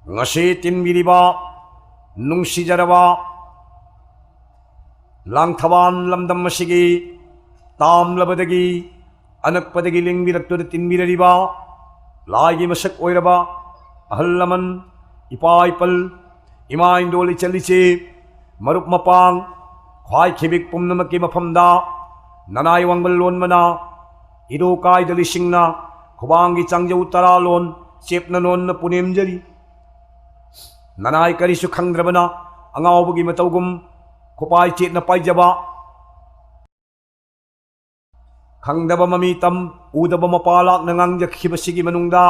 ngasi tinbiriba nungsijaraba langthaban lamdam asigi tamlabadagi anakpadagi lingbiraktuda tinbirariba laigi masak oiraba ahal laman ipaipal ima indoli chaliche marup mapang khwai khibik pumnamakki mafamda nanai wangbal lon mana ido kai dalisingna khubangi changjau tara lon chepna non na punemjari nanai karisu khangdrabana angawbugi matawgum khupai chetna paijaba khangdaba mamitam udaba mapalak nangangjak manungda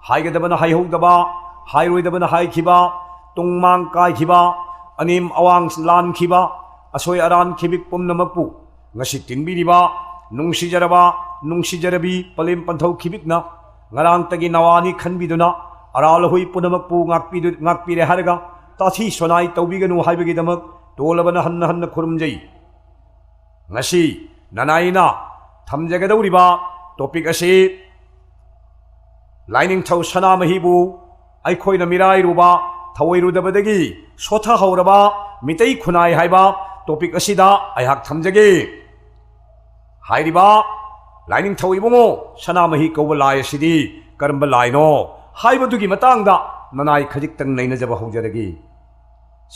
haigadabana haihogdaba hairoidabana haikhiba tungmang kaikhiba anim awang lan khiba asoi aran khibik pumnamakpu ngasi tinbiriba nungsijaraba nungsijarabi palem panthau khibikna ngarang tagi nawani khanbiduna aralahui punamakpu ngakpire haraga tathi sonai tawbiganu haibagi-damak tolabana hanna hanna khurumjai ngasi nanaina thamjagadawriba topic ase lainingthau sanamahibu aikhoina mirairuba thawoirudabadagi sotha hauraba mitei khunai haiba topic asida aihak thamjage hairiba lainingthau ibungo sanamahi kawba lai asidi karamba laino haibadugi matangda nanai khajiktang nainajaba haujaragi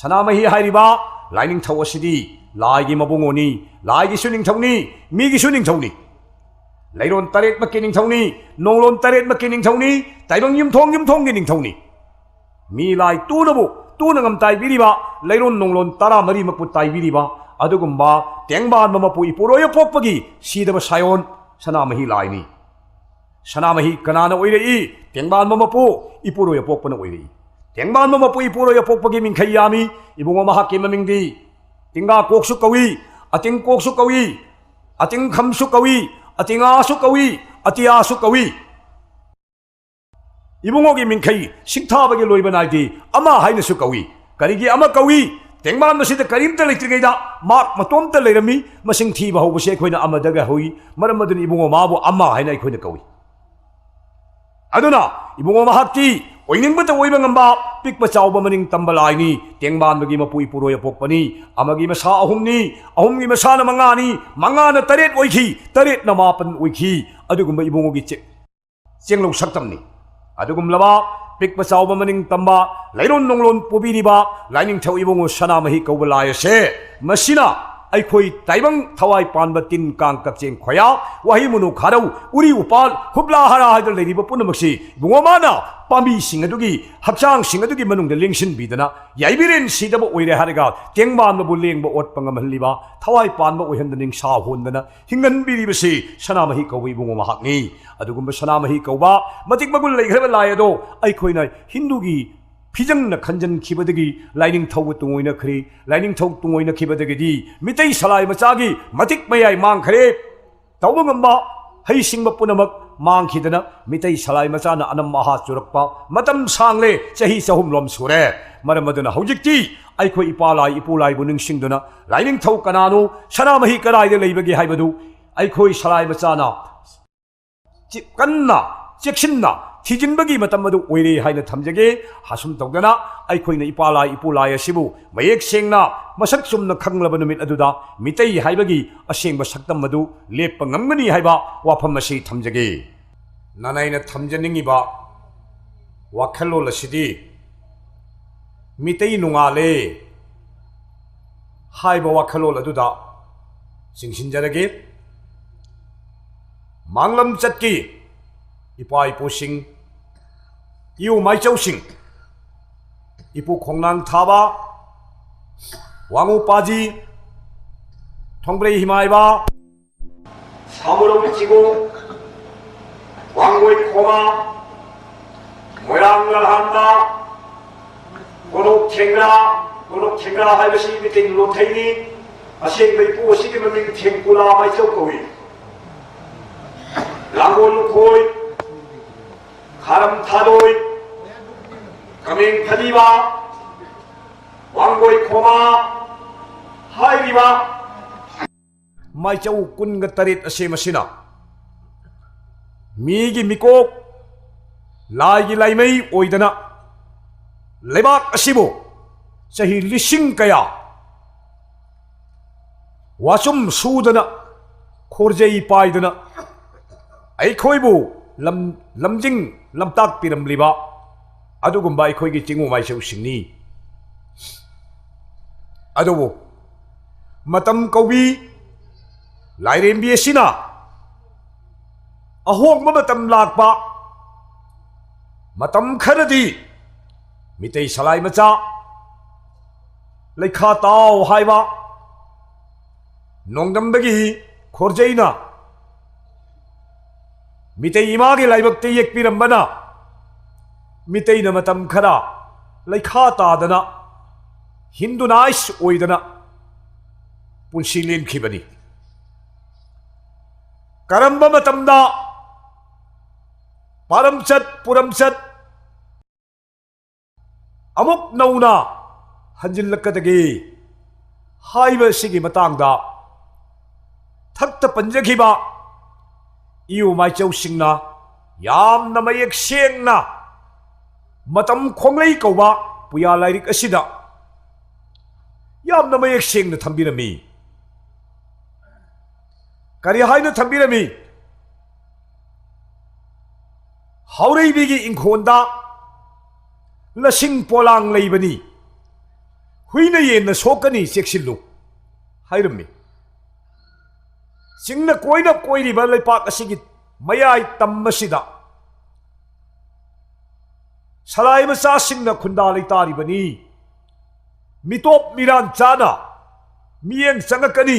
sanamahi hairiba lainingthau asidi laigi mabungoni laigi suningthauni migi suningthauni leiron taret makki ningthauni nonglon taret makki ningthauni taibang yumthong ningthauni mi lai tunabu tunangam taibiriba leiron nonglon tara mari makpu taibiriba adugumba tengban mamapu iporoya pokpagi sidaba sayon sanamahi laini sanamahi kanana oirei tengban mamapu iporoya pokpana oirei tengban mamapu iporoya pokpagi mingkhayami ibungo mahakki mamingdi tingga koksu kawi ating koksu kawi ating khamsu kawi atingasu kawi atiyasu kawi ibungogi mingkhay singthabagi loibanai ama hainasu kawi karigi ama kawi tengban masida karimta leitrigeida mak matomta leirami masing thiba hobuse khoina amadaga hoi maramadun ibungo mabu ama haina khoina kawi aduna ibungo mahakti oiningbata oiba ngamba pikpa chawba maning tambalaini tengban bagi mapui puroya pokpani amagi masa ahumgi masa na mangana taret oikhi taret na mapan oikhi adugumba ibungogi chenglong saktamni adugumlaba pikpa chawba maning tamba lairon nonglon pobiriba laining thau ibungo sanamahi kawba layase masina aikhoi taibang thawai panba tin kang kakcheng khoya wahi munu kharau uri upal hubla hara hadal leiriba punamaksi ibungo mana pami singadugi hakchang singadugi manung de lingsin bidana yaibiren sidaba oire haraga tengban mabu lengba otpangam haliba thawai panba oihandaning sa hondana hingan biribasi sanamahi kawbi bungo mahakni adugumba sanamahi kawba matik magul leigraba layado aikhoina hindugi 피정나 간전 키버드기 라이닝 타고 뚱오이나 크리 라이닝 타고 뚱오이나 키버드기디 미테이 살라이 마짜기 마틱 마야이 망크레 타오방엄바 하이싱바 뿌나막 망키드나 미테이 살라이 마짜나 아남 마하 주럭바 마담 상레 자히 사홈롬 수레 마르마드나 하우직티 아이코 이빨라이 이뿔라이 부능싱드나 라이닝 타고 까나노 샤나마히 까라이데 레이버기 하이버두 아이코이 살라이 마짜나 깐나 잭신나 티진버기 마tam마도 오이레 하이나 탐적에 하숨 덕다나 아이코이나 이빨라 이뿔라야 시부 마액생나 마삭 숨나 캉라바 누밋 아두다 미테이 하이버기 아생바 saktam마도 leppa ngamgani 하이바 와팜마시 탐적에 나나이나 탐전닝이바 와칼로라시디 미테이 농아레 하이바 와칼로라두다 싱신자라게 망람 잣기 이빠 이뽀싱 이우 마이châu 싱 이뽀 콩랑 타바 왕우 빠지 통브레이 히마이바 사무로 비치고 왕고의 코마 모양을 한다 고록 탱라 할것이 밑에 로테이니 아시행의 뿌시기면 민 탱구라 마이châu 거위 랑골 코이 가람 타도이 가맹 파디바 왕고이 코마 하이리바 마이châu 꾼가 tarit asemasina migi mikok laigi laimei oidana लेबाक असिबो सही लिसिंग कया वासुम सूदना खोरजई पाइदना अखोइबु लमजिंग लमताक पिरमलिबा अदुगुम्बा अखोइगी चिंगु माइसौसिंगनी अदुबु मतम कौबी लाइरेंबी असिना अहोंगबा मतम लाकपा मतम खरदी मितै सलाइ मचा लेखा ताव हाइबा नोंगदमदगी खोरजैना मितै इमागे लाइबक्ते येकपिरंबना मितैना मतम खरा लेखा तादना हिंदुनाइस ओइदना पुंसी लेनखिबनी करंबा मतमदा पारमचत पुरमचत अमुक नौना हंजिल्लकदगे हाइबा सिगी मतांगदा थक्त पंजखिबा इउ माइचौसिंगना यामना मयेक सेंगना मतम खोंगलई कौबा पुया लाइरिक असिदा यामना मयेक सेंगना थंबिरमी करी हाइना थंबिरमी हौरैबिगी इंखोंदा लसिंग पोलांग लैबनी हुईना येना सोकनी चेक्सिल्लु हाइरमी सिंगना कोइना कोइरिबा लेपाक असिगी मयाई तम्मसिदा सलाइ मचा सिंगना खुंदा लेतारिबनी मितोप मिरान चाना मियेंग चंगकनी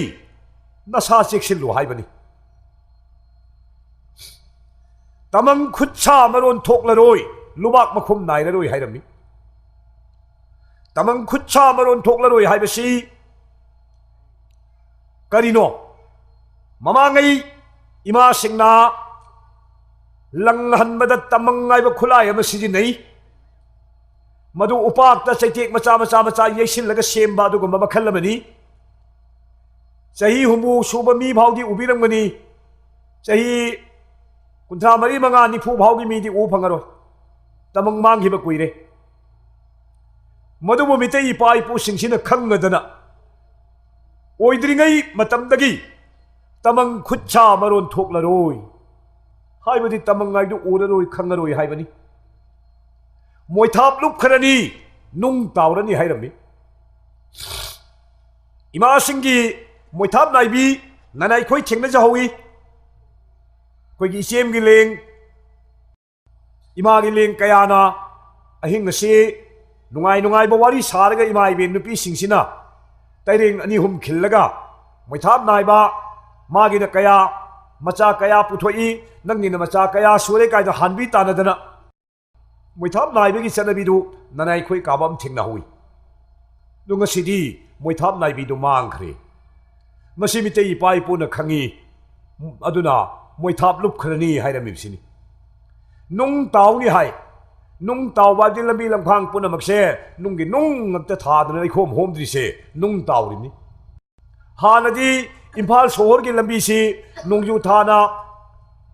नसा चेक्सिल्लु हाइबनी तमंग खुच्छा मरोन थोकलरोय लुबाक मखुम नाइररोय हाइरमी तमंग खुच्छा मरोन थोकलरोय हाइबसी करिनो ममांगई इमा सिंगना लंगहनबद तमंग आइब खुलाय अमा सिजिनई मधु उपाकता चैतेक मचा मचा मचा येसिलगा सेमबा अदुगुम्बा मखल अमनी चही हुमु सुबा मी भाउदी उबिरंगनी चही कुंथा मरी मंगा निफु भाउगी मीदी उ फंगरो तमंग मांगिबा कुइरे मधुबु मितै इपा इपु सिंसिना खंगदना ओइद्रिंगई मतमदगी तमंग खुच्छा मरोन थोकलरोय हाइबदी तमंग आइदु उररोय खंगरोय हाइबनी मोइथाप लुप खरनी नुंग तावरनी हाइरमी इमा सिंगी मोइथाप नाइबी ननाई खोइ थेंगना जहौई कोइगी इसेमगी लेंग इमागी लेंग कयाना अहिंग से नुंगाई नुंगाई वारी सारगा इमा इबे नुपी सिंसिना तैरेंग अनि हुम खिल्लगा मोइथाप नाइबा मागिना कया मचा कया पुथोई नंगिना मचा कया सुरे कायदा हानबी तानदना मोइथाप नाइबगी चनबीदु ननाई खोइ काबम थेंगना हुई दुंगसिदी मोइथाप नाइबीदु मांगख्रे मसी मितै इपा इपुना खंगी अदुना मोइथाप लुप खरनी हाइरमिबसिनी नुंग तावनी हाय नुंग तावबादी लंबी लंफांग पुनमक्से नुंगी नुंग ngakta thadana lekhom homdrise nung tawrini hanadi Imphal सोहर की लंबी से नोंगजू थाना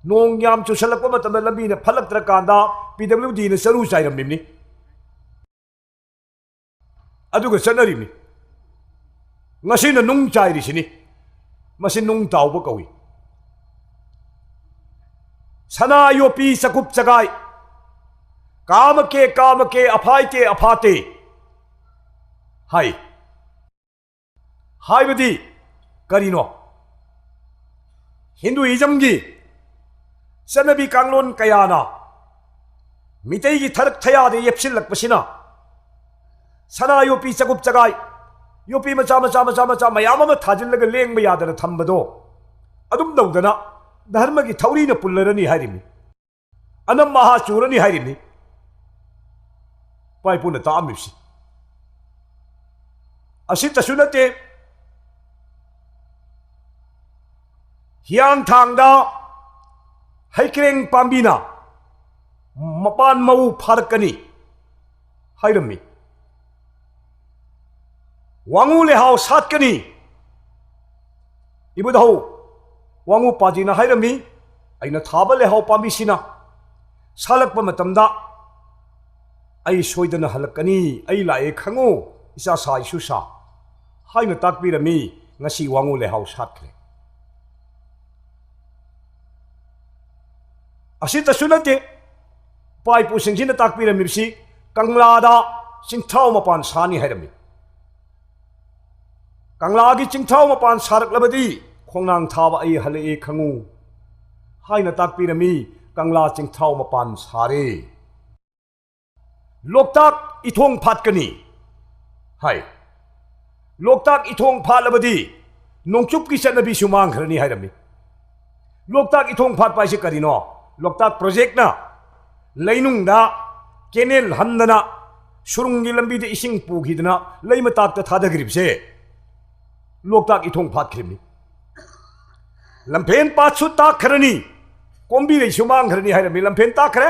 नोंग याम चुसलक मतलब लंबी ने फलक तरकांदा PWD ने सरू चाइरमनिमनी अदुगा चनरिमनी ngasiना नुंग चाइरिसिनी मसि नुंग तावबो कवि सना योपी सकुप चगाई काम के अफाते हाय हाइबदी करिनो हिंदुइज्म की चनबी कांगलोन कयाना मितई की थरक थयादे येप्सिलक्पसिना सना योपी चगुप चगाई योपी मचा मचा मचा मचा मयाम अमा थाजिल्लगा लेंबा यादना थंबदो अदुम दौदना धर्म की थौरीना पुल्लरनी हाइरिमी अनम महा चूरनी हाइरिमी पाइपुना तामिबसि असि तसु नते हियांग थांगदा हैक्रेंग पांबीना मपान मऊ फारकनी हाइरमी वांगू लेहाव सातकनी इबुदहौ वांगू पाजीना हाइरमी अइना थाबा लेहाव पांबीसिना सालकपा मतमदा ai soidana halakani ai lae khango isa sai su sa haina takbirami ngasi wangu le hau satkre asita sunate pai pu singjina takbirami si kanglada singthau mapan sani hairami kanglagi singthau mapan sarak labadi khongnang thaba ai hale khangu haina takbirami kangla singthau mapan sare loktak ithong phatkani hai loktak ithong phalabadi nongchup ki chanabi sumang khrani hairami loktak ithong phat paise karino loktak project na leinung da kenel handana surungi lambi de ising pukhidna leimatak ta thadagribse loktak ithong phat khrimni lampen pachu ta khrani kombi le sumang khrani hairami lampen ta khre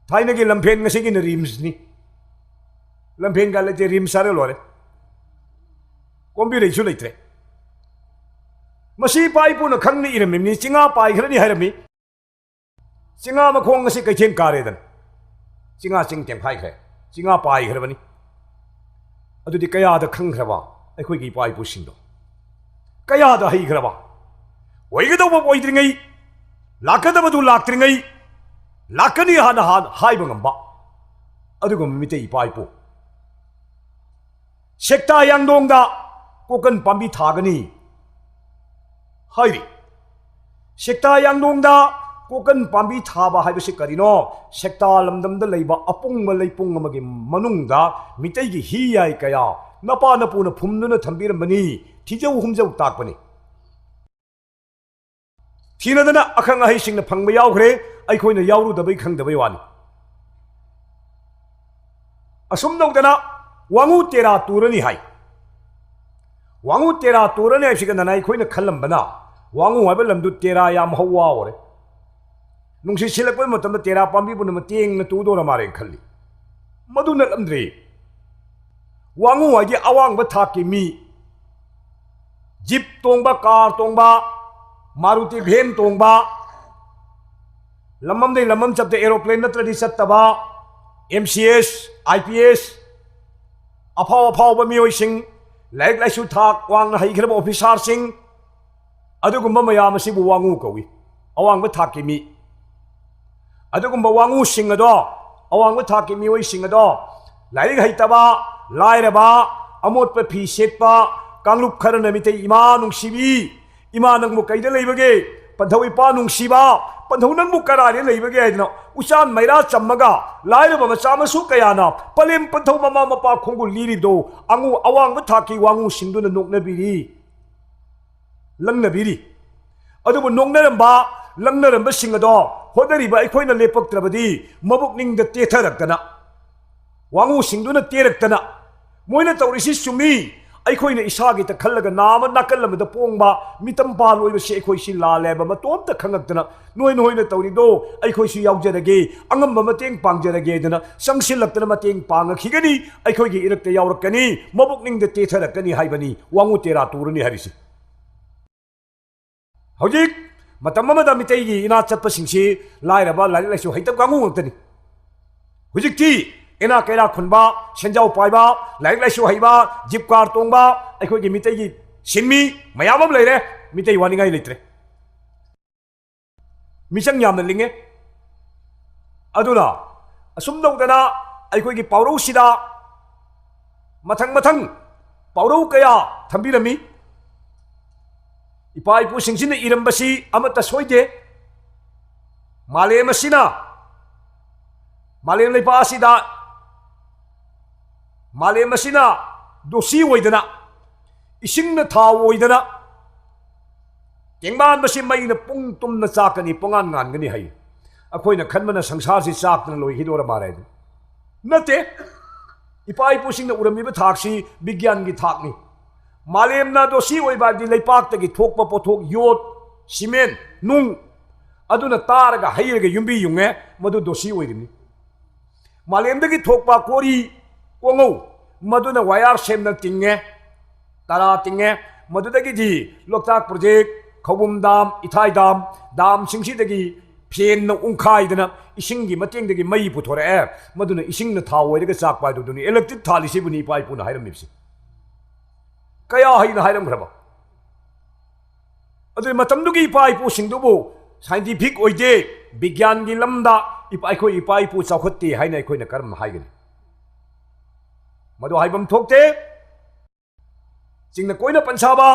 thaina gi lampen ngasi gi rims ni lampen ga le rims sare lore kombi le chu leitre masi pai pu na khangni irami ni chinga pai khrani hairami chinga ma khong ngasi kai chen kare dan chinga ching teng phai khre chinga pai khrabani adudi kaya da khang khraba ai khoi gi pai pu sing do kaya da hai khraba oigado ba oidringai lakada badu laktringai lakani hana hai bangamba adugo mitei pai pu sekta yangdong da kokan pambi thagani hairi sekta yangdong da kokan pambi thaba haibase karino sekta lamdam da leiba apung ma leipung amagi manung da mitei gi hi yai kaya napa napuna phumnuna thambiramani thijau humjau takpani thina akhang ahi singna phangba yaukre aikhoina yauru dabai khang dabai wani asum dawdana wangu tera turani hai wangu tera turani hai sigana nai khoina khallambana wangu haiba lamdu tera yam hawa ore nungsi silakpa matam tera pambi bun mateng na tu dora mare khalli maduna lamdre wangu haji awang ba thaki mi jeep tongba car tongba Maruti Van tongba lamam dei lamam chapte aeroplane natradi sattaba MCS IPS apaw ba mioi sing laik laisu thak wang hai khraba officer sing adugumba mayam asibu wangu kawi awang ba thaki mi adugumba wangu sing ado awang ba thaki mi oi sing ado laik haitaba lairaba amot pa phi setpa kanglup kharana mitei ima nungsibi ima nang mu kaida leibage panthoi pa nung siba panthau nang mu karare leibage aidna usan maira chammaga laira ba macha masu kayana palem panthau mama mapa khongul liri do angu awang ba thaki wangu sinduna nokna biri langna biri adubu nongnaram ba langnaram ba singado hodari ba ikhoina lepaktrabadi mabuk ning da tetharakana wangu sinduna teraktana moina tawrisi sumi aikhoina isagi ta khallaga nama nakallamada pongba mitam paloi se aikhoi si la leba matom ta khangaktana noina tawrido aikhoi su yaujarage angamba mateng pangjarage dana sangsilaktana mateng pangakigani aikhoi gi irakta yaurakani mabukning de tetharakani haibani wangu tera turani harisi hojik matam amada mitei gi ina chatpa singsi lairaba laisu haitab gangu ngtani hojik ti ena kaira khunba senjau paiba laik laisu haiba jeep car tongba aikhoi gi mitei gi sinmi mayamam leire mitei waningai leitre misang yamna linge aduna asum dawdana aikhoi gi paurau sida mathang paurau kaya thambirami ipai pu singsina irambasi amata soide malem asina malem leipa asida malem asina dosi oidana isingna thaw oidana tengban basi maina pung tumna chakani pongan ngan gani hai akhoina khanmana sangsar si chakna loi hidora mare nate ipai pu singna urami ba thaksi vigyan gi thakni malem na dosi oiba di leipak tagi thokpa pothok yot cement nung aduna taraga hairaga yumbi yunge madu dosi oirimni malem dagi thokpa kori kongo maduna wire semna tinge tara tinge madudagi ji loktak project khobum dam ithai dam singsi dagi เพียนนอุ้งคายดนะอิสิงกิมาเตียงเด็กไม่ปุถุระมาดูนะอิสิงนท้าวไว้เด็กจากไปดูนี่เอเล็กทริกทาลิสิบุนีไปปุ่นหายรำมิบสิกายให้นะหายรำครับअदुई मतम दुगी इपा इपु सिंगदुबु scientific ओइदे विज्ञान की lambda इपा इपु चाखत्ते हाइना अखोइना करम हाइगनि मदु हाइबम थोकते चिंगना कोइना पंसाबा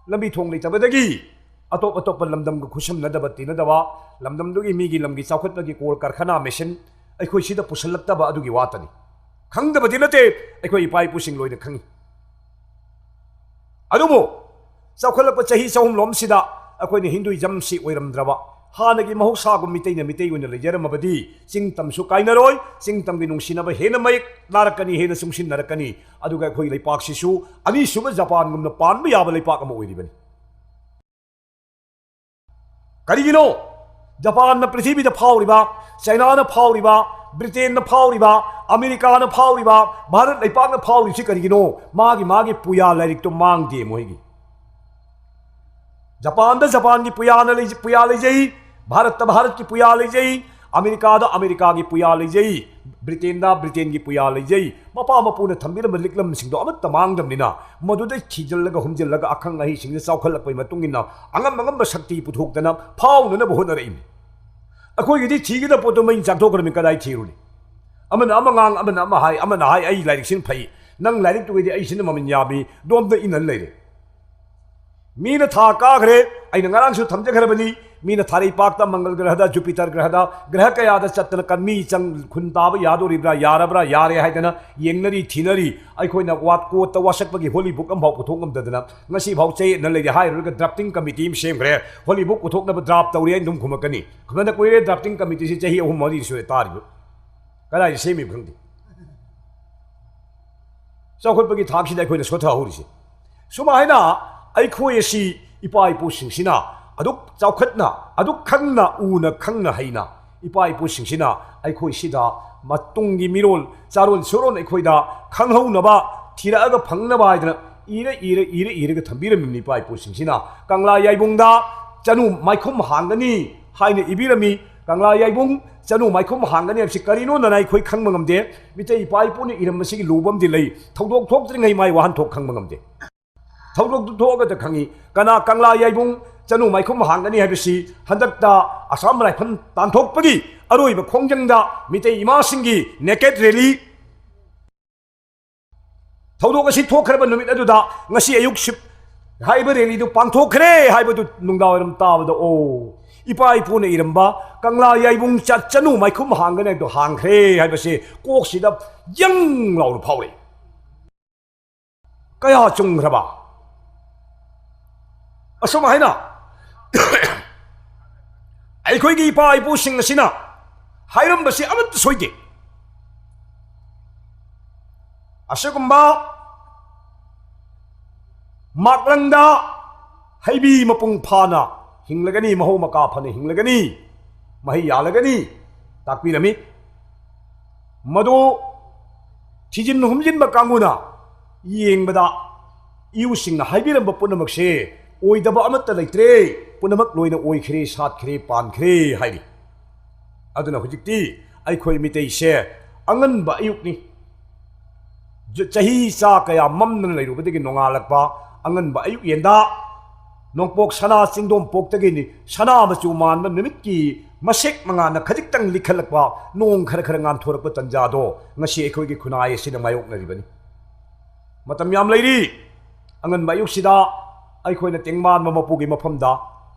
लंबी थोंग लेतबदगी अतोप लमदम गु खुसम Nadab तिनदबा लमदम दुगी मीगी लमगी चाखत्बगी कोल कारखाना machine अखोइ सिदा पुसलक्तबा अदुगी वातनी खंगदबदि नते अखोइ इपा इपु सिंग लोइना खंगी अदुबो चौखलप चाही चहुम लोमसिदा अखोइने Hinduism सि ओइरमद्रबा हानगी महौसागु मितैना मितै ओइना लेजरमबदी चिंगतमसु काइनरोय चिंगतमगी नुंसिनबा हेना मयक नारकनी हेना सुंसिन नरकनी अदुगा अखोइ लेपाकसिसु अनि सुब जापान गुमना पानबा याबा लेपाक अमा ओइरिबनि करिगिनो जापान ना पृथ्वीदा फावरिबा चाइना ना फावरिबा ब्रिटेन ना फावरिबा अमेरिका ना फावरिबा भारत लेपाक ना फावरिसि करिगिनो मागी पुया लाइरिक तो मांगदे मोहिगी जापान की पुया ले जाई भारत की पुया ले जाई अमेरिका की पुया ले जाई ब्रिटेन की पुया ले जाई मपा मपुना थंबिरम लिकलम सिंगदो अमत तमांगदमनिना मदुदै खिजलगा हुमजलगा अखंग अहि सिंग चावखलपै मतुंगिना अंगम शक्ति पुथोक्तना फावनना बहुनरइनि अखोइगिदि थिगिदा पोतो मै जागथोकरमि कदाइ थिरुनि अमना अमंगांग अमना अमहाय अमना हाय अइ लाइरिकसिन फै नंग लाइरिक तुगैदि अइसिन ममिन याबि दोमदा इनन लेरे मीना था कागरे अइना ngarangsु थमजखरबनी मीना थारै पाक्ता मंगल ग्रहदा जुपिटर ग्रहदा ग्रह कयादा चत्तन कन्मी चंग खुनताब यादोरिब्रा यारब्रा यारे हाइदना येंगनरी थिनरी अइखोइना वाट कोट त वासकपगी होली बुक अम भाव पुथोंगमदना ngasi भाव चे न लेगे हाइरगा ड्राफ्टिंग कमिटी सेमग्रे होली बुक पुथोकनब ड्राफ्ट तौरे दुम खुमकनी खुमना कोइरे ड्राफ्टिंग कमिटी से चही अहुम मरी सुरे तारिबो कदाइ सेमि खंगदि चौखटपगी थाकसिदा अइखोइना सोथा हौरिसे सुमाइना अइखोइ असि इपा इपुसिंसिना अदुक चावखतना अदुक खंगना उना खंगना हैना इपा इपुसिंसिना अइखोइ सिदा मतुंगी मिरोल चारोल सोरोन अइखोइदा खंगहौनबा थिरागा फंगनबा हाइदना इरे थंबिरमिनि इपा इपुसिंसिना कंगला याइबुंगदा चनु माइखुम हांगनी हाइना इबिरमि कंगला याइबुंग चनु माइखुम हांगनी हबसि करिनो ननाइ खोइ खंगमंगमदे मिते इपा इपुनि इरमसिगी लुबमदि लई थौदोक थोक्त्रिङै माइ वाहन थोक खंगमंगमदे थौदोक थोगद खंगी कना कंगला याइबुंग चनु माइखुम हांगनी हबसि हंदकता असम राइफल तांथोकपगी अरोइब खोंजंगदा मिते इमासिंगी नेकेट रैली थौदोक असि थोखरब नुमित अदुदा ngasi अयुक शिप हाइब रैली दु पांथोखरे हाइबदु नुंगदावरम ताबद ओ इपा इपुने इरंबा कंगला याइबुंग चनु माइखुम हांगने दु हांखरे हाइबसे कोकसिदा यंग लाउनु फावरे कया चुंग्रबा असम हाइना अइखोइगी इपा इपुसिंग असिना हाइरंबसि अमत सोइदे असगुम्बा माकलंगदा हाइबी मपुंग फाना हिंगलगनी महो मका फने हिंगलगनी महि यालगनी ताकपिरमि मदो थिजिन हुमजिन बकांगुना येंगबदा इउसिंग हाइबिरंब पुनमकसे ओइदब अमत लैत्रे पुनमक लोइना ओइखरे सातखरे पानखरे हाइरि अदुना हुजिक्ति अइखोइ मितैसे अंगनबा अयुक्नि चाही चा कया ममन लैरुबदगी नोंगालकपा अंगनबा अयुक येंदा नोंपोक सना चिंगदोम पोक्तगिनि सना मचु मानब निमित्की मसेक मंगाना खजिक्तंग लिखलकपा नोंग खर nganthorappa tanjado ngasi अइखोइगी खुनाय सिना मायोकनरिबनि मतम याम लैरि अंगनबा अयुक सिदा अइखोइना तेंगमान मपुगी मफमदा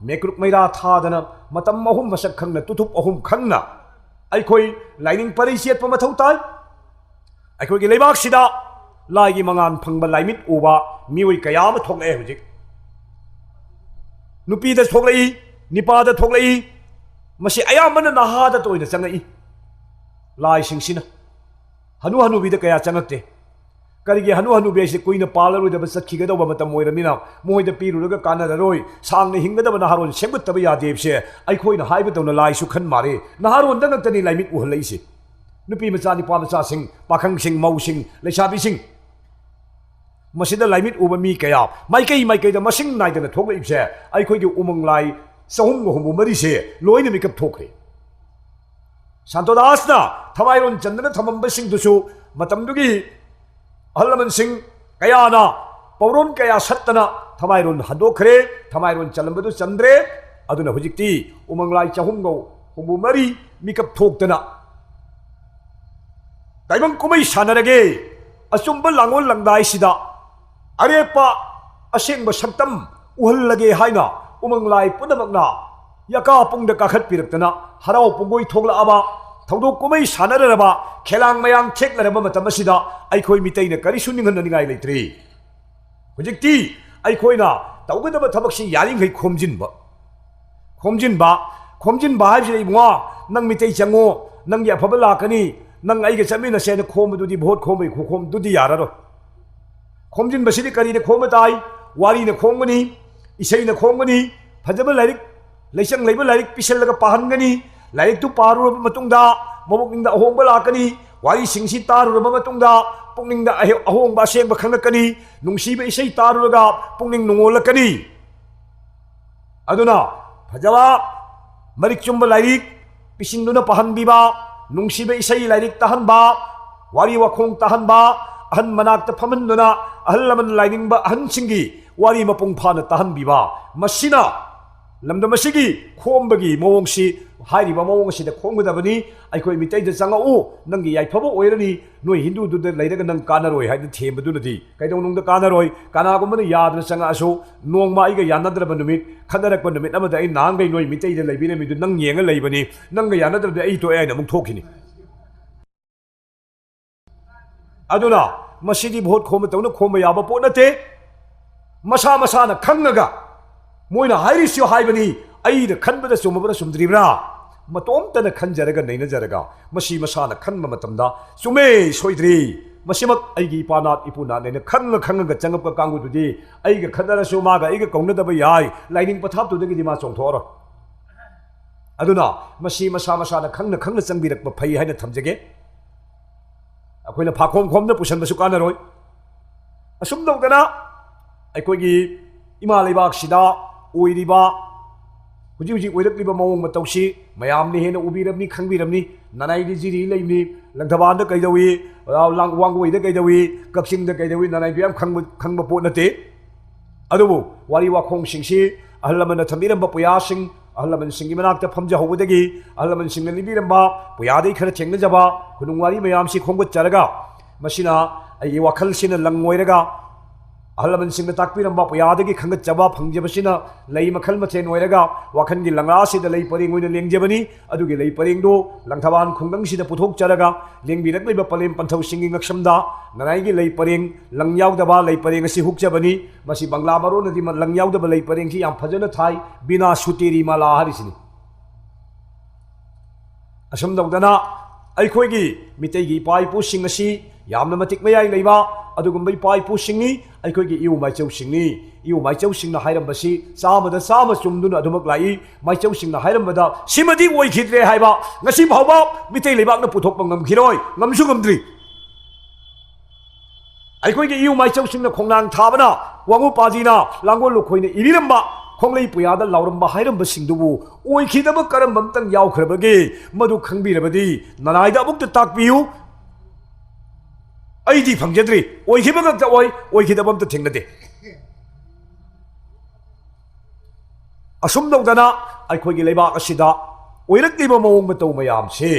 मेक्रुक मैरा थादना मतम अहुम मसक खंगना तुथुप अहुम खंगना अइखोइ लाइनिंग परिसेत मथौ ताइ अइखोइगी लेबाक सिदा लाइगी मंगान फंगबा लाइमित उबा मिओइ कयाम थोगले हुजिक नुपीदा थोगलई निपादा थोगलई मसी अयामना नहादा तोइना चंगई लाइ सिंसिना हनु हनुबीदा कया चंगते करिगे हनु हनुबेसे कुइना पालरोइदब चखिगदब मतम ओइरमिना मोइदा पीरुरगा कानररोइ सांगने हिंगदब नहारोन सेंगुत्तब यादेबसे अइखोइना हाइबदौना लाइसु खन मारे नहारोन दंगतनी लाइमित उहलैसे नुपी मचा निपा मचा सिंग पाखंग सिंग मौ सिंग लेसाबी सिंग मसिदा लाइमित उब मी कया माइकई द मसिंग नाइदना थोगलइबसे अइखोइगे उमंग लाइ sahum go humu mari se loi ne mikap thokre santo das na thamai ron chandana thamam ba sing du su matam du gi halaman sing kaya na pauron kaya sattana thamai ron hadokre thamai ron chalam du chandre aduna hujikti umanglai chahum go humu mari mikap thoktana daibang kumai sanarage asumba langol langdai sida arepa asengba saktam uhallage haina umanglai punamakna yaka pungda kakhat piraktana harau pungoi thogla aba thaudok kumai sanaraba khelang mayang theklaraba matam asida aikhoi mitai na kari suning haningai leitri hujikti aikhoina tawgadaba thabaksi yaringai khomjinba haibsi ibunga nang mitai chango nang ya phabala kani nang aiga chamina sena khomdudi bhot khombai khomdudi yararo khomjinba sidi kari ne khomatai wari ne khomgani isai ne khomgani phajaba lairik leisang leiba lairik pisellaga pahangani lairik tu paru matungda mabukningda ahongba lakani wari singsi taru matungda pungning da ahong ba seng ba khangakani nungsi ba isai taru ga pungning nungolakani aduna phajaba marik chumba lairik pisingduna pahan biba nungsi ba isai lairik tahan ba wari wakhong tahan ba ahan manakta phamanduna ahallaman laining ba ahan singi wari mapung phana tahan biba masina lamdam asigi khombagi mawongsi hairiba mawongsi da khomgadabani aikoi mitai da changa u nangi yaifabo oirani noi hindu du da leiraga nang kanaroi haida thembadunadi kaidong nung da kanaroi kana gumana yadna changa aso nongma aiga yanadraba numit khadarakpa numit amada ai nangai noi mitai da leibine midu nang yenga leibani nanga yanadraba ai to ai na mung thokini aduna masidi bhot khoma tawna khoma yaba po nate masa na khangaga moina hairisiyo haibani ai da khanbada sumabara sumdribra matom tana khanjaraga naina jaraga masi masana khanma matamda sume soidri masimak aigi panat ipuna naina khanga changapka kangu dudi aiga khadara sumaga aiga kaunadaba yai lining pathap tudagi dima chongthora aduna masi masana khanga changbirakpa phai haina thamjage akoina phakhom khomna pusan basu kanaroi asum dogana aikogi ima leibak sida oiriba huji oirakliba mawong matausi mayamni hena ubiramni khangbiramni nanai di jiri leimni langthabanda kaidawi lang wangoi da kaidawi kaksing da kaidawi nanai biam khangba po nate adubu wari wakhong singsi ahalamana thamiramba puyasing ahalaman singi manakta phamja hobudagi ahalaman singna libiramba puyadai khara thengnajaba hunungwari mayamsi khongbat charaga masina ai wakhal sina langoiraga ahalaman singna takpiramba puyadagi khangat jaba phangjabasina lei makhal mathen oiraga wakhangi langasi da lei paring oina lengjabani adugi lei paring do langthaban khungdang sida puthok charaga lengbirak leiba palem panthau singi ngaksamda nanai gi lei paring langyaw daba lei paring asi hukjabani masi bangla baro nadi langyaw daba lei paring ki yam phajana thai bina suteri mala harisini asam dawdana aikhoigi miteigi paipu singasi yamna matik mayai leiba adugumbai paipu singi aikhoigi iu maichau singni iu maichau singna hairambasi samada sama chumduna adumak lai maichau singna hairambada simadi oikhidre haiba ngasi bhawba mitei leibak na puthokpa ngamkhiroi ngamsu ngamdri aikhoigi iu maichau singna khongnang thabana wangu pajina langol lokhoina iriramba khonglei puyada lauramba hairamba singdubu oikhidaba karambamtang yaukhrabage madu khangbirabadi nanaida abukta takpiu aidi phangjadri oikhibaga ta oikhidabam ta thengnade asum dawdana aikhoigi leibak asida oirakliba mawong matau mayam se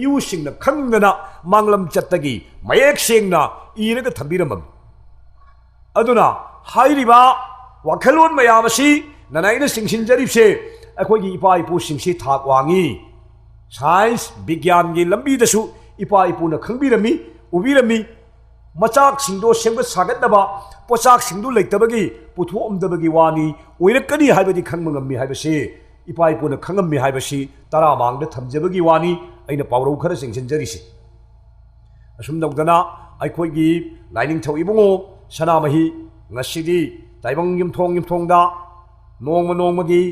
iu singna khangdana manglam chattagi mayek sengna iraga thambiramam aduna hairiba wakhalon mayam asi nanaina singsinjaribse aikhoigi ipa ipu singsi thak wangi science vigyan gi lambi dasu ipa ipuna khangbirami ubirami machak singdo sengba sagatnaba pochak singdu leitabagi puthomdabagi wani oirakani haibadi khangmangami haibase ipai puna khangami haibasi tara mangda thamjabagi wani aina pawrau khara singsinjarisi asum dawdana aikhoigi lining thau ibungo sanamahi ngasidi taibang yumthongda nongmagi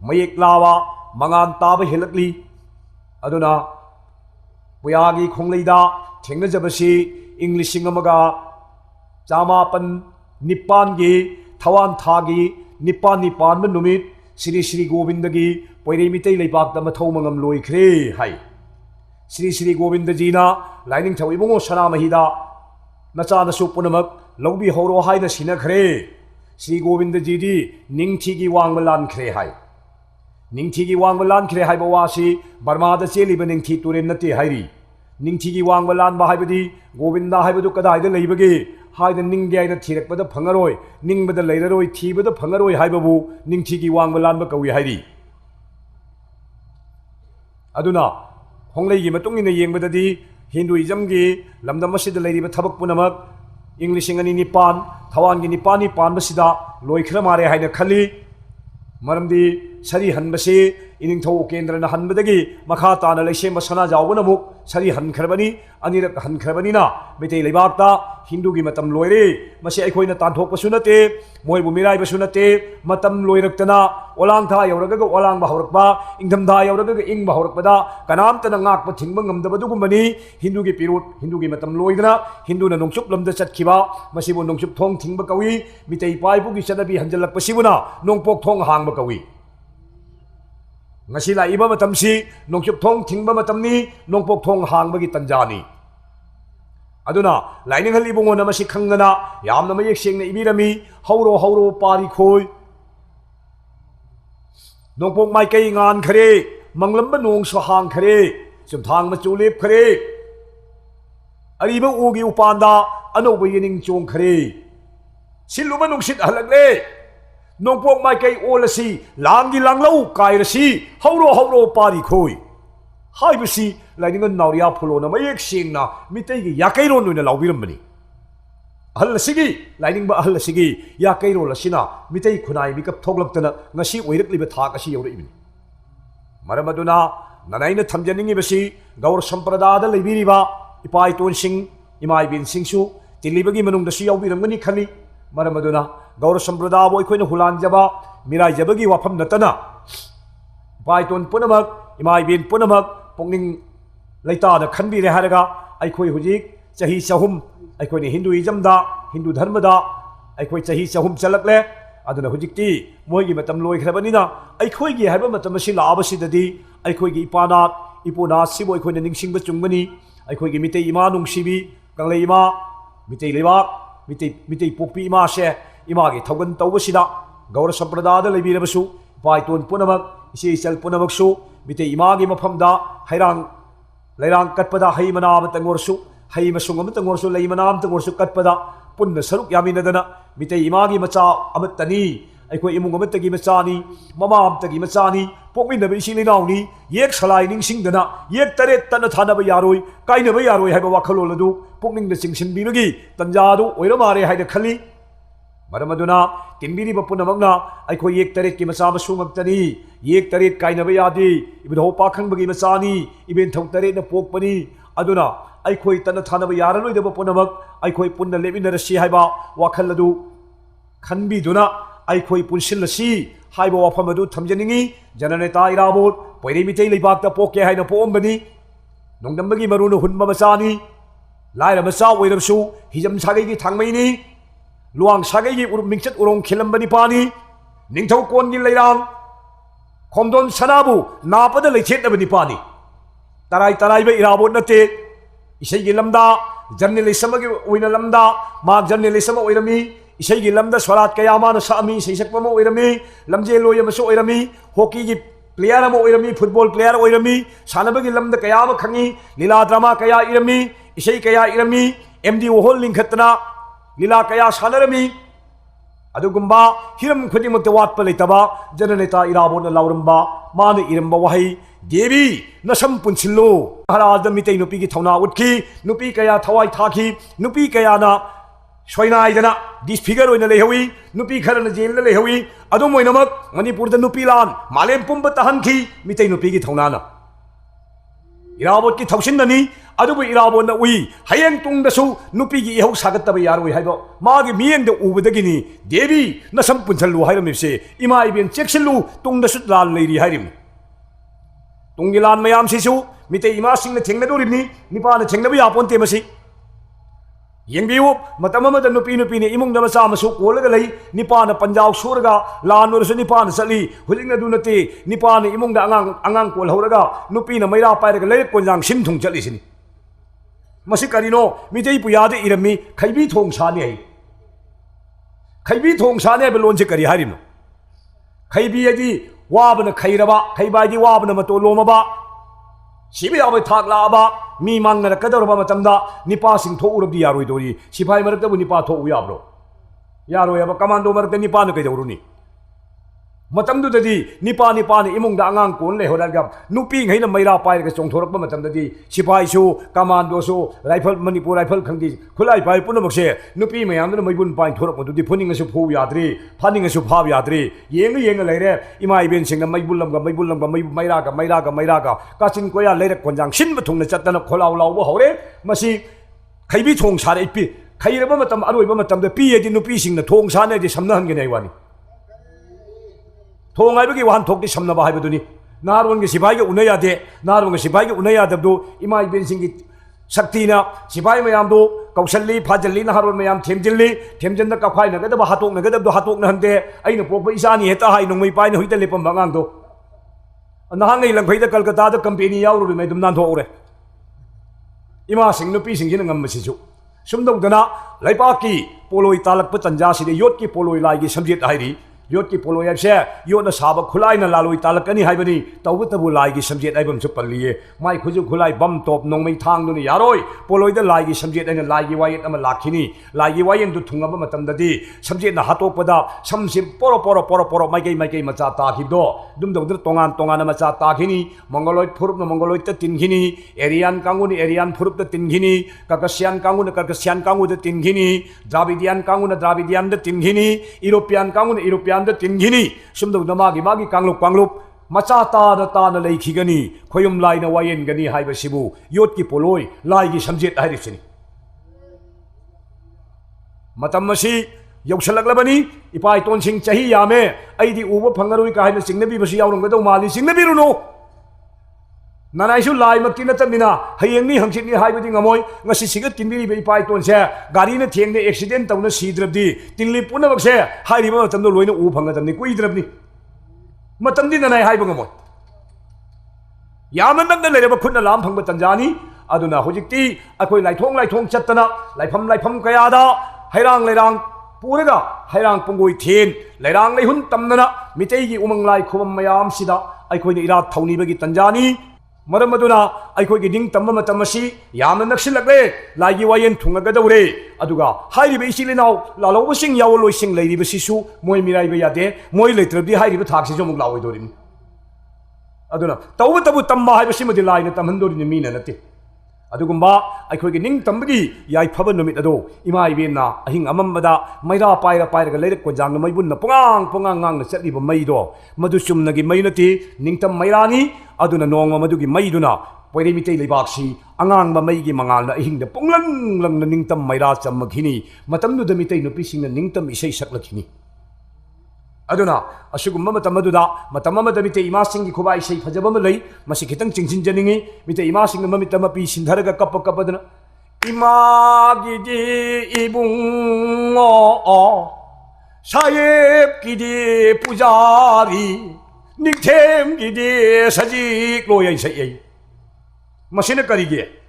mayek lawa mangan taba helakli aduna puyagi khongleida thengnajabasi Englishing amaga chamapan nipan gi thawan thagi nipan man numit Sri Sri Govindagi poire mitei leipak da mathau mangam loi khre hai Sri Sri Govinda ji na lining thau ibungo sana mahida nacha na su punamak lobbi horo hai na sina khre Sri Govinda ji di ningthi gi wang malan khre hai ningthi gi wang malan khre hai bawa si Burma da cheli ba ningthi turen nati hairi ningthi gi wang malan ba hai badi Govinda hai badu kadai da leibage hai da ning gai na thirak bada phangaroi ning bada leiraroi thi bada phangaroi hai babu ningthi gi wang malan ba kawi hairi aduna honglei gi matung ina yeng bada di Hinduism gi lamdam masida leiriba thabak punamak English ngani ni pan thawan gi ni pani pan basida loi khra mare haina khali maramdi sari hanbase ining thau kendra na hanbadagi makha ta na leisem basana jawbana muk sari han kharbani anirak han kharbani na metei leibakta Hindu gi matam loire mase aikhoina tanthok pasunate moi bu mirai pasunate matam loiraktana olang tha yauraga ga olang ba horakba ingdam da yauraga ga ing ba horakpada kanam tana ngak pa thingba ngamdaba dugumani Hindu gi pirut Hindu gi matam loidana Hindu na nongchup lamda chatkiba masibu nongchup thong thingba kawi mitei pai bu gi chanabi hanjalak pasibuna nongpok thong hangba kawi ngasi la iba matam si nongchup thong thingba matam ni nongpok thong hangba gi tanjani aduna laining hali bungo na masi khangana yamna mayek sengna ibirami hauro pari khoi nongpok mai kai ngan khare manglamba nong so hang khare chumthang ma chulip khare ariba ugi upanda anoba yening chong khare siluba nungsit halagle nongpok mai kai olasi langi langlau kairasi hauro pari khoi hai bisi laining nauria phulo na mayek sengna mitei gi yakairo noina lawbiram ahal sigi laining ba ahal sigi yakairo lasina mitei khunai bikap thoglaktana ngasi oirak liba thak asi yaura ibini maramaduna nanaina thamjaningi basi gaur sampradada leibiriba ipai ton sing imai bin singsu tilibagi manung da si yawbiramgani khali maramaduna gaur samprada boy khoina hulan jaba mirai jabagi wafam natana ipai ton punamak imai bin punamak pongning leita da khanbi re haraga aikhoi hujik chahi chahum aikhoi ni Hinduism da Hindu dharma da aikhoi chahi chahum chalakle aduna hujikti moi gi matam loi khrabani na aikhoi gi haiba matam si la abasi dadi aikhoi gi ipanat ipuna siboi khoi na ningsing ba chungmani aikhoi gi mitei ima nung sibi kanglei ima mitei lewa mitei pokpi ima she ima gi thogan tawbasida gaur samprada da leibirabasu paiton punamak isi chal punamak su mitei ima gi mafam da hairang leirang katpada hai manam tangorsu hai masungam tangorsu lei manam tangorsu katpada punna saruk yaminadana mitei ima gi macha amatani aikhoi imung amatagi machani mama amtagi machani pokminaba isi leinauni yek salai ningsingdana yek taret tana thanaba yaroi kainaba yaroi haiba wakhalol adu pokningda chingsinbibagi tanjadu oiramare haida khali maramaduna timbiri bapunamagna aikhoi yek taret ki macha masungaptani yek taret kainaba yadi ibdo pakhang bagi machani iben thok taret na pokpani aduna aikhoi tana thanaba yaraloi deba punamag aikhoi punna leminarasi haiba wakhaladu khanbi duna aikhoi punsilasi haiba wafamadu thamjaningi jananeta irabot poire mitei leibakta poke haina pombani nongdambagi maruna hunba machani laira macha oirabsu hijam sagai gi thangmaini luang sagai gi mingchat urong khilambani pani ningthau kon gi leirang khomdon sanabu napada leichetnabani pani tarai ba irabot nate isai gi lamda journalism gi oina lamda ma journalism oirami isai gi lamda swarat kaya ma na sami seisakpa ma oirami lamje loya maso oirami hockey gi player ma oirami football player oirami sanabagi lamda kaya ma khangi lila drama kaya irami isai kaya irami md hol lingkhatna lila kaya sanarami adugumba hiram khudimukta watpa leitaba jananeta irabona lauramba mana iramba wahai devi nasam punsillo harada mitei nupi gi thauna utki nupi kaya thawai thaki nupi kaya na soinaidana disfigure oina lehawi nupi kharana jail la lehawi adum oinamak manipur da nupi lan malem pumba tahanki mitei nupi gi thauna na irabot ki thausinani adubu irabot na ui hayeng tung da su nupi gi ihau sagataba yaroi haibo magi miyeng da ubadagini devi nasam punsallu hairamse ima iben cheksillu tung da su lan leiri hairim tunggilan mayam sisu mitei ima singna thengna doribni nipa na thengna ya ponte masi yengbiu matam amada nupi ni imung na masa masu kolaga lai nipa na panjaw suraga lan ur su nipa na sali huling na dunati nipa na imung da angang kol horaga nupi na maira pai daga lai konjang sim thung chali sini masi karino mitei puyade irami khaibi thong sani ai khaibi thong sani ai belon se kari harino khaibi adi wabna khairaba khaiba di wabna mato lomaba sibi abai thak la ba mi mangna kadar ba matamda nipa sing tho urab di yaroi dori sipai marak da nipa tho u yabro yaro ya ba commando marak da nipa na kai doruni matam du dadi nipa ni imung da angang kon le hodal gam nupi ngai na maira pai ga chong thorak ba matam dadi sipai su commando su rifle manipur rifle khangdi khulai pai punamak se nupi mayam na maibun pai thorak ma du di phuning su phu yadri phaning su phab yadri yeng leire ima iben sing na maibulam ga maira ga kachin koya leire konjang sin ba thung na chatana kholau lau ba hore masi khaibi thong sare pi khaira ba matam aroi ba matam da pi ye di nupi sing na thong sa ne di samna han ge nei wani thong ai bagi wan thok di samna ba hai baduni narwan ge sipai ge unaya de narwan ge sipai ge unaya dabdu imai ben singi sakti na sipai mayam do kausalli phajalli na harwan mayam themjin na ka khai na ga da hatok na ga dabdu hatok na hande aina pokpa isani heta hai nong mai pai na hoita lepam bangang do na ngai lang phaida kolkata da company yauru ri mai dum nan tho ore ima sing nupi sing jin ngam masi chu sumdong dana laipa ki poloi talak pa tanja si de yot ki poloi lai gi samjit hai ri yot ki poloi ab se yot na saba khulai na laloi talak ani hai bani tawu tabu lai gi samjit ai bam chu palliye mai khuju khulai bam top nong mai thang du ni yaroi poloi da lai gi samjit ai na lai gi wai ama lakhini lai gi wai en du thunga ba matam da di samjit na hatok pada samsim poro mai kai macha ta ki do dum dong tongan na macha ta khini mongoloi phurup na mongoloi ta tin khini arian kangu ni arian phurup ta tin khini kakasian kangu na kakasian kangu da tin khini dravidian kangu na dravidian da tin khini european kangu na european da tin khini sumdong na magi kanglup macha ta na lei khigani khoyum lai na wayen gani hai ba sibu yot ki poloi lai gi samjit hai risini matam masi yausalak ipai ton sing chahi yame aidi uba phangaroi ka haina singnabi basi yaurang gadau mali singnabi runo nanaisu lai makti na tamina hayeng ni hangsit ni haibadi ngamoi ngasi sigat kinbiri be ipai ton se gari na thieng ne accident tawna sidrabdi tinli punabak se hairi ma tamdo loina u phangadam ni kuidrabni matam di nanai haiba ngamoi yamna nang na leiraba khutna lam phangba tanjani aduna hojikti akoi laithong chattana laifam kayada hairang पूरेगा हैरांग पंगोई थेन लेरांग लेहुन तमनना मितेई की उमंग लाई खुबम मयाम सिदा अखोई इरा थौनी बगी तंजानी मरम मदुना अखोई की दिंग तम्म मतमसी यामन नक्सिलगले लागी वायन थुंगगदौरे अदुगा हाइरिबे इसिलिनाव लालौबसिंग यावलोइसिंग लेरिबसिसु मोय मिराइबे यादे मोय लेत्रबदि हाइरिबे थाक्सि जोमुक लावइदोरिन अदुना तौब तबु तम्मा हाइबसि मदि लाइना तमहंदोरिन मीना नते अदुगुम्बा अखोई निंग तंबगी याई फब नुमित अदो इमा इबेना अहिंग अमम्बदा मैरा पायरा लेरक को जांग मैबुन पोंगांग ngang na chatliba maido madu chumnagi mainati ningtam mairani aduna nongma madugi maiduna poire mitei leibaksi angang ba maigi mangal na ahing da ponglang lang na ningtam maira chammakhini matamnu da mitei nupi singna ningtam isai saklakhini aduna asugumma matamadu da mitei ima singi khobai sei phajaba lei masi khitang chingsin janingi mitei ima singna mamitama pi sindharaga kapadana ima gidi ibung o 사입 기디 부자리 닉템 기디 사직 로야이사이 마시나 까리게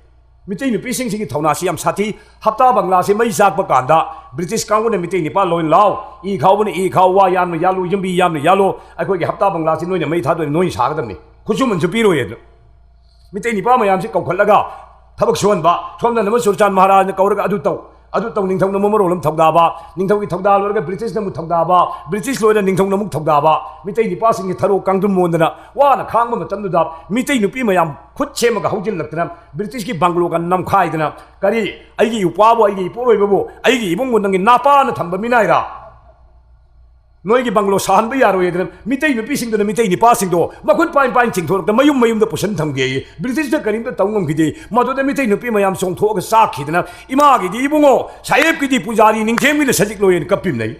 미테이 누피싱싱이 타우나시 얌 사티 합타 방라시 마이 작바 간다 브리티시 강군의 미테이 니파 로인 라오 이 가오브니 이 가오와 얌 야루 임비 얌 야로 아코기 합타 방라시 노이나 메이 타도 노이 사거든니 쿠슈문 저 비로예드 미테이 니파 마얌시 까울라가 타박 쇼원바 처음나 너무 쇼르찬 마하라나 까우르가 aduh ningthong na momoro lam thogdaba ningthong ki thogda lorga british na mu thogdaba british loina ningthong na mu thogdaba mitei ni pasing ki tharo kangdum mondana wana khangma matam du da mitei nupi mayam khut chemaga haujil laktana british ki banglo kan nam khaidana kari aigi upabo aigi poroi babo aigi ibung nang napa na thamba minaira noigi banglo sahan ba yaro yedram mitei nupi sing do mitei ni pasing do makhut pain chingthor da mayum da pusan thamge british da karim da tawngam gidi madu da mitei nupi mayam song tho ga sa khidana ima gi di bungo sayep gi di pujari ningthem gi sajik loyen kapim nei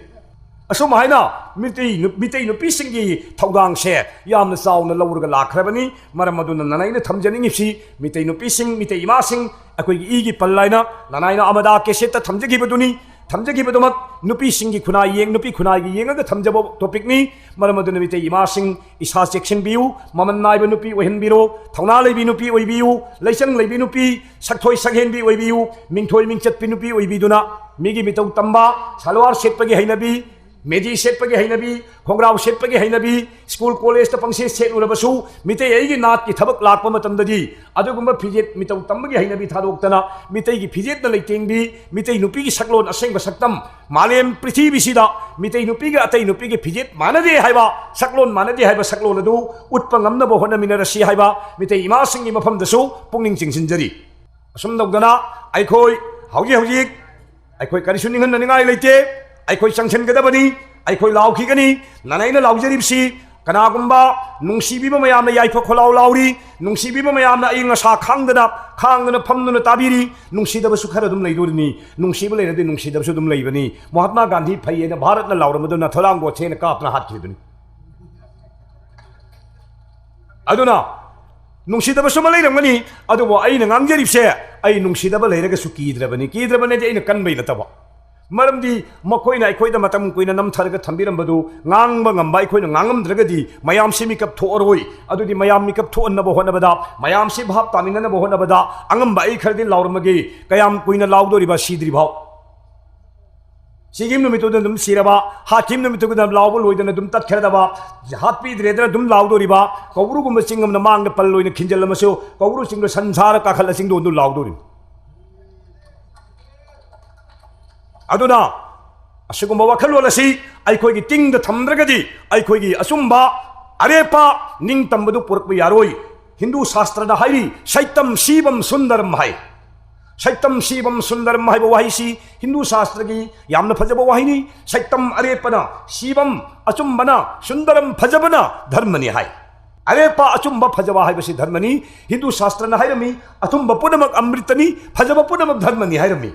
aso mahaina mitei nupi sing gi thawgang se yamna saw na lawur ga lakhrabani maram madu na nanai na thamjani ngipsi mitei nupi sing mitei ima sing ꯑꯩꯈꯣꯏꯒꯤ ꯏꯒꯤ ꯄꯜꯂꯥꯏꯅ ꯅꯅꯥꯏꯅ ꯑꯃꯗ ꯀꯦꯁꯦꯠꯇ ꯊꯝꯖꯈꯤꯕꯗꯨꯅꯤ ꯊꯝꯖꯈꯤꯕꯗꯨꯃꯛ ꯅꯨꯄꯤꯁꯤꯡꯒꯤ ꯈꯨꯟꯅꯥꯏ ꯅꯨꯄꯤ ꯈꯨꯟꯅꯥꯏꯒꯤ ꯌꯦꯡꯉꯒ ꯊꯝꯖꯕ ꯇꯣꯄꯤꯛꯅꯤ ꯃꯔꯝ ꯑꯗꯨꯅ ꯃꯤꯇꯩ ꯏꯃꯥꯁꯤꯡ ꯏꯁꯥ ꯆꯦꯛꯁꯤꯟꯕꯤꯌꯨ ꯃꯃꯟ ꯅꯥꯏꯕ ꯅꯨꯄꯤ ꯑꯣꯏꯍꯟꯕꯤꯔꯣ ꯊꯧꯅꯥ ꯂꯩꯕꯤ ꯅꯨꯄꯤ ꯑꯣꯏꯕꯤꯌꯨ ꯂꯩꯆꯪ ꯂꯩꯕꯤ ꯅꯨꯄꯤ ꯁꯛꯊꯣꯏ ꯁꯛꯍꯦꯟꯕꯤ ꯑꯣꯏꯕꯤꯌꯨ ꯃꯤꯡꯊꯣꯏ ꯃꯤꯡꯆꯠꯄꯤ ꯅꯨꯄꯤ ꯑꯣꯏꯕꯤꯗꯨꯅ ꯃꯤꯒꯤ ꯃꯤꯇꯧ ꯇꯝꯕ ꯁꯜꯋꯥꯔ ꯁꯦꯠꯄꯒꯤ ꯍꯩꯅꯕꯤ मेजी सेटपगे हैनबी खोंग्राव सेटपगे हैनबी स्कूल कॉलेज त पंगसे सेटुरबसु मितै एगी नात की थबक लाकप मतमददी अदुगुंबा फिजेट मितौ तंबगे हैनबी थादोक्तना मितै की फिजेट न लैतेंबी मितै नुपी की सकलोन असेंग सकतम मालेम पृथ्वी सिदा मितै नुपी गे अतै नुपी गे फिजेट मानदे हाइबा सकलोन मानदे हाइबा सकलोन अदु उत्पा ngamnaba होनमिनरसि हाइबा मितै इमा सिंगी मफमदसु पुंगनिंग चिंगसिनजरी असुम दौदना आइखोय हौजी हौजी आइखोय करिसु निंगन निंगाय लैते आइखोय संगसनगदबनी आइखोय लाउखिगनी ननैना लाउजरिबसि कनागुंबा नुंसीबीबा मयामना याइफा खोलाव लाउरी नुंसीबीबा मयामना इंगसा खांगना फमदुना ताबिरी नुंसीदबसु खरा दुम लैदोरनी नुंसीबा लैरदि नुंसीदबसु दुम लैबनी महात्मा गांधी फैयेना भारतना लाउरमदुना थोलांगो थेना कापना हातखिदुनी अदुना नुंसीदबसु मा लैरमगनी अदुबो अइना ngangjरिबसे अइ नुंसीदबा लैरगसु कीद्रबने जे अइना कनबै नतबा मरमदी मखोइना अखोइदा मतम कोइना नमथरगा थंबिरंबदु ngang ngamba अखोइना ngangamद्रगदि मयाम से मिकप थोअरोइ अदुदि मयाम मिकप थोअनबो होनबदा मयाम से भाव तामिननबो होनबदा अंगम बाई खरदि लाउरमगे कयाम कोइना लाउदोरिबा सीद्रि भाव सिगिम नुमितुदा दुम सिरबा हाकिम नुमितुदा लाउबो लोइदना दुम तत्खरदबा हात पीद्रेदना दुम लाउदोरिबा कौरुगुम सिंगमना मांगना पल्लोइना खिंजलमसु कौरु सिंगदो संसार काखल सिंगदो दु लाउदोरि अदुना असुगुंबा वखलोल असि अइखोइगी तिंगदा थमद्रगदि अइखोइगी असुंबा अरेपा निंग तंबदु पुरकब यारोइ हिंदू शास्त्रदा हाइरि सैतम शिवम सुंदरम हाइ सैतम शिवम सुंदरम हाइबो वाहिसि हिंदू शास्त्रगी यामना फजबो वाहिनि सैतम अरेपना शिवम अचुंबना सुंदरम फजबना धर्मनि हाइ अरेपा अचुंबा फजबा हाइबसि धर्मनि हिंदू शास्त्रना हाइरमि अचुंबा पुनमक अमृतनि फजबा पुनमक धर्मनि हाइरमि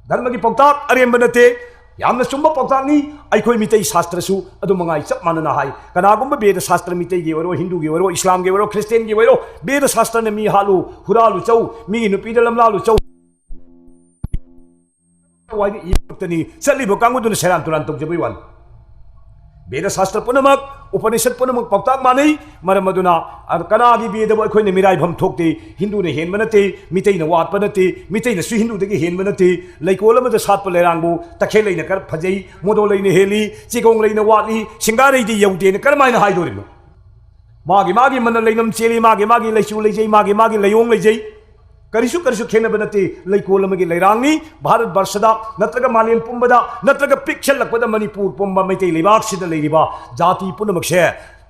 धर्म की पौताक अरेंब नते यामना चुंबा पौताकनी अइखोइ मितै शास्त्रसु अदु मंगाई चप मानना हाइ कनागुंबा वेद शास्त्र मितै गे वरो हिंदू गे वरो इस्लाम गे वरो क्रिश्चियन गे वरो वेद शास्त्र ने मी हालु हुरालु चौ मी नुपीदा लमलालु चौ वाइदि इतनी चलिबो कांगुदुन सेरान तुरान तौजबै वान वेद शास्त्र पुनमक उपनिषद पुनमक पौताक मानै मरमदुना कनागी वेदबो अखोइने मिराइभम थोक्ते हिंदू ने हेन बनते मितैना वाट बनते मितैना सु हिंदू दगे हेन बनते लैकोल अमदा सातप लेरांगबो तखे लैना कर फजै मोदो लैना हेली चिगोंग लैना वाटली सिंगारैदि यौदेना करमाइना हाइदोरिनो मागी मागी मन लैनम चेली मागी लैचु लैजै मागी लैयोंग लैजै करिसु करिसु खेनब नते लैकोल अमगे लैरांगनी भारत वर्षदा नत्रगा मालेम पुंबदा नत्रगा पिक्चलकपदा मणिपुर पुंबा मैतै लेबाकसिदा लैरिबा जाति पुनमकसे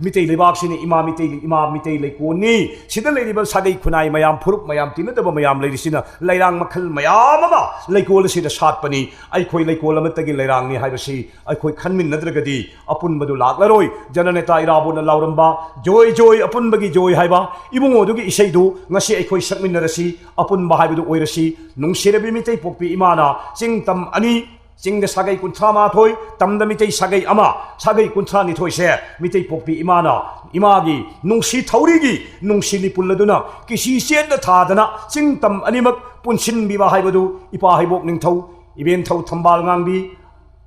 मितै लेबाकसिने इमा मितै लैकोनी सिदा लैरिबा सागै खुनाई मयाम फुरुप मयाम तिनदबा मयाम लैरिसिना लैरांग मखल मयाम अमा लैकोल सिदा सातपनी अइखोइ लैकोल अमतगी लैरांगनी हाइबसि अइखोइ खनमिन नद्रगदि अपुनबदु लाक्लरोइ जननेता इराबोना लाउरंबा जोय अपुनबगी जोय हाइबा इबुंगोदुगी इसैदु ngasi अइखोइ सकमिनरसि अपुनबा हाइबदु ओइरसि नुंसिरबि मितै पोक्पि इमाना चिंगतम अनि चिंग सागै कुंथ्रा माथोय तमद मितै सागै अमा सागै कुंथ्रा निथोय से मितै पोक्पि इमाना इमागी नुंसी थौरीगी नुंसिलि पुल्लदुना किसी सेन थादना चिंगतम अनिमक पुनसिन बिबा हाइबदु इपा हाइबोक निंथौ इबेन थौ थंबाल ngangbि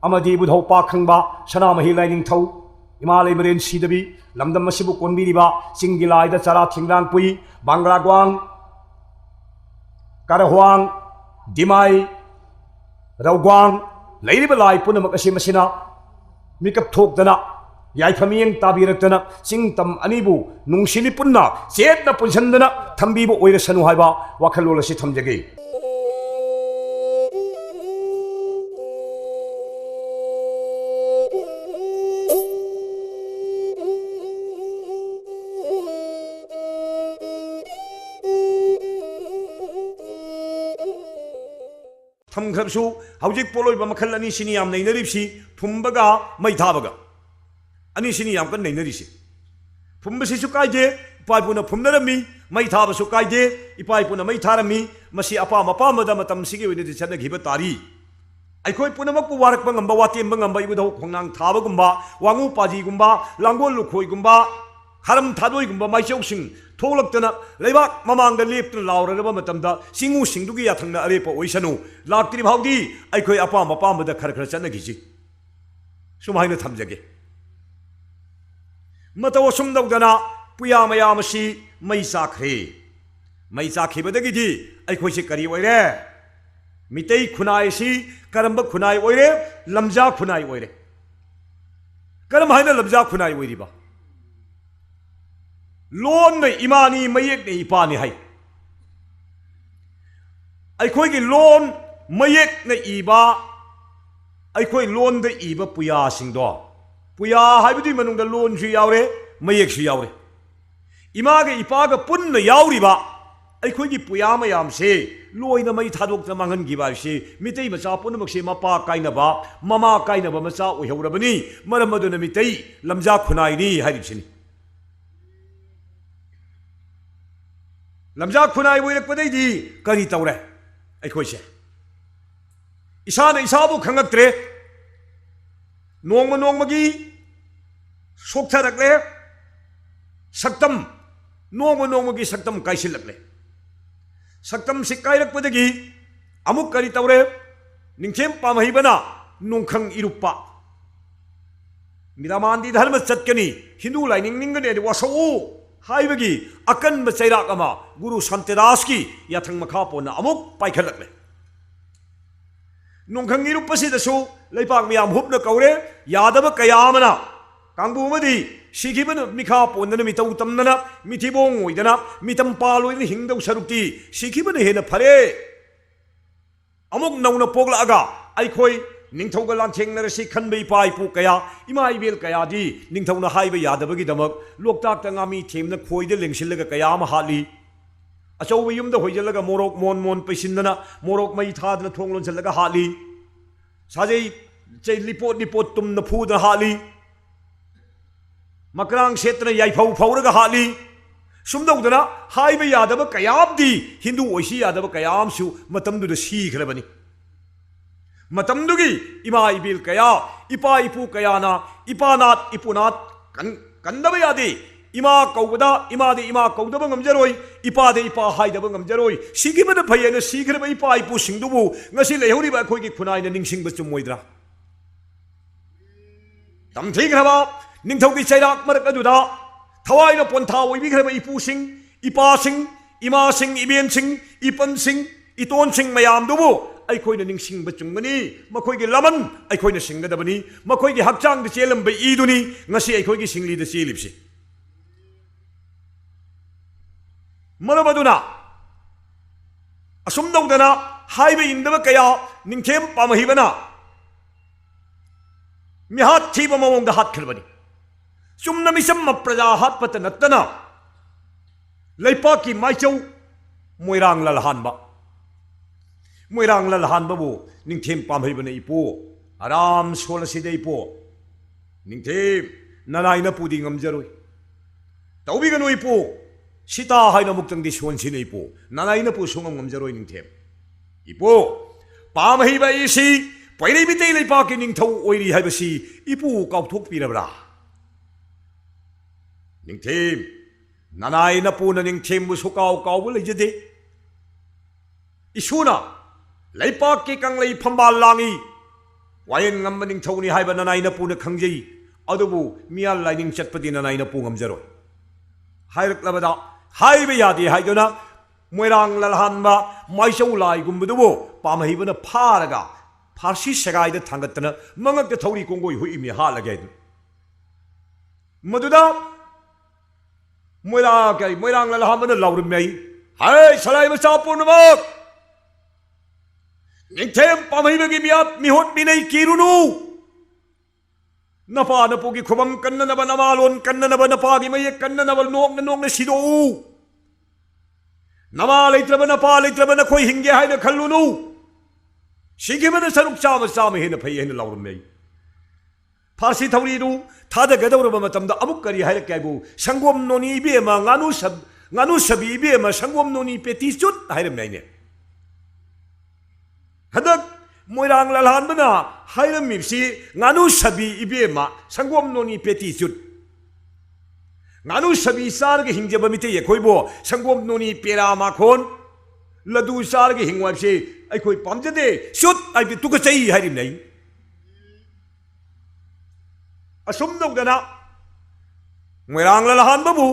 अमदि बुधौ पाखंबा सनामहि लाइनिंथौ इमालय मरेन सिदबि लमदम मसिबु कोनबिरिबा चिंगि लाइदा चरा थिंगलांग पुई बांग्ला ग्वांग करहवांग दिमाई रौग्वांग लैरिबा लाई पुनमक असि मसिना मिकप थोक्दना याइफमियंग ताबिरक्तना चिंगतम अनिबु नुंसिलि पुन्ना चेतना पुनसंदना थंबिबो ओइरसनु हाइबा वाखलोल असि थमजगे थमखरसु हौजिक पोलोइबा मखल अनि सिनि याम नैनरिबसि फुंबगा मै थाबगा अनि सिनि याम कन नैनरिसि फुंबसिसु काइदे इपाइपुना फुंनरमी मै थाबसु काइदे इपाइपुना मै थारमी मसि अपाम अपामदा मतम सिगे ओइनदि चनगिबा तारी अइखोइ पुनमकु वारकबा ngamba watemba ngamba ibudau khongnang थाबगुंबा वांगु पाजीगुंबा Langol लुखोइगुंबा हरम थादोइगुंबा माइचौसिंग थोलक्तना लेबाक ममांगदा लेप्तुना लाउरबा मतमदा सिंगु सिंगदुगी याथंगना अरेपा ओइसनु लाक्तरि भावदी अइखोय अपाम अपामदा खर खर चनगिजि सुमाइना थमजगे मतव सुमदौदना पुया मयामसी मई चाखरे मई चाखिबदगिदि अइखोयसे करि ओइरे मितै खुनायसी करंब खुनाय ओइरे लमजा खुनाय ओइरे करम हाइना लमजा खुनाय ओइरिबा लोन ने इमानी मयेक ने इपानी है अखोई लोन मयेक ने इबा अखोई लोन दे इबा पुया सिंगदो पुया हाइबदी मनुंग लोन सु यावरे मयेक सु यावरे इमा के इपा के पुन्न यावरिबा अखोई पुया मयाम से लोइना मई थादोक मांगन गिबा से मितै मचा पुनमक से मपा काइनबा ममा काइनबा मचा ओहौरबनी मरम मदुन मितै लमजा खुनाइनी हाइरिसिनी लमजा खुनाई ओइरकपदैदि करी तौरे अखोइसे इसाना इसाबु खंगक्त्रे नोंग नोंगमगी सोक्थरक्ले सक्तम नोंग नोंगमगी सक्तम काइसिलक्ले सक्तम से काइरकपदगी अमुक करी तौरे निंखेम पामहिबना नोंखंग इरुप्पा मिरामांदी धर्म चटकनी हिंदू लाइनिंग निंगने वासौ हाइबगी अकन चैराक अमा गुरु संतदास की याथंग मखा पोना अमुक पाइखलक्ले नोंखंग इरुप्पसिदसु लेपाक मियाम हुपना कौरे यादव कयामना कांगबुमदी सिखिबन मिखा पोनना मितौ तमना मिथिबोंग ओइदना मितम पालोइदना हिंगदौ सरुक्ति सिखिबन हेना फरे अमुक नौना पोगलागा अइखोई निंथौगा लांथेंगनरसि खनबे इपा इपु कया इमा इबेल कयादी निंथौना हाइबा यादबगिदमक लोकताकता ngaमी थेमना खोइदे लेंसिलगा कयाम हाली अचौबा युमदा होइजलगा मोरोक मोन मोन पैसिनना मोरोक मई थादना थोंग लोंसलगा हाली साजै चै लिपोट लिपोट तुमना फूदना हाली मकरांग क्षेत्र याइफौ फौरगा हाली सुमदौदना हाइबा यादब कयामदी हिंदू ओइसि यादब कयामसु मतमदुदा सीखरबनी मतमदुगी इमा इबिल कया इपा इपु कयाना इपानात इपुनात कंदब यादे इमा कौबदा इमादे इमा कौदब ngमजरोय इपादे इपा हाइदब ngमजरोय सिगिबन फयेना सीखरब इपा इपु सिंगदुबु ngasi लेहौरिबा अखोइगी खुनाइना निंसिंग बचुमोइद्रा तमथीग्रबा निंथौगी चैराक मरक अदुदा थवाइना पोंथा ओइबिग्रबा इपुसिंग इपासिंग इमासिंग इबेनसिंग इपनसिंग इतोनसिंग मयामदुबु अखोइना निंसिंग बचुंगनी मखोइगी लमन अखोइना सिंगदबनी मखोइगी हक्चांग चेलंब ईदुनी ngasi अखोइगी सिंगलीदा चेलिबसि मरबदुना असुमदौदना हाइबे इंदब कया निंखेम पामहिबना मिहात थीब मवोंग हातखरबनी चुमना मिसम प्रजा हातपत नत्तना लेपाकी माइचौ मोइरांग ललहानबा मोइरांग ललहानबबु निंखेम पामहिबना इपो आराम सोलसिदे इपो निंखेम ननाइना पुदी ngमजरोय तौबिगनो इपो सीता हाइना मुक्तंगदी सोनसिने इपो ननाइना पु सुंगम ngमजरोय निंखेम इपो पामहिबा इसी पैरै बितै लेपाकी निंथौ ओइरि हाइबसी इपु काउथोकपिरबरा निंथेम ननाइना पुना निंथेमबु सुकाउ काउबु लेजदे इसुना लेपाकी कंगलै फंबाल लांगी वायन ngamba निंथौनि हाइबा ननाइना पुना खंजै अदुबु मियाल लाइनिंग चटपदि ननाइना पु ngमजरोय हाइरक्लबदा हाइबे यादे हाइदुना मोइरांग ललहानबा माइचौ लाइगुम्बदुबु पामहिबना फारगा फारसी सगाइदा थांगतना मंगक थौरी कोंगोय हुइमि हालगे मदुदा मोइरांग ललहानबना लाउरमै हाय सलाइ मचा पूर्णमक निंथेम पामहिबगी मियात मिहोट मिनै किरुनु नपा नपुगी खुबम कन्ननब नमालोन कन्ननब नपागी मये कन्ननब नोंगना नोंगना सिदो नमा लेत्रब नपा लेत्रब नखोय हिंगे हाइना खल्लुनु सिगिबन सरुक चाम चाम हेन फै हेन लाउरमै फारसी थौरीनु थादगदौरब मतमदा अमुक करी हाइरक काइबु संगोम नोनी बेमा nganu sabi बेमा संगोम नोनी पेटी चुत हाइरमैने हदक मोइरांग ललहानबना हाइरमिबसि nganu sabi इबेमा संगोम नोनी पेटी चुत nganu sabi sar ge hingjaba mite ye khoibo sangom noni pera ma khon ladu sar ge hingwa se ai khoi pamjade shut ai bi tuka chai harim nei asum dogdana moirang la han babu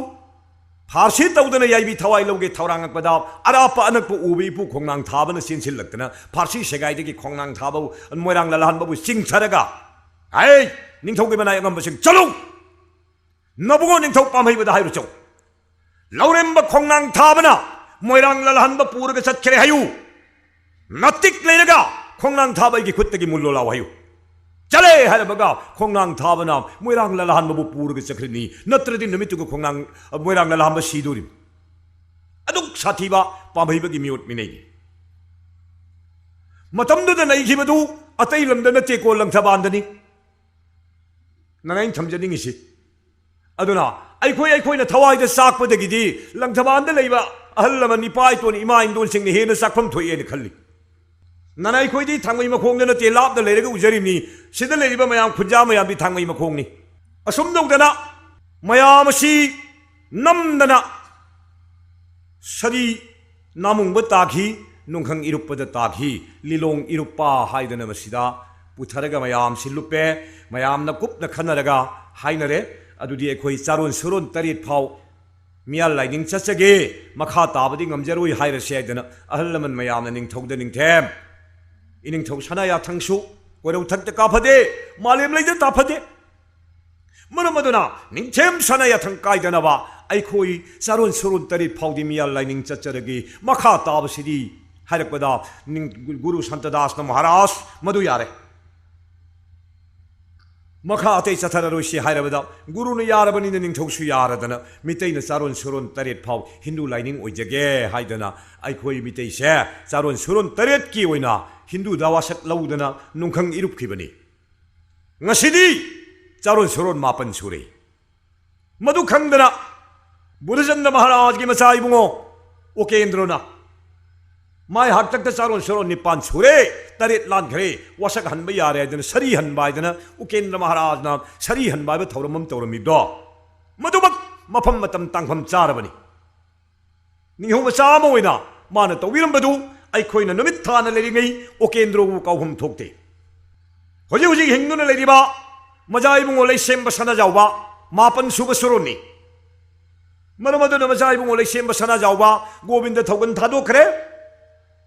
farsi tawdana yaibi thawai loge thawrang akpada arapa anak pu ubi pu khongnang thabana sinsil laktana farsi segai de ki khongnang thabu moirang la han babu sing tharaga ai ningthau ge banai ngam basing chalo nabugo ningthau pamhai bada hairu chau laurem ba khongnang thabana moirang la han ba purga satkhere hayu natik lenaga khongnang thabai ki khutta ki mullo law hayu चले है बगा खोंगनांग थाबना मोइरांग ललहान बबु पूरग चखरनी नत्रदि नमितुग खोंगनांग मोइरांग ललहान ब सीदुरि अदुक साथीबा पामहैबगी मियोट मिनै मतमदुद नैखिबदु अतै लमद नते को लंगथबांदनी ननाइन थमजनिंगिसि अदुना अैखोइना थवाइदा साकपदगिदि लंगथबांद लैबा अहल लमन निपाइ तोनि इमा इंदोल सिंगनि हेना साकफम थोइएन खल्ली नानाई खोइदी थांगै मखोंग नते लापद लेरगा उजरिमनि सिदा लेरिबा मयाम खुजा मयाम बि थांगै मखोंगनि असुम दौदना मयाम असि नमदना सरी नामुंग ताखी नुंखंग इरुपद ताखी लिलोंग इरुपा हाइदना मसिदा पुथरगा मयाम सिलुपे मयाम न कुपना खनरगा हाइनरे अदुदि एखोइ चारोन सुरोन तरित फाव मियाल लाइनिंग चचगे मखा ताबदि ngमजरोइ हाइरसे आइदना अहल लमन मयाम न निंगथौदा निंगथेम इनिंग थौ सनाया थंसु कोरौ थक्ते काफदे मालेम लैद ताफदे मरमदुना निंगथेम सनाया थं काइदनबा अैखोइ चारोन सुरोन तरित फावदि मियाल लाइनिंग चचरगे मखा ताबसिदि हाइरकपदा निंग गुरु संतदास न महाराज मदु यारे मखा अतै चथररोइसि हाइरबदा गुरुन यारबनि निंगथौसु यारदना मितैना चारोन सुरोन तरित फाव हिंदू लाइनिंग ओइजगे हाइदना अैखोइ मितैसे चारोन सुरोन तरित की ओइना हिंदू दावासक लौदना नुंखंग इरुपखिबनी ngasidi चारोन सुरोन मापन सुरे मधु खंगदना बुद्धचंद्र महाराज की मचा इबुंगो ओकेंद्रना माय हाक्तक चारोन सुरोन निपान सुरे तरेत लानखरे वासक हनबा यारे दन सरी हनबायदना उकेंद्र महाराज ना सरी हनबाय थौरमम तौरमिदो मधुमक मफम मतम तांगफम चारबनी निहो मचा मोइना माना तौबिरमबदु अैखोइना नुमित थाना लेरिङै ओकेंद्रबु काउहम थोक्ते होजि होजि हिंदुना लेरिबा मजाइबुंगो लैसेम्ब सना जावबा मापन सुब सुरोनि मरमदुना मजाइबुंगो लैसेम्ब सना जावबा गोविंद थौगन थादोखरे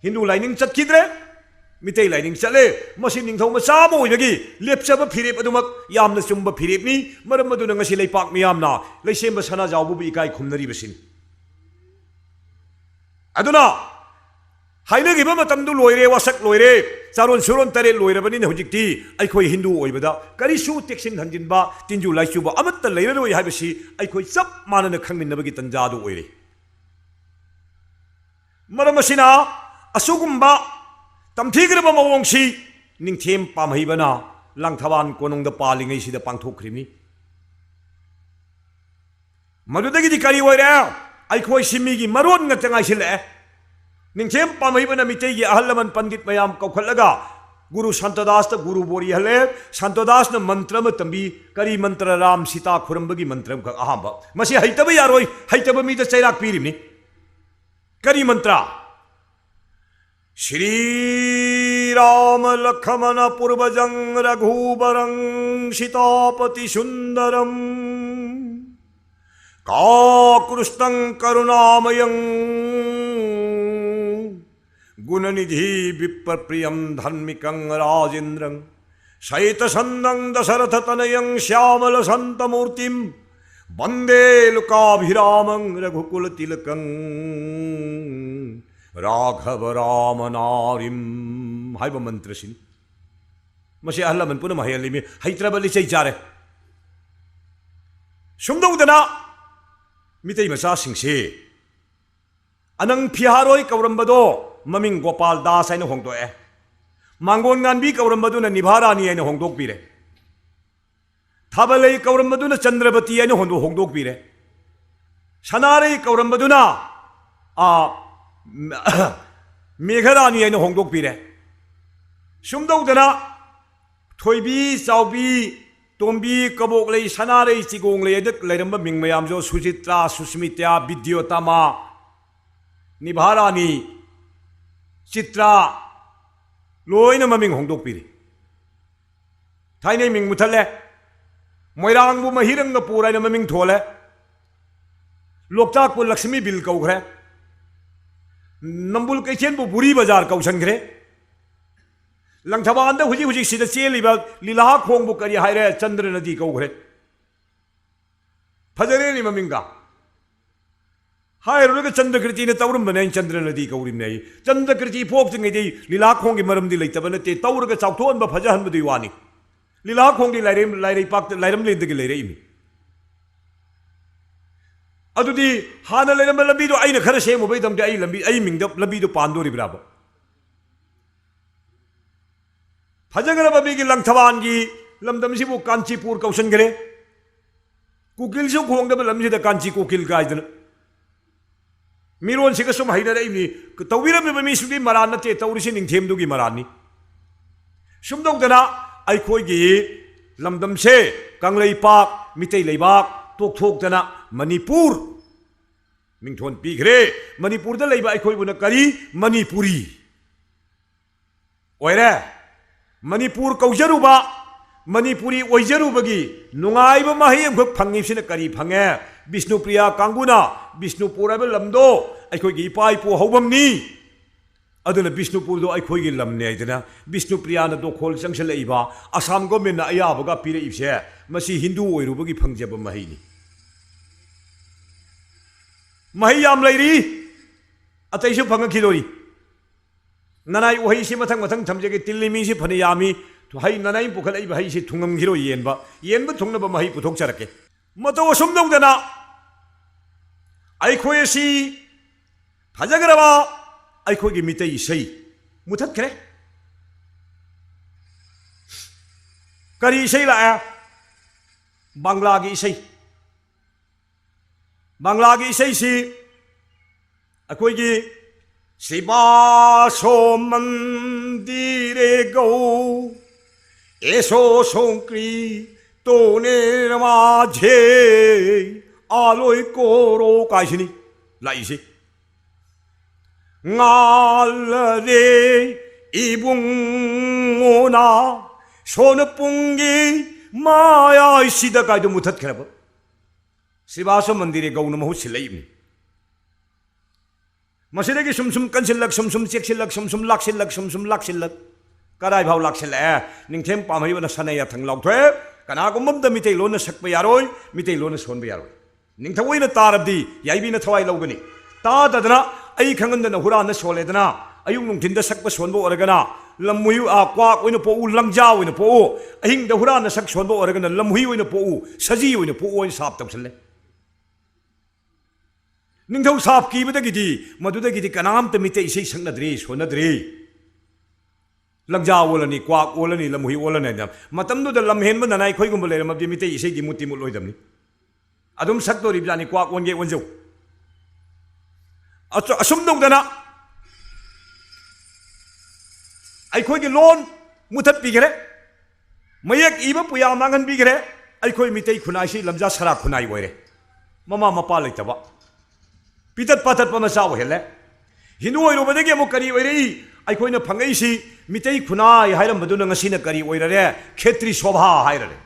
हिंदू लाइनिंग चतखिद्रे मितै लाइनिंग चले मसि निंगथौ मचा मोइबगी लेपचब फिरेप अदुमक यामना चुम्ब फिरेपनि मरमदुना ngasi leipak miyamna लैसेम्ब सना जावबु इकाइ खुमनरिबसिन अदुना हाइनगिबा मतमदु लोइरे वासक लोइरे चारोन सुरोन तरे लोइरबनि हुजिक्ति अैखोइ हिंदू ओइबदा करिसु टेक्सिन हंजिनबा तिंजु लाइचुबा अमत्त लेरलोइ हाइबसि अैखोइ चप मानन खंगमिनबगी तंजादु ओइरे मरमसिना असुगुम्बा तमथिग्रबा मवोंगसि निंगथेम पामहैबना लांथाबान कोनोंदा पालिङैसिदा पांथोखरिमि मदुदगिदि करि ओइरे अैखोइ सिमिगी मरोन ngataङाइसिले निंगथेम पामहैबना मितैगी अहलमन पंडित मयाम कौखलगा गुरु संतदास गुरु बोरी हले संतदास न मंत्र तंबी करी मंत्र राम सीता खुरंबगी मंत्र अहम मसी हैतब यारोय हैतब मीद चैराक पीरिमनि करी मंत्र श्री राम लक्ष्मण पूर्वजं रघुबरं सीतापति सुंदरम काकृष्णं करुणामयं गुणनिधि विप्रप्रियं धर्मिकं राजेन्द्रं शैतसन्दं दशरथतनयं श्यामलसन्तमूर्तिं वन्दे लुकाभिरामं रघुकुलतिलकं राघव रामनारिं हाइब मंत्रसिन मसे अहलमन पुनः महयलिमि हैत्रबलि चैचारे सुमदौदना मितै मचा सिंसे अनंग फिहारोय कौरंबदो ममिंग गोपाल दास है होंदोए मांगोन गानबी कौरंबदुना निभारानी है होंदोकपीरे थाबलई कौरंबदुना चंद्रवती है होंदोकपीरे सनारई कौरंबदुना मेघरानी है होंदोकपीरे सुमदौदना थोइबी चाउबी तोंबी कबोक ले सनारे चिगोंग ले दक लेरम मिंग मयाम जो सुचित्रा सुस्मिता विद्योतमा निभारानी चित्रा लोइन ममिंग होंदोकपीरी थाइने मिंग मुथले मोइरांगबु महिरंग पुराइन ममिंग थोले लोकताकपु लक्ष्मी बिल कौग्रे नंबुल कैचेनबु बुरी बाजार कौसनग्रे लंगथबान हुजी हुजी सिद चेलिबा लीला खोंगबु करी हायरे चंद्र नदी कौग्रे फजरे नि ममिंगा हायरुगा चंद्रकृति ने तौरम बने चंद्र नदी कौरिम ने चंद्रकृति पोक्तिंगेदी लीला खोंगी मरमदी लेतब नते तौरगा चाउथोनबा फजहनबदि वानी लीला खोंगी लाइरे पाक लाइरम लेदगी लेरेइमी अदुदी हाना लेरम लंबीदो आइना खरा सेमुबै दमदे आई लंबी आई मिंगद लंबीदो पांदोरिब्राबा फजगरबा बिगी लंगथवानगी लमदमसिबु कांचीपुर कौसनगरे कुकिलसु खोंगदबा लमसिदा कांची कुकिल गायदना मिरोन सिगा सुम हाइनरइमी तौबिरबा मिसुगी मरान नते तौरिसि निंगथेमदुगी मरानी सुमदौदना अखोगी लमदमसे कंगलई पाक मितै लेबाक तोकथोकदना मणिपुर मिंगथोन पीग्रे मणिपुरदा लेबा अखोइबुना करी मणिपुरी ओइरे मणिपुर कौजरुबा मणिपुरी ओइजरुबगी नुंगाइबा महै अमख फंगिसिना करी फंगे विष्णुप्रिया कांगुना विष्णुपुर हाइबा लमदो अखोइगी इपा इपु हौबमनी अदुना विष्णुपुरदो अखोइगी लमने आइदना विष्णुप्रियाना दोखोल चंगसलइबा आसाम गवर्नमेंटना अयाबगा पिरइबसे मसी हिंदू ओइरुबगी फंगजेबा महिनी मही याम लैरी अतैसु फंगखिलोरी ननाई ओहैसि मथंग मथंग थमजेगे तिल्लिमीसि फने यामी तो हई ननाई पुखलइबा हईसि थुंगमखिरो येनबा थुंगनबा मही पुथोकचरके मतो असुमदौदना अखोयसि फजगरबा अखोगी मितै इसै मुथतखरे करी इसै लाए बांग्लागी इसै बांग्लागी इसैसि अखोगी शिवासो मंदिरे गौ एसो सोंक्री तोने माझे आलोय कोरो काइसिनी लाइसि ngalre ibungona sonapungi maya sida kai do muthat khraba sibasa mandire gauna mahu silaimi masida ki sum kansilak sum cheksilak sum laksilak karai bhau laksila ningthem pamhai bana sanaya thanglau thwe kana gumam da mitei lona sakpa yaroi mitei lona sonba yaroi ningthawai na tarabdi yaibi na thawai logani ta dadana I खंगन हुरान सोलेदना अयुंग नुंथिन सकप सोनबो ओरगना लमुयु quack ओइन पोउ लंगजा ओइन पोउ अहिंग the हुरान सक सोनबो ओरगना लमुहि ओइन पोउ सजी ओइन पोउ ओइन shop तबसले Ningthou shop कीबदगिदी मदुदगिदी कनाम त मिते इसै संगनद्री सोनद्री Langza ओलनी quack ओलनी लमुहि ओलने मतमदु the लमहेन ननाई खोइगुम लेरमबदि मिते इसै गी मुति मुलोइदमनी अदुम सकतो रिबजानी क्वाक ओनगे ओनजौ असुमदौदना अखोई लोन मुथत पीगरे मयक इबा पुया मांगन पीगरे अखोई मितै खुनाइसि लमजा सरा खुनाई ओइरे ममा मपा लेतबा पितत पातत पमसा ओहेले हिंदू ओइरोबदगे अमु करी ओइरे अखोइना फंगैसि मितै खुनाई हाइरमबदुना ngasiना करी ओइररे खेत्री शोभा हाइररे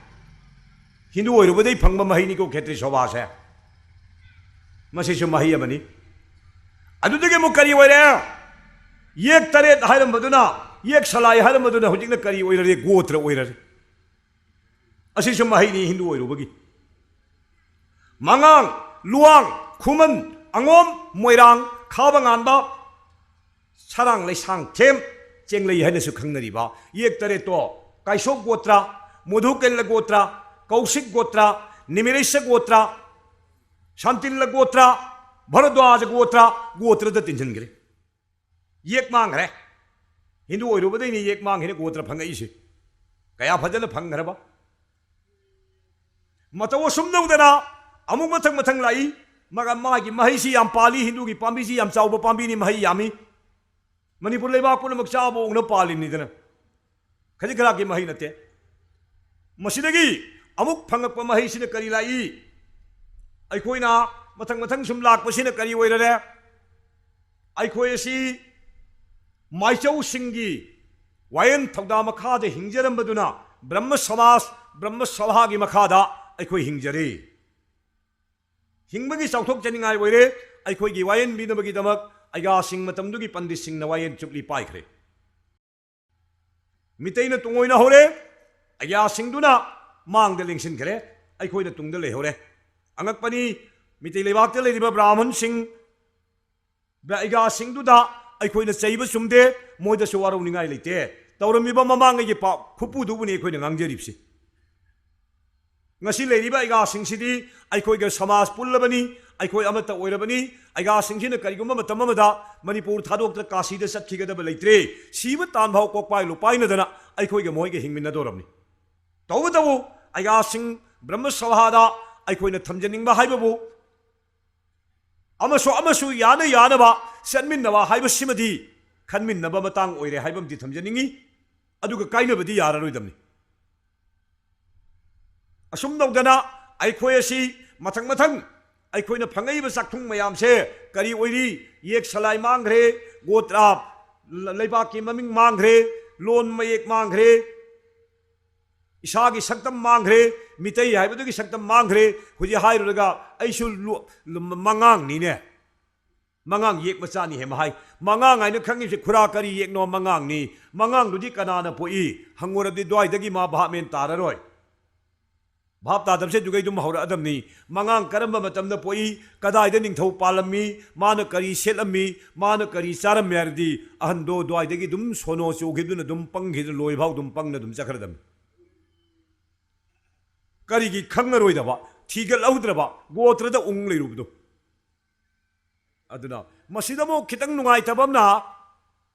हिंदू ओइरोबदै फंगबा महिनिको खेत्री शोभा से मसिसु महि अमनि अदुदगे मु करी ओइरे येक तरेत हाइरमबदुना येक सलाई हाइरमबदुना हुजिकना करी ओइररे गोत्र ओइररे असिसु महिनी हिंदू ओइरोबगी मंगांग लुआंग खुमन अंगोम मोइरांग खाबंगानबा सारांग लेसांग थेम चेंगलै हाइनसु खंगनरिबा येक तरेतो काइसोक गोत्रा मधुकेल गोत्रा कौशिक गोत्रा निमिरेश गोत्रा शांतिल गोत्रा भरद्वाज गोत्रा गोत्रद तिंजनगरे येक मांगरे हिंदू ओइरोबदैनि येक मांगहिने गोत्र फंगइसि कया फजन फंगरबा मतो सुमनौदना अमुक मथंग मथंग लाई मगा मागी महिसी याम पाली हिंदू की पांबीसी याम चाउबा पांबीनि महि यामी मणिपुर लेबाक पुनमक चाबो उंगना पालिनिदना खजि खरा की महि नते मसिदगी अमुक फंगप महैसिन करी लाई अखोइना मथंग मथंग सुम लाकपसिन करी ओइररे अखोइसी माइचौ सिंगी वायन थौदा मखादे हिंजरंबदुना ब्रह्म समाज ब्रह्म सभागी मखादा अखोइ हिंजरे हिंबगी चौथोक जनिंगाय ओइरे अखोइगी वायन बिनबगी दमक अगा सिंग मतमदुगी पंडित सिंग न वायन चुकली पाइखरे मितैना तुंगोइना होरे अगा सिंगदुना मांग दे लिंगसिनखरे अखोइना तुंगदा लेहोरे अंगकपनी मितै लेबाकते लेरिबा ब्राह्मण सिंग अगा सिंगदुदा अखोइना चैब सुमदे मोइदसु वारौनिंगाय लेते तौरमिबा ममांगगी पा खुपुदुबुनि अखोइना ngangjeriबसि ngasi leiriba aiga singsidि अखोइगा समाज पुल्लबनि अखोइ अमत ओइरबनि aiga singसिना करिगुम्बा मतम अमदा मणिपुर थादोक्ता काशीदा चटखिगदब लेत्रे सिब तानभाव कोकपाइ लुपाइनदना अखोइगा मोइगा हिंगमिनदोरबनि तौबदबु aiga sing ब्रह्म सभादा अखोइना थमजनिंबा हाइबबु अमसु याना यानबा सन्मिनबा हाइबसिमदि खनमिनबा मतंग ओइरे हाइबमदि थमजनिंगी अदुगा काइनबदि याररोइदमनि असुम दौदना अखोइसी मथंग मथंग अखोइना फंगैबा चाकथुंग मयामसे करी ओइरी येक सलाइ मांगरे गोत्रा लेबाकी ममिंग मांगरे लोन मयेक मांगरे इसागी सक्तम मांगरे मितै हाइबदुगी सक्तम मांगरे हुजि हाइरुगा ऐसु मंगांग नीने मंगांग येक मचानी हे महाय मंगांग आइना खंगिसे खुरा करी येक नो मंगांग नी मंगांग दुदि कनाना पोई हंगोरदि द्वाइदगी मा भामेन ताररोय भाप तादबसे दुगैदुम हौरअदमनी मंगांग करम मतमदा पोई कदाइदा निंगथौ पालमी मान करी सेलमी मान करी चारम यारदी अहंदो द्वाइदगी दुम सोनो चोगिदुना दुम पंगिद लोय भाव दुम पंगना दुम चखरदम करीगी खंगरोइदबा थीगलौद्रबा गोत्रदा उंग लेरुबदो अदुना मसिदमो खितंग नुंगाइतबमना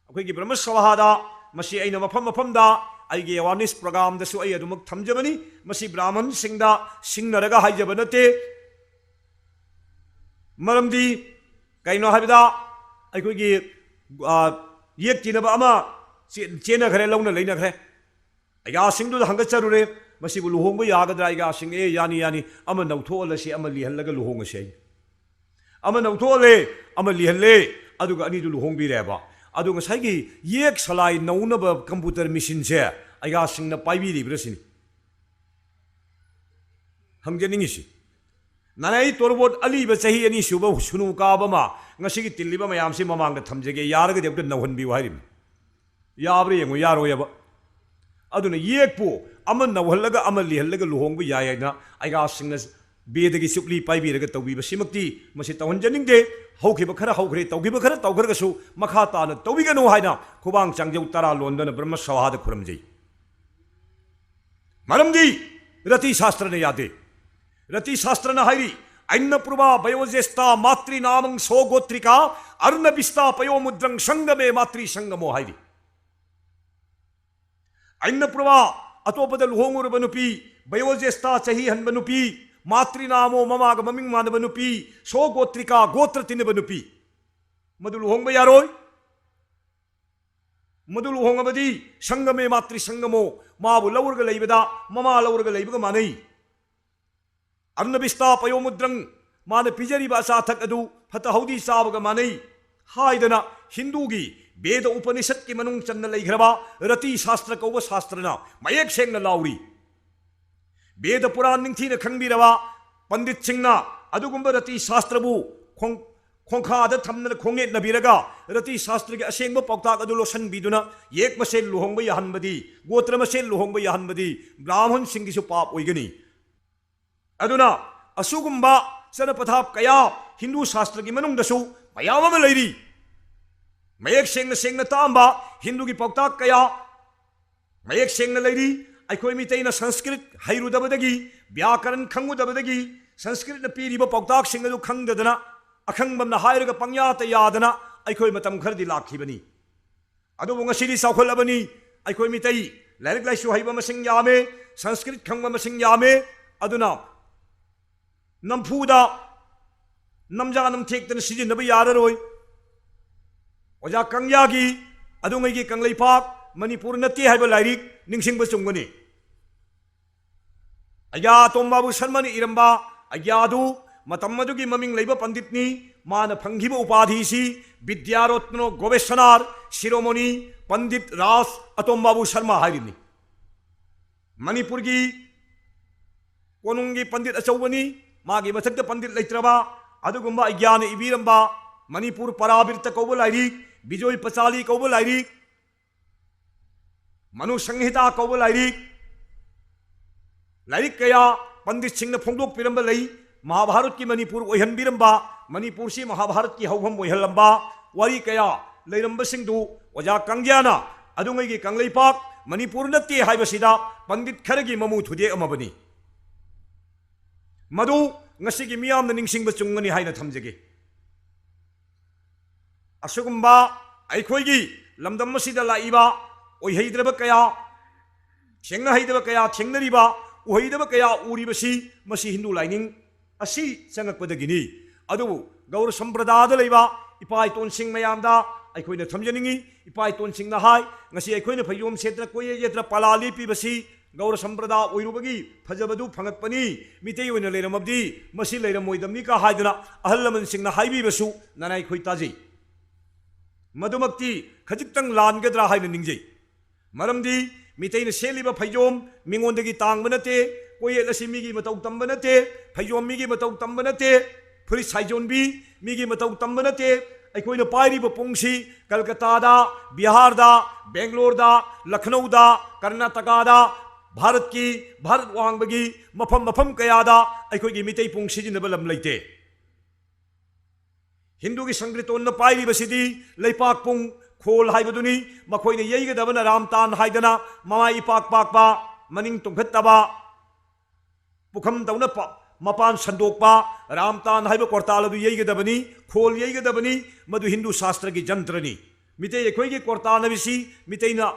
अखोइगी ब्रह्म सभादा मसि अइना मफम मफमदा आइगे अवेयरनेस प्रोग्राम दसु अइ अदुमक थमजबनी मसि ब्राह्मण सिंगदा सिंगनरगा हाइजब नते मरमदी कइनो हाइबदा अखोइगी येक तिनबा अमा चेना खरे लौना लेना खरे अया सिंगदु हंगचरुरे मसिबु लुहोंबा यागद्रा अया सिंग ए यानी यानी अमा नौथोलसे अमा लिहल्लगा लुहोंगसे अमा नौथोले अमा लिहल्ले अदुगा अनिदु लुहोंबिरेबा अदु ngसाइगी येक सलाइ नौनब कंप्यूटर मशीन से अया सिंगना पाइबिरिब्रसिनि हंगजनिंगिसि नानाई तोरबोट अलीब चही अनि सुब सुनु काबमा ngasiगी तिल्लिबा मयामसि ममांगदा थमजगे यारगा देबदा नौहनबि वाहिरिम याब्रे यंगो यारोयबा अदुना येकपो अमा नौहल्लगा अमा लिहल्लगा लुहोंबा यायना अया सिंगना बेदगी सुप्ली पाइबिरगा तौबिबा सिमक्ति मसि तौहनजनिंगदे हौखिबा खरा हौखरे तौगिबा खरा तौखरगसु मखा ताना तौबिगनो हाइना खुबांग चांगजौ तरा लोंदना ब्रह्म सभादा खुरमजै मरमदी रति शास्त्रने यादे रति शास्त्रना हाइरी अन्नपूर्वा वयोज्येष्ठा मातृ नामं सो गोत्रिका अर्णविस्ता पयोमुद्रं संगमे मातृ संगमो हाइरी अन्नपूर्वा अतोपदा लुहोंगुरबा नुपी वयोज्येष्ठा चही हनबा नुपी मातृनामो ममाग ममिंग मानब नुपी सो गोत्रिका गोत्र तिनब नुपी मदु लुहोंबा यारोय मदु लुहोंगबदी संगमे मातृ संगमो माबु लौरगा लैबदा ममा लौरगा लैबगा मानै अर्णविस्ता पयोमुद्रं मान पिजरीबा अचाथक अदु फतहौदी चाबगा मानै हाइदना हिंदूगी वेद उपनिषद की मनुंग चन्न लैग्रबा रति शास्त्र कौबा शास्त्रना मयेक सेंगना लाउरी वेद पुराण निंथीना खंगबिरबा पंडित सिंगना अदुगुंबा रति शास्त्रबु खोंखादा थमना खोंगेट नबिरगा रति शास्त्र के असेंगबा पौताक अदु लोसन बिदुना येक मसेन लुहोंबा याहनबदी गोत्र मसेन लुहोंबा याहनबदी ब्राह्मण सिंगिसु पाप ओइगनी अदुना असुगुंबा चन पथाप कया हिंदू शास्त्र की मनुंगदसु मयाम अमा लैरी मयेक सेंगना तांबा हिंदू की पौताक कया मयेक सेंगना लैरी अखोई मितैना संस्कृत हैरुदबदगी व्याकरण खंगुदबदगी संस्कृत पीरिबा पौताक सिंगदु खंगदना अखंगबमना हायरगा पंग्याता यादना अखोई मतम खरदि लाखिबनी अदुबु ngasiदी साउखलबनी अखोई मितै लाइक लाइसु हैबा मसिंग यामे संस्कृत खंगबा मसिंग यामे अदुना नमफुदा नमजा नमथेक्तन सिजिनबा याररोय ओजा कंग्यागी अदुंगैगी कंग्लैपाक मणिपुर नत्ते हैबा लाइरिक निंगसिंगबा चुंगनी अया तोमबाबू शर्मनि इरंबा अयादु मतम मदुगी ममिंग लेबा पंडितनी मान फंगिब उपाधि सी विद्यारत्न गोवेशनार शिरोमणि पंडित रास अतोमबाबू शर्मा हाइरिनी मणिपुर की कोनुंगी पंडित अचौबनी मागी मथक पंडित लेत्रबा अदुगुंबा अज्ञान इबीरंबा मणिपुर पराबिरत कौब लाइरिक बिजोय पचाली कौब लाइरिक मनु संहिता कौब लाइरिक लाइरिक कया पंडित सिंह फोंदोक पिरंबा लई महाभारत की मणिपुर ओहनबिरंबा मणिपुर से महाभारत की हौहम ओहलंबा वारी कया लेरंबसिंगदु ओजा कंग्याना अदुंगई कंगलई पाक मणिपुर नत्ते हाइबसिदा पंडित खरगी ममु थुदे अमबनी मधु ngasi मियामना निंगसिंगबा चुंगनी हाइना थमजगे असुगुंबा अखोइगी लमदम मसिदा लाइबा ओइहैद्रबा कया थेंगना हैदबा कया थेंगनरिबा ओहैदबा कया उरिबसी मसी हिंदू लाइनिंग असी चंगकपदगिनी अदुबु गौर संप्रदायदा लेबा इपाई तोनसिंग मयामदा अखोइना थमजनिंगी इपाई तोनसिंगना हाय ngasi अखोइना फयोम सेत्र कोये येत्र पलाली पिबसी गौर संप्रदाय ओइरुबगी फजबदु फंगकपनी मितै ओइना लेरमबदी मसी लेरमोइदमनी का हायदना अहल लमन सिंगना हाइबीबसु ननाई खोइ ताजै मधुमक्ति खजितंग लानगद्रा हाइना निंगजै मरमदी मितैना सेलिबा फयोम मिंगोंदगी तांगबा नते कोये लसी मिगी मतौ तंबा नते फयोम मिगी मतौ तंबा नते फुरि साइजोनबी मिगी मतौ तंबा नते अखोइना पाइरिबा पुंगसी कलकत्तादा बिहारदा बेंगलोरदा लखनऊदा कर्नाटकादा भारत वांगबगी मफम मफम कयादा अखोइगी मितै पुंग सिजिनबा लम लैते हिंदू की संग्रितोन पाइरिबसिदी लैपाक पुंग खोल हाइबदुनी मखोइना यैगदबना रामतान हाइदना ममाई इपाक पाकपा मनिंग तुंगखत्तबा पुखम दौना मपान संदोकपा रामतान हाइब कोरतालदु यैगदबनी खोल यैगदबनी मधु हिंदू शास्त्र की जंत्रनी मितै अखोइगी कोरतानबिसी मितैना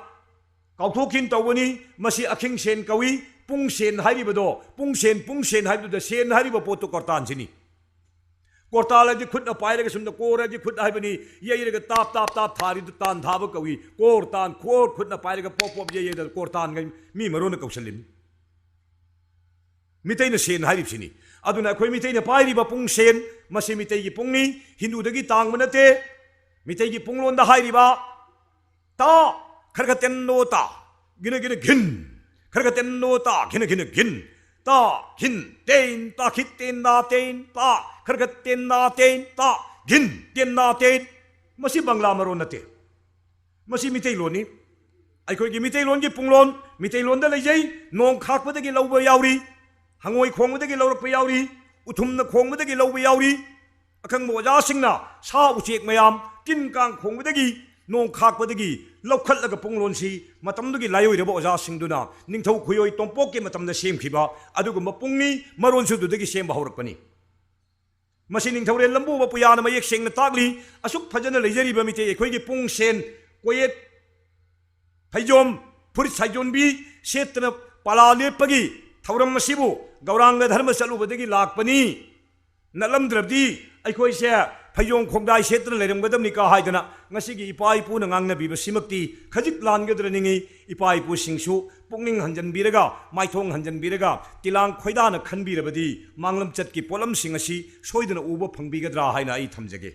काउथोकिन तौबनी मसी अखिंग सेन कवि पुंग सेन हाइरिबदो पुंग सेन हाइबदो सेन हाइरिबो पोतो कोरतान सिनी कोरतालदि खुदना पाइरग सुमदा कोरदि खुद हाइबनी यैरग ताप ताप ताप थारिदु तान धाब कवि कोरतान खोर खुदना पाइरग पोप पोप यैद कोरतान गै मी मरोन कौशलिम मितैना सेन हाइरिबसिनी अदुना अखोइ मितैना पाइरिबा पुंग सेन मसी मितैगी पुंगनी हिंदूदगी तांगबा नते मितैगी पुंगलोंदा हाइरिबा ता खरगतेन्नो ता गिन गिन घिन खरगतेन्नो ता घिन घिन घिन ता घिन तेन ता खित तेन ना तेन ता खरगतेन ना तेन ता घिन तेन ना तेन मसी बंगला मरो नते मसी मितै लोनी अखोइगी मितै लोन की पुंगलोन मितै लोन दा लेजै नोंग खाकपदगी लौबा यावरी हंगोई खोंगबदगी लौरकपा यावरी उथुमना खोंगबदगी लौबा यावरी अखंग ओजासिंगना सा उचेक मयाम तिन कांग खोंगबदगी नोंग खाकपदगी लौखलग पुंगलोनसी मतमदुगी लायोइरबा ओजासिंगदुना निंगथौ खुयोय तोंपोके मतमदा सेमखिबा अदुगुंबा पुंगनी मरोनसुदुदगी सेमबा हौरकपनी मसी निंगथौरे लंबुबा पुयाना मयेक सेंगना तागली असुक फजना लेजरिबा मिते अखोइगी पुंग सेन कोयेत फैजोम फुरित साइजोनबी सेतना पला लेपगी थौरम मसिबु गौरांग धर्म चलुबदगी लाकपनी नलमद्रबदी अखोइसे फैजों खोंगदाई सेत्र लेरमगदमनि का हाइदना ngasiगी ipa ipu na ngangnabiba simakti khajik langadraningei ipa ipu singsu pungning hanjanbiraga maithong hanjanbiraga tilang khoidana khanbirabadi manglam chatki polam singasi soidana uba phangbigadra haina ai thamjage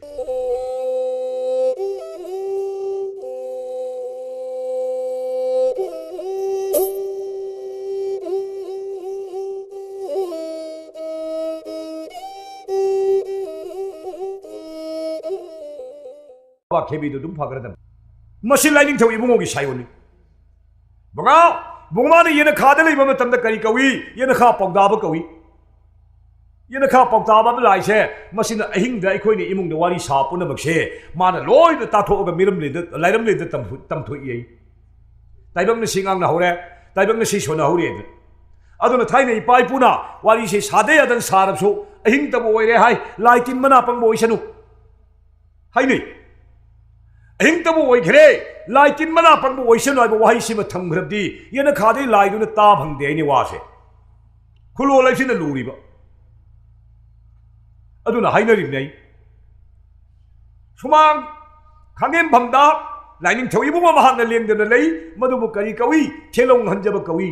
खेबीदु दुम फागरदम मसी लाइनिंग थौ इबुंगोगी सायोनी बगा बुंगमाने येना खादा लेबा मतमदा करी कवी येना खा पौदाबा कवी येना खा पौदाबा लाइसे मसीना अहिंगदा अखोइने इमुंगदा वारी सा पुनमक्से माना लोइदा ताथोगा मिरमलेदा लाइरमलेदा तमथोइयै ताइबंगना सिंगांगना हौरे ताइबंगना सिसोना हौरे अदुना थाइना इपा इपुना वारी से सादे अदन सारबसु अहिंगतबो ओइरे हाय लाइटिन मना पंगबो ओइसनु हाइनै अहिंगतबो ओइखरे लाइटिन मना पंगबो ओइसनु आइबो वाही सिमा थमग्रबदी येना खादे लाइदुना ता भंगदे आइने वासे खुलो लाइसिना लुरिबा अदुना हाइनरिबनै सुमांग खांगेम भंगदा लाइनिंग थौइबुमा महाना लेंदना लई मदुबु करी कवी थेलोंग हंजबा कवी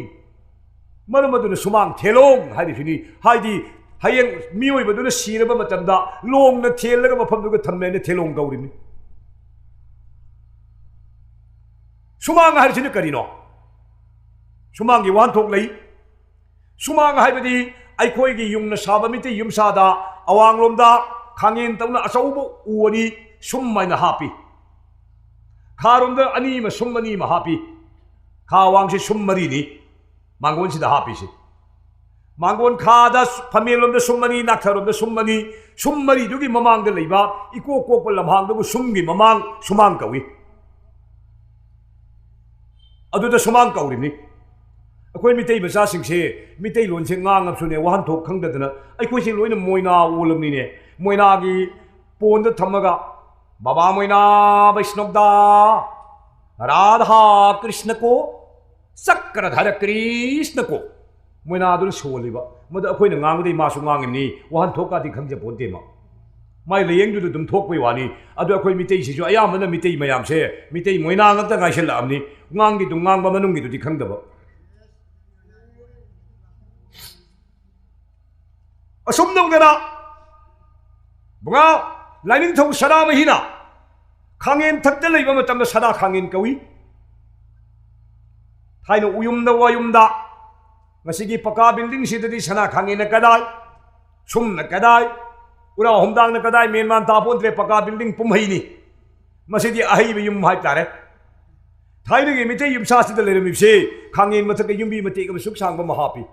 मरम अदुना सुमांग थेलोंग हाइदिनि हाइदि हायेंग मियोइबदुना सिरबा मतमदा लोंगना थेलगा मफमदुगा थम्मेने थेलोंग गौरिनि सुमांग हाइदिनि करिनो सुमांगी वानथोक लई सुमांग हाइबदि अखोइगी युमना साबा मिते युमसादा अवांगलोमदा खांगेन तौना अचौबो उअनि सुम्माइना हापि खारोमदा अनीमा सुम्मनीमा हापि खा वांगसे सुम्मरिनि मांगोन सिदा हापिसे मांगोन खादा फमेलोमदा सुम्मनी नाखरोमदा सुम्मनी सुम्मरी दुगी ममांगदा लैबा इको कोकप लमहांगदबु सुम्गी ममांग सुमांग कवि अदुदा सुमांग कौरिनि अखोई मितै मचासिंगसे मितै लोनसे ngang वाहनथोक खंगदना अखोइसे लोइना मोइना ओलमनिने मोइनागी पोंदा थमगा बाबा मोइना वैष्णवदा राधा कृष्ण को सक्करधर कृष्ण को मोइना दुन सोलिबा मद अखोइना ngang मासु nganगनि वाहनथोकादि खंजे पोंतेमा माइ लेयंदु दुम थोकपै वानी अदु अखोइ मितै सिजु अयामना मितै मयामसे मितै मोइना ngakta गाइसेलामनि ngangi du ngang ba manungi du di खंगदबा असुम नौदना बुगा लाइनिंग थौ सदा महिना खांगेन थक्ता लैबा मतम सदा खांगेन कवि थाइनो उयुमदा वायुमदा ngasiगी पका बिल्डिंग सिददी सना खांगेन कदाय सुमना कदाय उरा हमदांगना कदाय मेनमान तापोद्रे पका बिल्डिंग पुमहैनी मसिदी अहैब युम हाइ तारे थाइनगी मिते युमसासिदा लेरमिसे खांगेन मथक युमबी मतेक सुख सांगबा महापि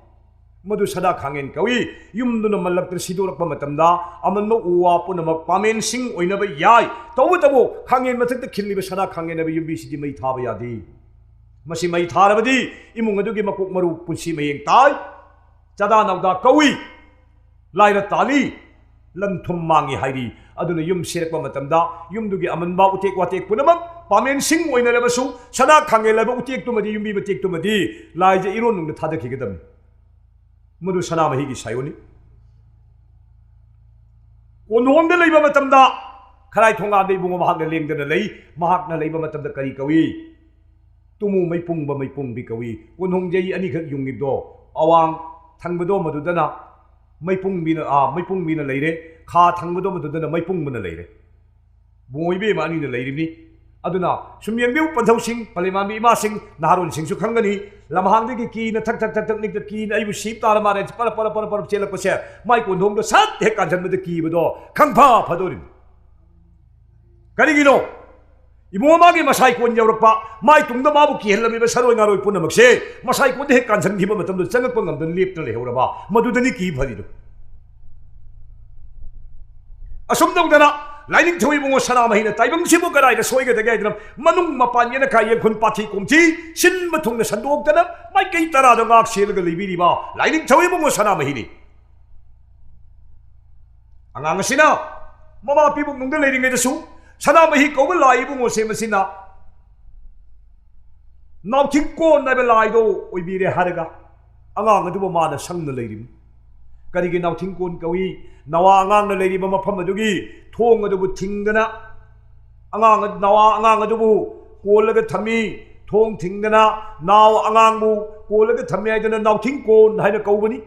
मधु सदा खांगेन कवि युमदुना मल्लक्तर सिदोरकपा मतमदा अमनबो उवा पुनमक पामेन सिंग ओइनबा याय तबो खांगेन मथक्ता खिल्लिबा सदा खांगेनबा युमबी सिदि मै थाबा यादे मसी मै थारबदि इमुंग अदुगी मकोक मरु पुंसी मयेंग ताय चदा नवदा कवि लाइरा ताली लंथुम मांगी हाइरी अदुना युम सेरकपा मतमदा युमदुगी अमनबा उतेक वातेक पुनमक पामेन सिंग ओइनरबसु सदा खांगेलबा उतेक तुमदि युमबी बतेक तुमदि लाइजे इरोन नुंग थादखिगदम मधु सना मही की सायोनी कोनोंगदा लैबा मतमदा खराय थोंगादे बुंगो महागना लेंगदना लई महागना लैबा मतमदा करी कवि तुमु मैपुंग बि कवि कोनोंगजै अनिखक युंगिदो अवांग थंगबदो मधुदना मैपुंग बिना लैरे खा थंगबदो मधुदना मैपुंग बना लैरे बोइबे मानिना लैरिबनि अदुना सुमयंबिउ पंथौसिंग पलेमांबी इमासिंग नाहारोनसिंगसु खंगनी लमहांगदगी कीना थक थक थक थक निक कीना आइबु सीप तार मारे पर चेलकपसे माइ कोनोंगदो सत हेक काजनबद कीबदो खंफा फदोरिन करिगिनो इमोमागी मसाई कोन यौरकपा माइ तुंगदा माबु किहलमिबा सरोय नारोय पुनमकसे मसाई कोन हेक काजनगिबा मतमदो चंगकपा ngамदन लेपता लेहौरबा मधुदनी की फरिदो असुमदोंदना लाइनिंग थोई बुंगो सना महिना ताइबंग सिबु गराय द सोइगा दगे दम मनुंग मपान येना खाय खुन पाथी कुमची सिन मथुंग न संदोक दना माइ कई तरा द गाक सेलगा लिबिरिबा लाइनिंग थोई बुंगो सना महिनी अंगांग सिना ममा पिबुक नुंग लेरिंगे दसु सना मही कौबा लाई बुंगो से मसिना नाउथिंग को नाबे लाइदो ओइबिरे हारगा अंगांग दुबो माना संग लेरिम करिगे नाउथिंग कोन कवि नवा अंगांग लेरिबा मफम अदुगी थोंग अदुबु थिंगदना अंगांग नवा अंगांग अदुबु कोलगा थमी थोंग थिंगदना नाव अंगांगबु कोलगा थमी आइदना नाउथिंग कोन हाइना कौबनी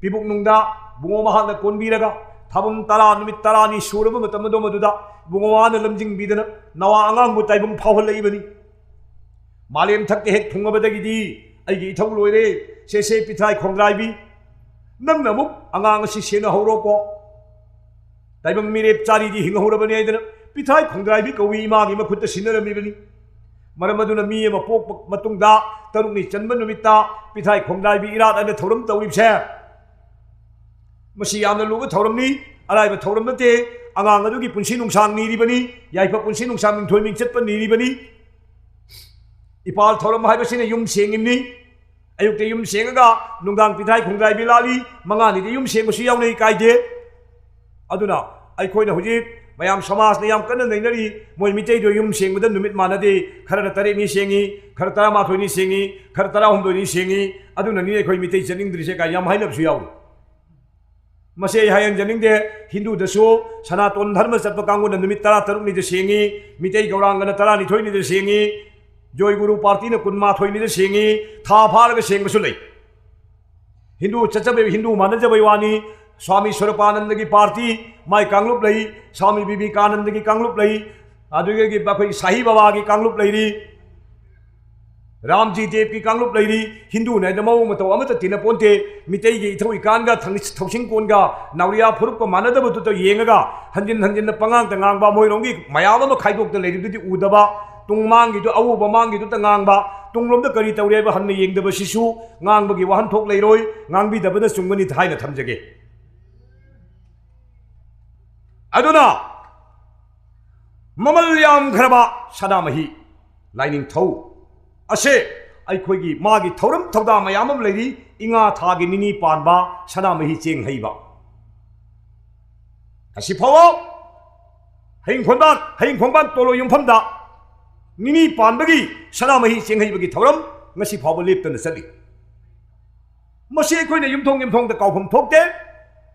पिबुक नुंगदा बुंगो महाना कोनबिरगा थाबम तरा नुमित तरानी सूरब मतमदो मदुदा बुंगोवाना लमजिंग बिदना नवा अंगांगबु ताइबंग फावहलैबनी मालेम थक्के हेक थुंगबदगिदी अइगी इथौ लोइरे से पिथाई खोंग्राइबी नंग नमुक अंगांग सि सेना हौरोको ताइबंग मिरेप चारीदी हिंगहौरबनी आइदना पिथाई खोंग्राइबी कवि इमागी मखुत्ता सिनरमिबनी मरमदुना मी एमा पोक मतुंगदा तरुनी चनबन नुमित्ता पिथाई खोंग्राइबी इराद अने थौरम तौरिबसे मसी यामना लुबा थौरमनी अराइबा थौरम नते अंगांग अदुगी पुंसी नुंगसांग नीरिबनी याइफा पुंसी नुंगसांग मिंथोय मिंचतपा नीरिबनी इपाल थौरम हाइबसिने युम सेंगिमनी अयुक्ते युम सेंगगा नुंगांग पिथाई खोंग्राइबी लाली मंगानिदे युम सेंगसु यावनै काइदे अदुना अइखोइना हुजिक मयाम समाज ने याम कन्न नैनरी मोय मितै दो युम सेंगबद नुमित मानदे खरना तरे नि सेंगी खर तरा माथोय नि सेंगी खर तरा हमदोय नि सेंगी अदुना नि अइखोइ मितै जनिंद्रिसे का याम हाइनबसु याव मसे हायन जनिंदे हिंदू दसु सनातन धर्म चतप कांगुना नुमित तरा तरुक नि दे सेंगी मितै गौरांगना तरा नि थोय नि दे सेंगी जोय गुरु पार्टी ने कुनमा थोइनी सेंगी था फारग सेंगसु लई हिंदू चचबे हिंदू मानजबे वानी स्वामी स्वरूपानंद की पार्टी माई कांगलुप लई स्वामी विवेकानंद की कांगलुप लई अदुगे की बखई साई बाबा की कांगलुप लईरी रामजी देव की कांगलुप लईरी हिंदू ने नमो मतो अमत तिन पोंते मितई की इथौ इकानगा थौसिंग कोनगा नावरिया फुरुप को मानदब तो येंगगा हंजिन हंजिन पंगांग तंगांगबा मोइरोंगी मयाम म खाइदोक त लईरिदुदि उदबा तुंगमांगी तो अवु बमांगी तो तंगांगबा तुंगलोम करी तौरेब हन येंगदब Sissu ngang wahan thok leiroi ngangbi dabada sungmani thaina thamjage aduna mamal yam khraba sanamahi lining thau ase aikhoigi magi thoram thoda mayamam leiri inga thagi nini panba sanamahi cheng heiba asi phawo hein khonban tolo yumphamda nini panbagi sanamahi cheng heibagi thoram ngasi phawo leptana sali masi koina yumthong da kaufam thokte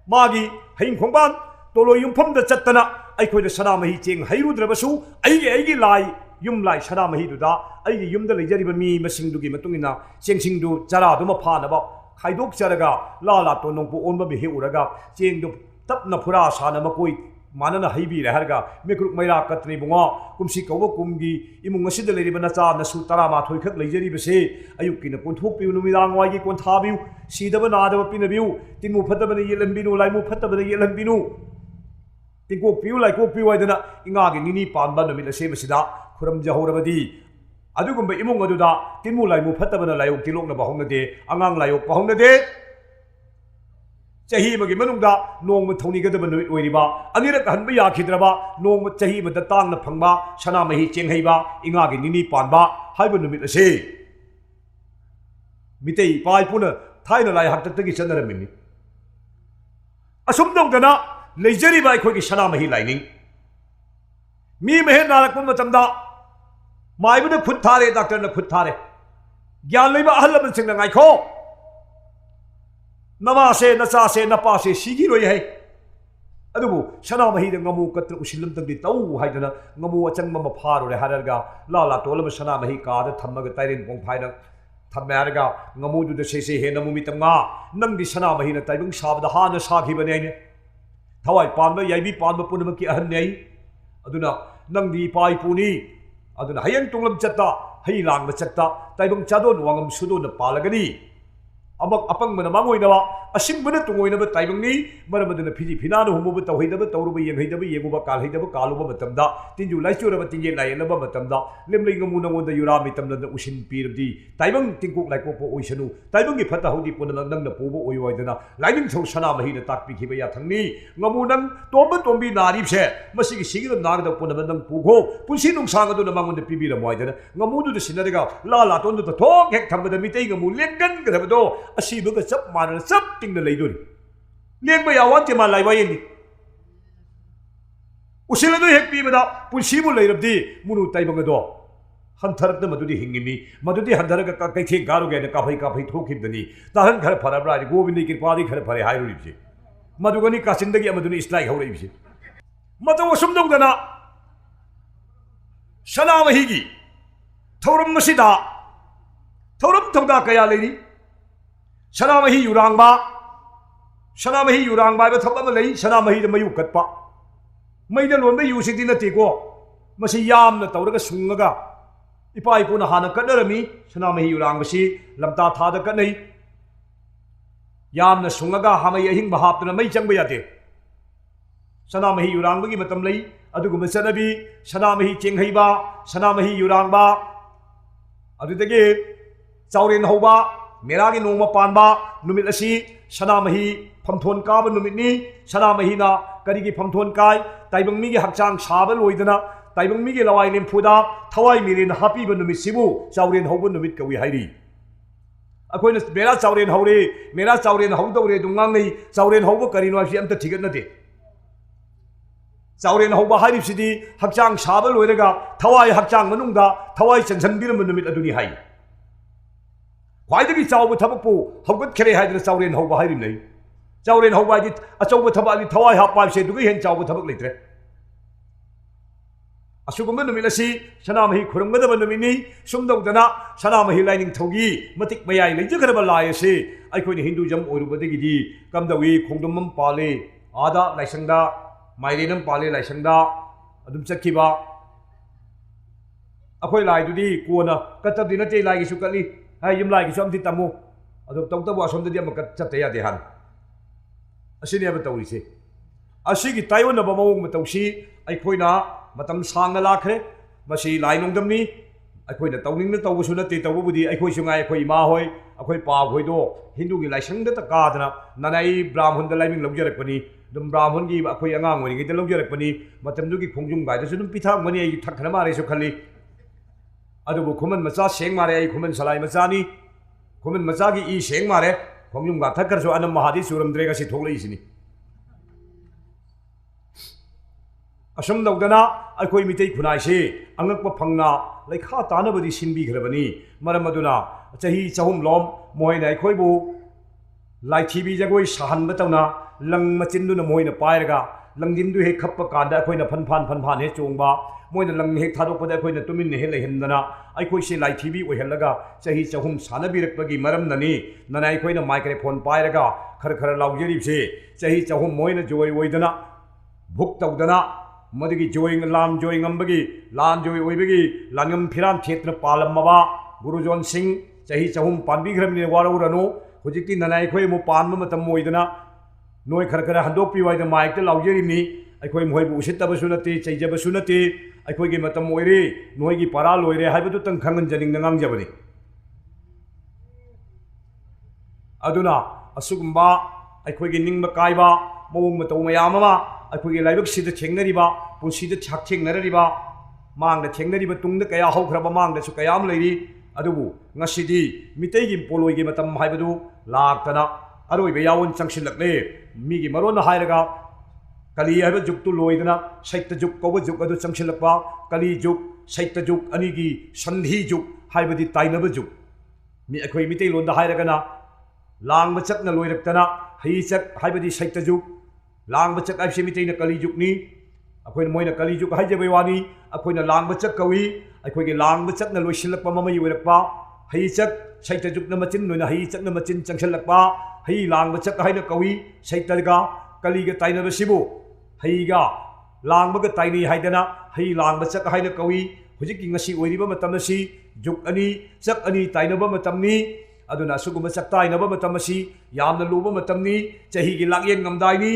magi hein khongban tolo yumpham da chattana ai koina sanamahi cheng hairu drabasu ai lai yum lai sanamahi du da ai yum da leijariba mi masing du gi matungina chengsing du chara du ma phana ba khaidok charaga la to nong pu onba bi he uraga cheng du tapna phura sana ma koi manana haibi re harga mekruk maira katni bunga kumsi kawo kumgi imung asida leiriba na cha na su tara ma thoi khak leijari bese ayuk ki na kon thok piu numidang wai gi kon thabiu sidaba na da pinabiu timu phataba ne yelan binu lai mu phataba ne yelan binu tingkok piu lai kok piu ai dana inga gi nini panba no mila se masida khuram jahorabadi adugumba imung aduda timu lai mu phataba na layok tilok na bahong na de angang layok bahong na de chahi magi manungda nong thoni gadaba no oiriba anirak hanba yakhidraba nong chahi mada tang na phangba sanamahi chenghaiba inga gi nini panba haiba numit ase mitei pai puna thaina lai hakta gi chanaraminni asum dongdana leijari bai khoi gi sanamahi laining mi mehe narakun matamda maibu na khut thare doctor na khut thare gyan leiba ahlaban sing na ngai kho nama se nacha se napa se sigi roi hai adubu sanamahi da ngamu katra usilam tang di tau haidana ngamu achang ma pharo re hararga la tolaba sanamahi ka da thammaga tairin pong phaina thammarga ngamu du da se he namu mitanga nang di sanamahi na taibung sabda ha na sakhi bane ne thawai panba yaibi panba punama ki ahan nei aduna nang di pai puni aduna hayang tunglam chatta hai lang ba chatta taibung chadon wangam sudo na palagani abak apang mana mangoi nawa asing mana tungoi na ba taibang ni maramadana phiji phina no humu ba tawhida ba tawruba yenghida ba yengu ba kalhida ba kaluba matamda tinju laisura ba tinje lai na ba matamda lemlei ngamu na ngonda yura mitamda na usin pirdi taibang tingkuk lai ko po oisanu taibang gi phata hudi puna nang na pobo oiwai dana laining chau sanamahi na takpi khiba ya thangni ngamu nang tomba tombi narib se masigi sigida nag da puna nang pugo punsi nung sang adu na mangonda pibi ra moi dana ngamu du da sinadaga la ton du thok hek thamba da mitei ngamu lengan ga do asibaga chap manana chap tingna leidori lengba yawan te ma laiba yeni usiladu hek pi bada punsibu leirabdi munu taibanga do hantarak na madudi hingimi madudi handaraga ka kai the garu ge na ka phai thokibdani tahan khar farabra govindi kirpadi khar phare hairuri bse madugani kasindagi amaduni islai haurai bse mata wasumdong dana sanamahi gi thoram masida thoram thoda kaya leiri sanamahi yurangba ba thapama lei sanamahi da mayu katpa maida lonba yu sikti na tiko masi yamna tawraga sungaga ipai puna hana kadarami sanamahi yurangba si lamta thada kanai yamna sungaga hamai ahing bahaptana mai changba yate sanamahi yurangba gi matam lei aduguma sanabi sanamahi chenghaiba sanamahi yurangba adudage chauren hoba meragi nongma panba numit asi sanamahi phamthon kaba numit ni sanamahi na karigi phamthon kai taibang mi gi hakchang saba loidana taibang mi gi lawai lem phuda thawai mirin happy ba numit sibu chauren hobu numit kawi hairi akoina mera chauren haudaure dungang nei chauren hobu karino asi amta thigat nate chauren hoba hairi sidi hakchang saba loiraga thawai hakchang manungda thawai chansan biram numit aduni hai Why chau thabapu haugat khere haidra chauren hauba hairim nei chauren hauba di achau thaba di thawai ha pa se dugi hen chau thabak leitre असुगुम्बा नुमित असि Sanamahi खुरमगदबा नुमितनि सुमदौदना Sanamahi lining थौगी मतिक मयाइ लेजगरबा लाइ असि अखोइनि Hinduism ओरुबदगिदि कमदवी खोंदुमम पाले आदा लाइसंदा माइरेनम पाले लाइसंदा अदुम चखिबा अखोइ लाइदुदि कोना कतबदि नते लाइगिसु कली हाय यम लाइगिसु अमदि तमु अदु तौतबु असोमदि अमक चते यादे हान असिनि अब तौरिसे असिगी ताइवनबा मवंग मतौसी अखोइना मतम सांगना लाखरे मसी लाइनोंदमनी अखोइना तौनिंगना तौबसु नते तौबुदि अखोइसु गाय अखोइ इमा होय अखोइ पा होइदो हिंदुगी लाइसंगदा त कादना ननाई ब्राह्मणदा लाइमिंग लौजरकपनी दम ब्राह्मणगी अखोइ अंगांग ओइरिगैदा लौजरकपनी मतमदुगी खोंजुम गायदसु दम पिथांगमनी आई थखना मारेसु खल्ली अदुबु खुमन मचा सेंग मारे आई खुमन सलाई मचानी खुमन मचागी ई सेंग मारे खोंजुम गा थखरसु अनम महादी सुरमद्रेगा सि थोगलैसिनी असम दौदना अखोइ मितै खुनाइसे अंगकप फंगना लैखा तानबदि सिनबिग्रबनी मरम अदुना चही चहुम लोम मोइना अखोइबु लाइथिबि जगोइ साहनब तौना लंग मचिन्दुना मोइना पायरगा लंगिन्दु हे खप्प कांदा अखोइना फनफान हे चोंगबा मोइना लंग हे थादोकपदा अखोइना तुमिन हे लेहन्दना अखोइसे लाइथिबि ओइहल्लगा चही चहुम सानबिरकपगी मरमननी नना अखोइना माइक्रोफोन पायरगा खर खर लाउजरिबसे चही चहुम मोइना जोय ओइदना भुक तौदना मदगी जोइंग लाम जोइंग अंबगी लान जोइ ओइबगी लांगम फिरान क्षेत्र पालमबा गुरुजोन सिंह चही चहुम पानबिग्रमनि वारौरनु हुजिकति ननाय खोइ मु पानम मतम मोइदना नोय खर खर हंदोपि वाइद माइकते लाउजेरिनि अखोइ मोइबु उसितबसु नते चैजबसु नते अखोइगी मतम ओइरे नोयगी परा लोइरे हाइबदु तंग खंगन जनिंग नंगांगजबनि अदुना असुगुम्बा अखोइगी निंगब काइबा मवंग मतौ मयाममा अखोइगे लाइबक्सिद थेंगनरिबा पुंसिद छाक थेंगनरिबा मांगद थेंगनरिबा तुंगद कया हौख्रबा मांगदसु कयाम लैरि अदुबु ngasiदी मितैगी पोलोइगे मतम हाइबदु लाक्तना अरोइबे यावन चंगसिलकले मीगी मरोन हाइरगा कली हाइब जुगतु लोइदना सैत्य जुग कौब जुग अदु चंगसिलकपा कली जुग सैत्य जुग अनिगी संधि जुग हाइबदि ताइनब जुग मी अखोइ मितै लोंदा हाइरगना लांग चकना लोइरक्तना हईचक हाइबदि सैत्य जुग लांग चक ऐसे मितैना कली जुगनी अखोइना मोइना कली जुग हाइजबे वानी अखोइना लांग चक कवी अखोइगे लांग चकना लोइसिलकपा ममई ओइरकपा हईचक सैत्य जुगना मचिन नोइना हईचकना मचिन चंगसिलकपा हई लांग चक हाइना कवी सैत्यगा कलीगा ताइनबसिबु हईगा लांगबगा ताइनी हाइदना हई लांग चक हाइना कवी हुजिकि ngasi ओइरिबा मतमसी जुग अनि चक अनि ताइनबा मतमनी अदुना सुगुम चक ताइनबा मतमसी यामना लुबा मतमनी चहीगी लागियन ngमदाइनी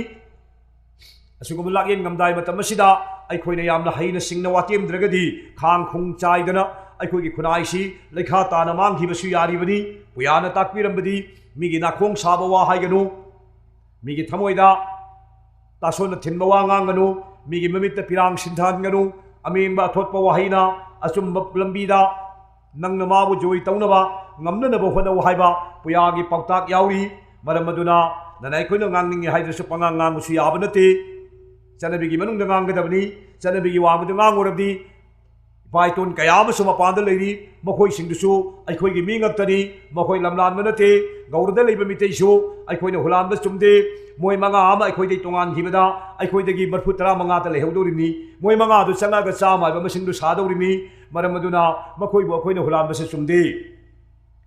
असुगुम लागियन ngमदाइ मतमसिदा अखोइना यामना हईना सिंगना वातेमद्रगदि खांग खुंग चाइदना अखोइगी खुनाइसी लेखा ताना मांगखिबसु यारिबनी पुयाना ताकपिरमबदी मीगी नाखोंग साबा वा हाइगनु मीगी थमोइदा तासोना थिनबा वा ngangganu मीगी ममित्ता पिरांग सिन्थानगनु अमेंबा अथोटपा वाहैना अचुम्बा लंबीदा नंगना माबु जोइ तौनबा ngamnanaba honau haiba puyaगी पाउताक याउरी मरम अदुना ननाइ खोइना ngangningि हाइद्रसु पंगांग ngangusu याबा नते चनबिगी मनुंगदा nganggदबनी चनबिगी वामदु nganगुरबदि पाइतोन कयामसु मपानदा लैरि मखोइ सिंगदुसु अखोइगी मी ngक्तनि मखोइ लमलानबा नते गौरदा लैबा मितैसु अखोइना हुलानबा चुमदे मोइ मंगा आमा अखोइदै तोंगान खिबदा अखोइदगी मरफु 15 लेहौदोरिनि मोइ मंगा दु चंगागा चामाइबा मसिंगदु सादौरिनि मरम अदुना मखोइबु अखोइना हुलानबसे चुमदे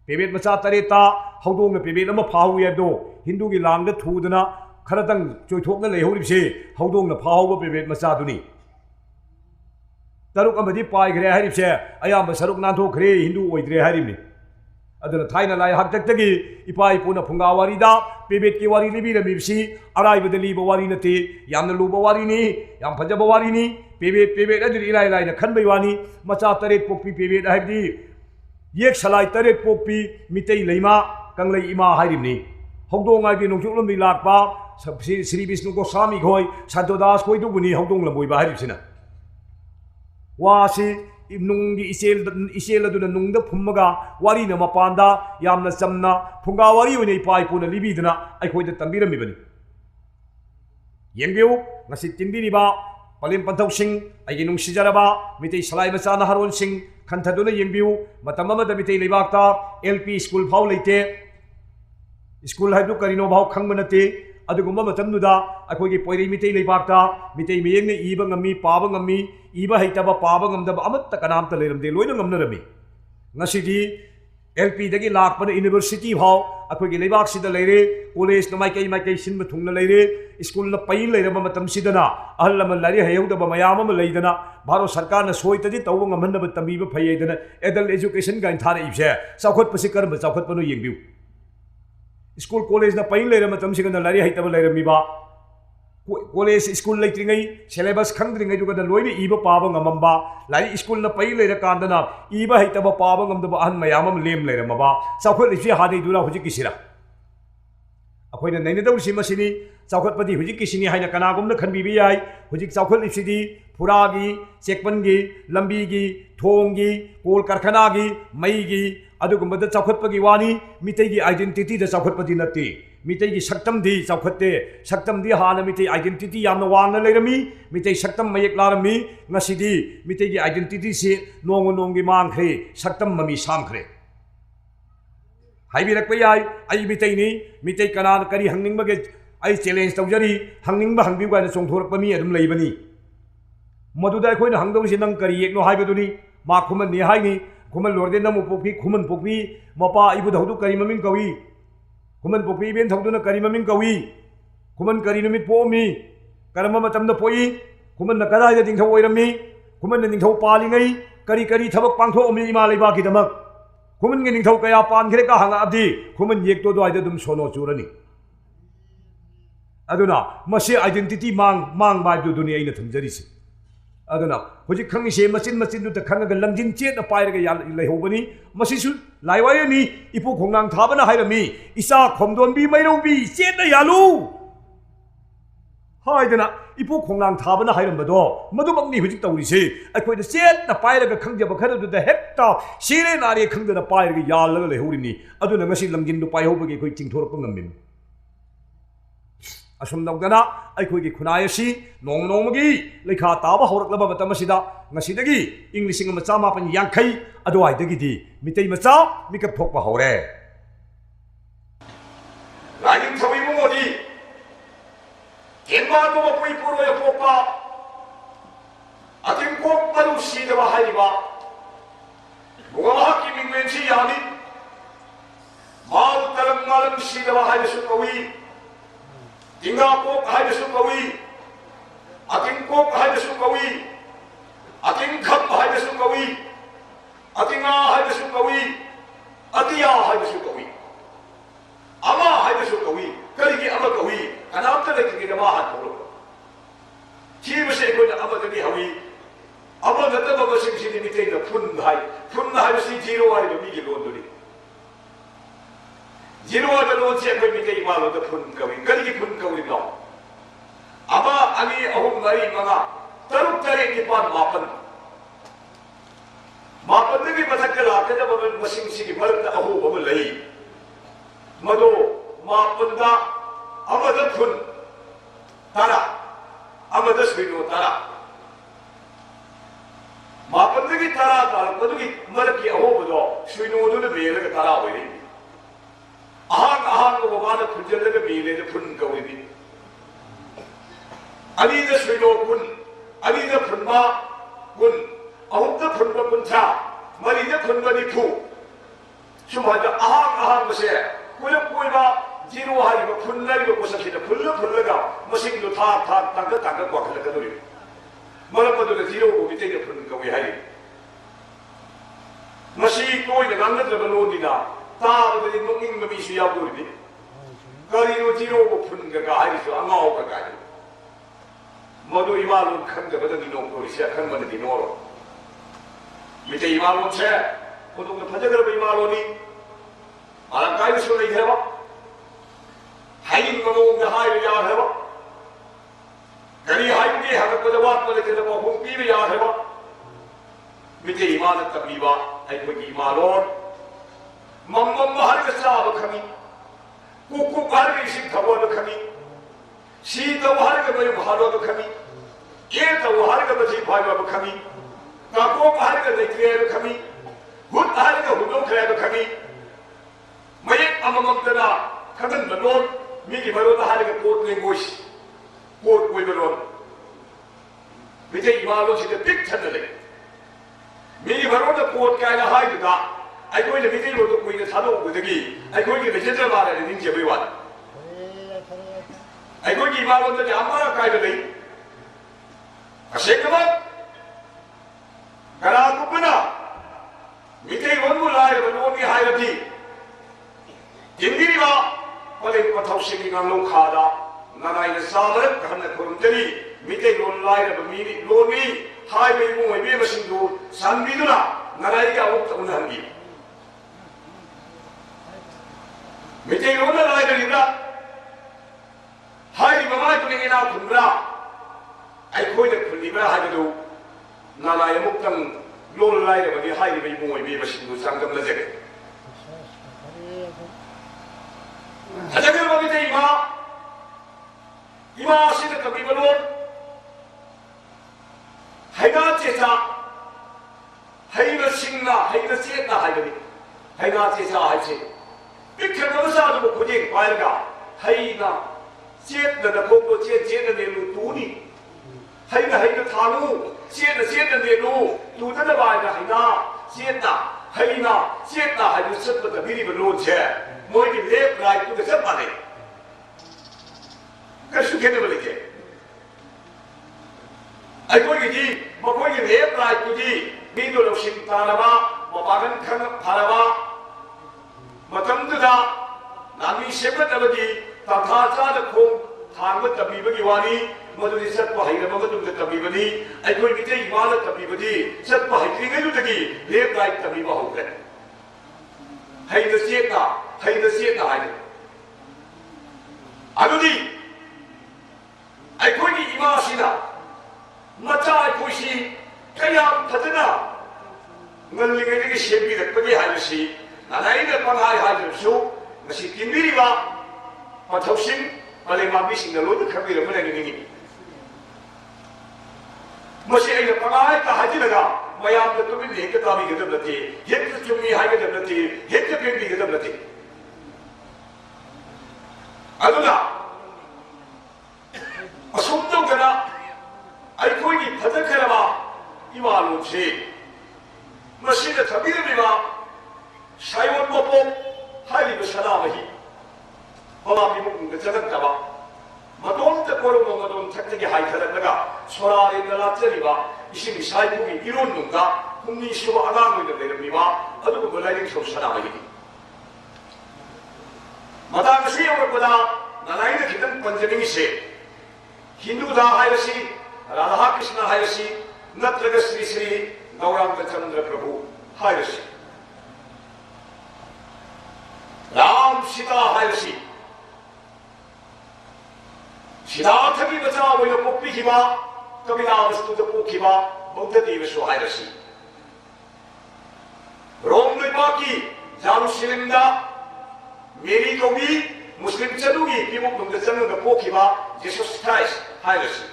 पेबेट मचा तरेता हौदोंना पेबेट अमा फाहु यादो हिंदुगी लांगदा थुदना खरतंग चोइथोकना लेहौरिबसे हौदोंना फाहौबा पेबेट मचादुनि तरुक अमदि पाइग्रे हारिबसे अयाम सरुक नाथोखरे हिंदू ओइद्रे हारिबनि अदुना थाइना लाइ हाक्तक्तगी इपा इपुना फुंगावारीदा पेबेट की वारी लिबिरमिबसी अराइबदा लीबा वारी नते यामना लुबा वारीनि याम फजबा वारीनि पेबेट अदुरि इलाइ लाइना खनबै वानी मचा तरेत पोकपी पेबेट हाइबदि येक सलाई तरेत पोकपी मितै लैमा कंगलै इमा हारिबनि हौदोंग हाइबदि नोंचुकलमदि लाकपा श्री विष्णु गोस्वामी खोय संतोदास खोयदुबुनि हौदोंग लमोइबा हारिबसिना वासी नुंगी इसेल अदुना नुंगदा फुम्मगा वारीना मपानदा यामना चमना फुंगा वारी ओइना इपा इपुना लिबिदना अखोइदा तंबिरमिबनि येंबिउ ngasi tinbiriba palim panthau sing aigi nungsijaraba mitei salai macha na haron sing khanthaduna yembiu matam amada mitei leibakta lp school phau leite school haidu karino bhau khangbanate ꯑꯗꯨꯒꯨꯝꯕ ꯃꯇꯝꯗꯨꯗ ꯑꯩꯈꯣꯏꯒꯤ ꯄꯣꯏꯔꯩ ꯃꯤꯇꯩ ꯂꯩꯕꯥꯛꯇ ꯃꯤꯇꯩ ꯃꯌꯦꯛꯅ ꯏꯕ ꯉꯝꯃꯤ ꯄꯥꯕ ꯉꯝꯃꯤ ꯏꯕ ꯍꯩꯇꯕ ꯄꯥꯕ ꯉꯝꯗꯕ ꯑꯃꯠꯇ ꯀꯅꯥꯝꯇ ꯂꯩꯔꯝꯗꯦ ꯂꯣꯏꯅ ꯉꯝꯅꯔꯝꯃꯤ ꯉꯁꯤꯗꯤ LPꯗꯒꯤ ꯂꯥꯛꯄꯅ ꯌꯨꯅꯤꯚꯔꯁꯤꯇꯤ ꯐꯥꯎ ꯑꯩꯈꯣꯏꯒꯤ ꯂꯩꯕꯥꯛꯁꯤꯗ ꯂꯩꯔꯦ ꯀꯣꯂꯦꯖꯅ ꯃꯥꯏꯀꯩ ꯁꯤꯟꯕ ꯊꯨꯡꯅ ꯂꯩꯔꯦ ꯁ꯭ꯀꯨꯜꯅ ꯄꯩ ꯂꯩꯔꯕ ꯃꯇꯝꯁꯤꯗꯅ ꯑꯍꯜ ꯂꯃꯟ ꯂꯥꯏꯔꯤꯛ ꯍꯩꯍꯧꯗꯕ ꯃꯌꯥꯝ ꯑꯃ ꯂꯩꯗꯅ ꯚꯥꯔꯠ ꯁꯔꯀꯥꯔꯅ ꯁꯣꯏꯇꯗꯤ ꯇꯧꯕ ꯉꯝꯍꯟꯅꯕ ꯇꯝꯕꯤꯕ ꯐꯩꯌꯦꯗꯅ ꯑꯦꯗꯜꯠ ꯑꯦꯖꯨꯀꯦꯁꯟ ꯀꯥꯏꯅ ꯊꯥꯔꯛꯏꯕꯁꯦ ꯆꯥꯎꯈꯠꯄꯁꯤ ꯀꯔꯝꯕ ꯆꯥꯎꯈꯠꯄꯅꯣ ꯌꯦꯡꯕꯤꯌꯨ स्कूल कॉलेज पई लेर लाइक हेतब लेरमीबा कॉलेज स्कूल लेट्रिंगई सिलेबस खंद्रिंगई लोइन इब पाब गमबा लाइक स्कूल पई लेर कांदना इब हेतब पाब गमदब अहन मयाम लेम लेरमबा चौखटलिसी हादीदुना हुजिकिसिरा अखोइना नैनदौसी मसिनी चौखटपदि हुजिकिसिनी हाइना कनागुमना खनबिबि याई हुजिक चौखटलिसिदी फुरागी चेकपनगी लंबीगी थोंगी कोल कारखानागी मईगी अदुगुम्बदा चौखटपगी वानी मितैगी आइडेंटिटी दा चौखटपदि नत्ते मितैगी सक्तमदी चौखटते सक्तमदी हाना मितै आइडेंटिटी यामना वांगना लेरमी मितै सक्तम मयेक लारमी ngasiदी मितैगी आइडेंटिटी से नोंग नोंगी मांगख्रे सक्तम ममी सामख्रे हाइबिरकपा याई आई मितैनी मितै कनान करी हंगनिंगबगे आई चैलेंज तौजरी हंगनिंगबा हंगबिउ गाना चोंथोरकपा मी अदुम लैबनी मदुदा अखोइना हंगदौसि नंग करी येकनो हाइबदुनी मा खुमननि हाइनी खुमन लोरदे नमु पोपी खुमन पोपी मपा इबु धौदु करी ममिंग कवी खुमन पोपी बेन धौदुना करी ममिंग कवी खुमन करी नुमित पोमी करम मतमदा पोई खुमन न कदाइदा दिंथौ ओइरमी खुमन न दिंथौ पालिंगै करी करी थबक पांथोअमि इमा लेबाकी दमक खुमन गे दिंथौ कया पानखरे का हंगा अब्दी खुमन येकतो दोइदा दुम सोनो चुरनी अदुना मसे आइडेंटिटी मांग बाइदु दुनी अइना थमजरिसि अदुना हुजिक खंगिसे मचिन मचिन दुत खंगा लंजिन चेत पाइरगा लेहौबनी मसिसु लाइवायनी इपु खोंनांग थाबना हाइरमी इसा खोमदोनबी मैरौबी चेत यालु हाइदना इपु खोंनांग थाबना हाइरमबदो मदुमकनी हुजिक तौरिसे अखोइदा चेत पाइरगा खंजब खरदुदा हेक्टा सिरे नारे खंगदना पाइरगा यालगा लेहौरिनी अदुना ngasi लंजिन दु पाइहौबगे खoi चिंथोरप ngammin असम नौदना अखोइगी खुनाय असि नोंग नोंगगी लेखा ताबा हौरकलबा मतम असिदा ngasiदगी इंग 1950 अदुवाइदगिदी मितै मचा मिकप थोकपा हौरे लाइंग थबि मोदी केनबा तो पुइ पुरोय पोपा अतिम कोप मरु सीदबा हाइबा गोहा की मिंगमेंसी यानी माल तलम मालम सीदबा हाइसु कवि Tinga kok hai desu kawi, ating kok hai desu kawi, ating khap hai desu kawi, atinga hai desu kawi, atiya hai desu kawi, ama hai desu kawi, kali ki ama kawi, anam tala ki nama hat polo. Chi bese ko na ama tadi hawi, ama nata baba sing sini mitay na pun hai besi zero hai do mi ki lon doli. Zero ada loan siya kami kay malo da pun kawin. Kali ki pun kawin lang. Ama ani ahong mari mga taruk tarik ipan mapan. Mapan na ki masakala kada ba masing sige barat na aho ba malay. Mado mapan da ama da pun tara. Ama da swino tara. Mapan na ki tara tara. Mado ki malaki aho ba do swino do na bela ka tara ba rin. ahang ko bana khunjal ga mile de phun kawini ali de swilo kun ali de phunma kun ahum de phunma kun tha mari de phunma ni thu suma da ahang mase koiba zero hari ba phunla ri ko sakhi da phunla ga masing do tha ta ga ko khala ga dori mala pa do zero ko bite de phun kawi hari masi koi da nang da lo ni na ताब दे नोंगिंग में बिशु याब दोरी करी no zero को फुन का हारी सो अंगाओ का गाय मधु इमालुन खंग के बदन दिनों को रिश्या खंग मन दिनोरो मिटे इमालुन छे को तो फजगर बे इमालुनी आला काय सो नहीं है हाइंग मनो में हाय यार है करी हाइंग के हक को जवाब को लेके तो हुम पी में यार है मिटे इमाल तबलीबा आई को इमालुन मम्मम हर के साब खमी कुकु हर के सिख थबो तो खमी सी तो हर के मय भालो तो खमी ये तो हर के बची भालो तो खमी काको हर के देखिए तो खमी हुद हर के हुदो खरे तो खमी मय अममम तना खगन बलोन मी की भरो हर के पोत language code we will on we take malo si the big channel me baro the code kai na hai da ai koi le me lo to koi na thalo ko de gi ai koi ki le chen ba le ning che bai wa ai koi ki malo to ja ma kai de dei ase ka ba kara ku bana me te won mu lai ba no ni hai la ti jindiri ba pale ko thau sing ngang long kha da na nai na sa le ka na ko ri mi te lon lai da mi ni lo ni hai be mu me be ma sing do san bi du na na nai ka ok ta un han gi mi te lon lai da ri da hai ba ma ko ni na kun ra ai ko de kun ni ba ha do na nai mu tang lon lai da ba ni hai be mu me be ma sing do sang gam la je 하자결 법이 돼 이마 시대 그 비번은 해가 제사 해가 식나 해가 제나 하이더니 해가 제사 하이지 이렇게 너사도 고지 과일가 해가 제나 공부 제나 내로 돈이 해가 타루 제나 내로 돈을 봐야 해가 제나 해가 제나 하이도 섭부터 미리 벌로 제 moi ki left right to the sab mane ka shu ke ne bole ke ai koi ki ji ma koi ki left right to ji mi do lo shin ta na ba ma ba gan khan phara ba matam tu da nami sheba ta ba ji ta tha cha da khong thang ba ta bi ba ki wani ma du sat pa hai ra ma du ta bi ba ni ai koi ki ji ma la ta bi ba ji sat pa hai ki ngai du ta ki left right ta bi ba ho ke hai da se ka hay the shit na hay adudi ai koi ni ima sina mata ai koi shi kaya thadna ngal li ngai ki shepi dak pagi hay shi na nai da pang hay hay su masi kimiri ba pathausin bale ma bi sing da lo da khabi ra ma ngi masi ai da pang hay ka haji daga mayam da to bi ne ka ta bi ga da ti yet ka chumi hay ga da ti yet ka bi ga da ti aduna asumdo kana ai koi ni phadakara ba iwalu che masida thabir bi ba shaiwon popo hali ba salama hi baba bi mu ga jagat ta ba madon ta koro mo madon thakte gi hai thadak laga sora re na chari ba isim sai bu gi iron nunga kunni shu aga mo de le bi ba adu ko lai ri so salama hi MATAM से और पता नारायण के कितन पंचमी से हिंदू दा हायसी राधा कृष्ण हायसी नत्रग श्री श्री गौरांग चंद्र प्रभु हायसी राम सीता हायसी सिद्धार्थ की बचा वो यो पोपी हिमा कबिला वस्तु तो पोखिमा बौद्ध देव सो हायसी रोम में बाकी जारूसलेमदा मेरी कौगी मुस्लिम चलूगी कि वो तुम चलने का पोखी बा जीसस क्राइस्ट हायरस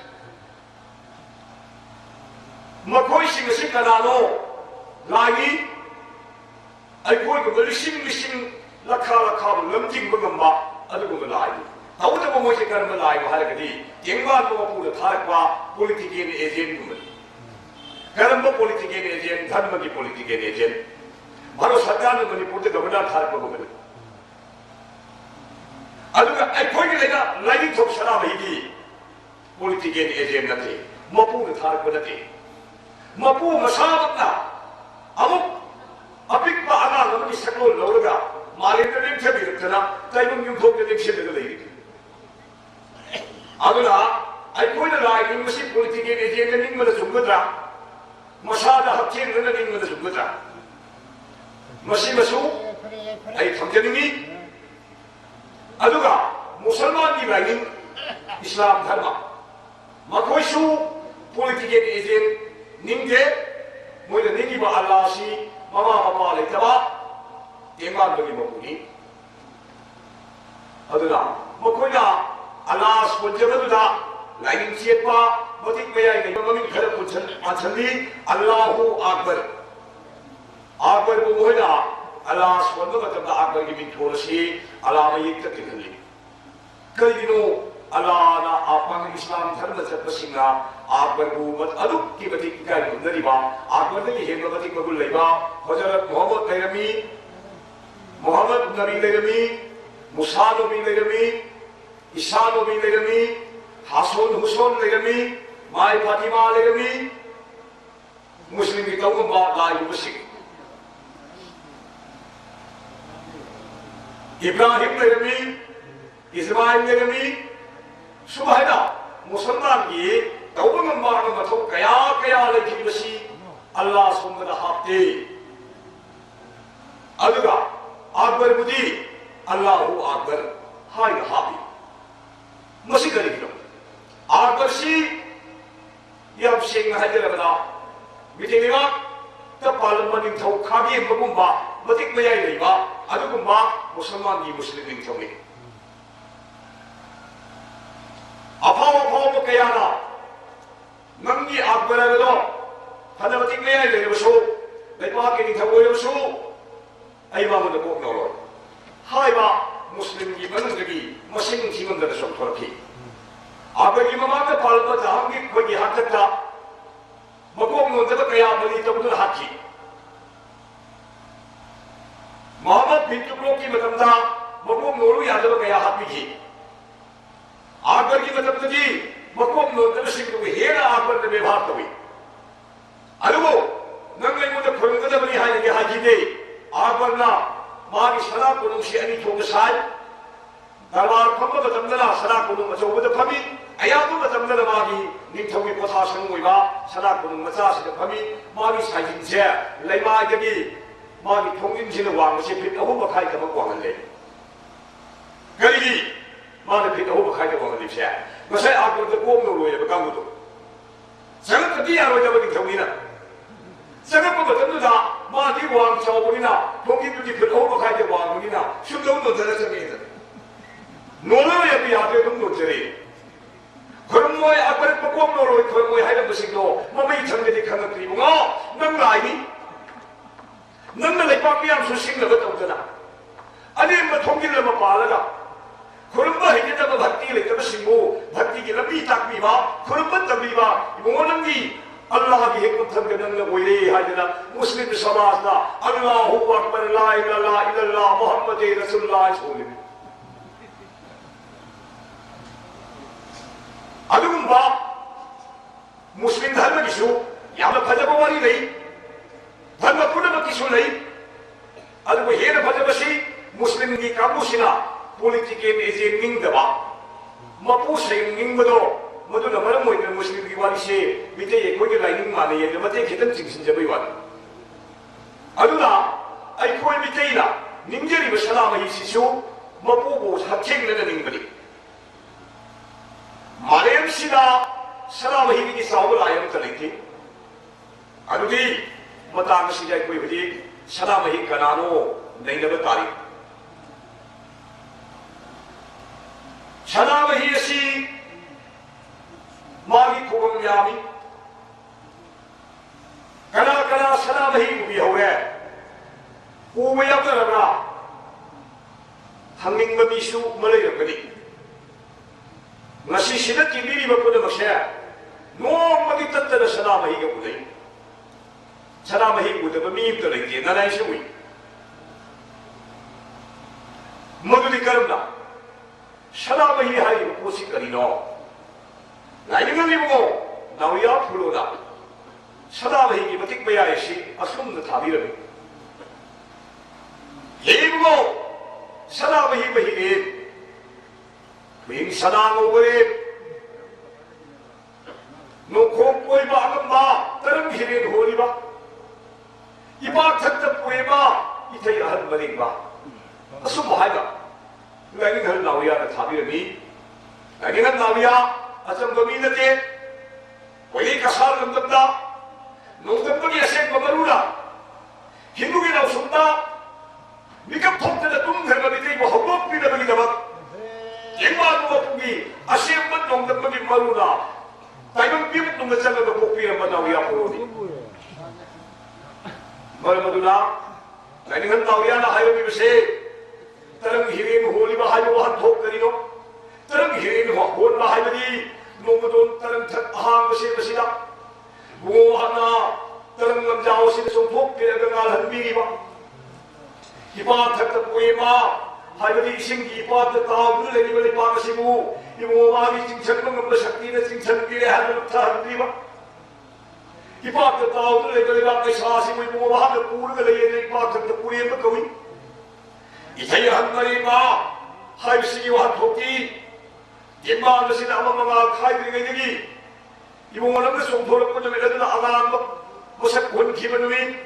मकोई सिंह से कनानो लागी आई कोई को लिसिंग लखा लमजिंग बगंबा अदुगो मलाई ताऊ तो मोसे कर्म लाई हारगदी जेंगा तो पूरा थारकवा पॉलिटिकल एजेंट गुमन कर्म पॉलिटिकल एजेंट धर्म की पॉलिटिकल एजेंट भारो सरकार ने मणिपुर के governor थारकवा गुमन aduga ai koi ni lega lai thok sara bai gi political agent na the mapu na thar ko na the mapu masawat na amuk apik pa ana na ni saklo lawga mali na lim the bi na tai bum yum thok de sim de lai aduna ai koi na lai ni masi political agent ni ma da sumudra masada hakkin na ni ma da sumudra masi masu ai thamjani ni aduga musalman ki bagi islam dharma makoisu political agent ningde moida ningi ba allah si mama papa le taba teman bagi mapuni aduna makoina allah spojabadu da lain siapa motik maya ini mami khara puchan achali allahu akbar akbar bu moida Allah SWT da akbar ki bin thorasi alama yek tak khali kalino Allah na apang Islam dharma chatpasinga akbar bu mat aduk ki batik kai nariba akbar ni hen batik magul leiba Hazrat Muhammad leirami Muhammad Nabi leirami Musa Nabi leirami Isa Nabi leirami Hasan Husain leirami Mai Fatima leirami Muslim ki tawum ba lai musik Ibrahim leirami Ismail leirami Subhana Musalman ki tawum ba na mathau kaya kaya leiki basi Allah subhanahu hapte aduga akbar budi Allahu akbar hai habi masi kari kilo akbar si yam sing hajarabada mitiniga ta parliament ning thau khabi bagumba matik mayai leiba adugumba musalman gi muslim ning thau ni apaw kayana nangi akbar ado hana matik mayai leiba so leiba ki ning thau yo so ai ba mo da ko no hai ba muslim gi managi masing thimam da so thoraki abagi mama ta palpa jahang gi khogi hatta magong no da kaya bali to bu hakki Muhammad bin Tukro ki matam da magong no lu ya da kaya hakki gi abagi matam da gi magong no da sing ku hera abar da ବ୍ୟବହାର to wi alugo nangai mo da khong da bali hai gi haji de abarna magi sara kunung si ani thong sai darbar khamba batamdana sara kunung macho bada phami ayabu batamdana magi ningthawi potha sangoi ba sara kunung macha sida phami magi sajin je leima gi magi thongin sina wang se phit ahu ba khai ka ba kwang le gari magi phit ahu ba khai ka kwang le se masai akor da kom no loye ba kam do sang ka ti aro ja ba ningthawi na sang ka ba tamdu da magi wang chau bunina thongin gi phit ahu ba khai ka wang bunina shudong no da sa me da 노노 야비 야비 좀 놓지리 그런 뭐에 아빠를 뽑고 노로 그런 뭐에 하는 것이고 몸이 정제디 가는 그리고가 넌 아니 넌 내 pap이야 수식을 그 없잖아 아니 뭐 통기를 뭐 봐라가 그런 거 해겠다 뭐 받기를 그 것이고 받기를 미딱 비바 그런 것도 비바 이거는 이 Allah ki hikmat tham kadang na wili hadina muslim salasna Allahu akbar la ilaha illallah Muhammadur Rasulullah sallallahu adugumba muslim dharma kisu yamna phajaba wari nei dharma punama kisu nei adugo hena phajabasi muslim gi kamusina politike me je ningdaba mapu sing ningbado maduna maram moina muslim gi wari se mite ye koi ge lining mane ye mate khitan chingsin jabai wari aduna ai koi mite ila ningjeri ba salama hi sisu mapu bo satheng na ningbali Malayam sida salama hi ki sawu layam taliki adugi matang sida koi budi salama hi kanano naina ba tari salama hi si magi khogam yami kana salama hi bi hoye uwe yabra hanging ba bisu malay rakani ngasi sida kibiri ba puno masya no magi tattara salama hi ga budai salama hi budaba mi to lenge na nai shui maduli karna salama hi hari kosi karino nai ngi mo nawiya phuloda salama hi gi matik baya shi asum na thabirabi yebo salama hi bahi Ming sadang over no koi ba agamba taram hiren hori ba iba thatta poi ba ithai ahal maring ba asum haiga ngani hal nawiya na thabi mi ngani hal nawiya asam gomi na te koi kasal namda no tamba ki asek bamarula hindu ki na sunda mikap thokta da tum dharma bi te bo hobok pi da bagi da Yengma tu pugi asyik betul dan bagi maruna. Tapi biar tu macam ada kopi yang mana wiya puroni. Malam madula, lain dengan tawiya na hayo bibse. Terang hirim holi bah hayo bahan thok kari no. Tarang hirin ho hon ma hai bani nongdon tarang that ahang basi basida mo hana tarang ngam jaw sin song phok ke ngal han bi ba ipa that ta pui ma hai bani sing gi ipa ta taw du le ni bali pa si mu i mo ma gi ching chan ngam ba shakti na ching chan gi le han lu tha han bi ba ipa ta taw du le bali ba kai sa si mu mo ma ha pu ru le ye ni ipa that ta pui ma kawi i thai han mari ma hai si wa thoki Imam nasi nama mga khai diri ngay diri. Ibu malam na sumtholak mo jami laduna angalan mo masak kun kimanuin.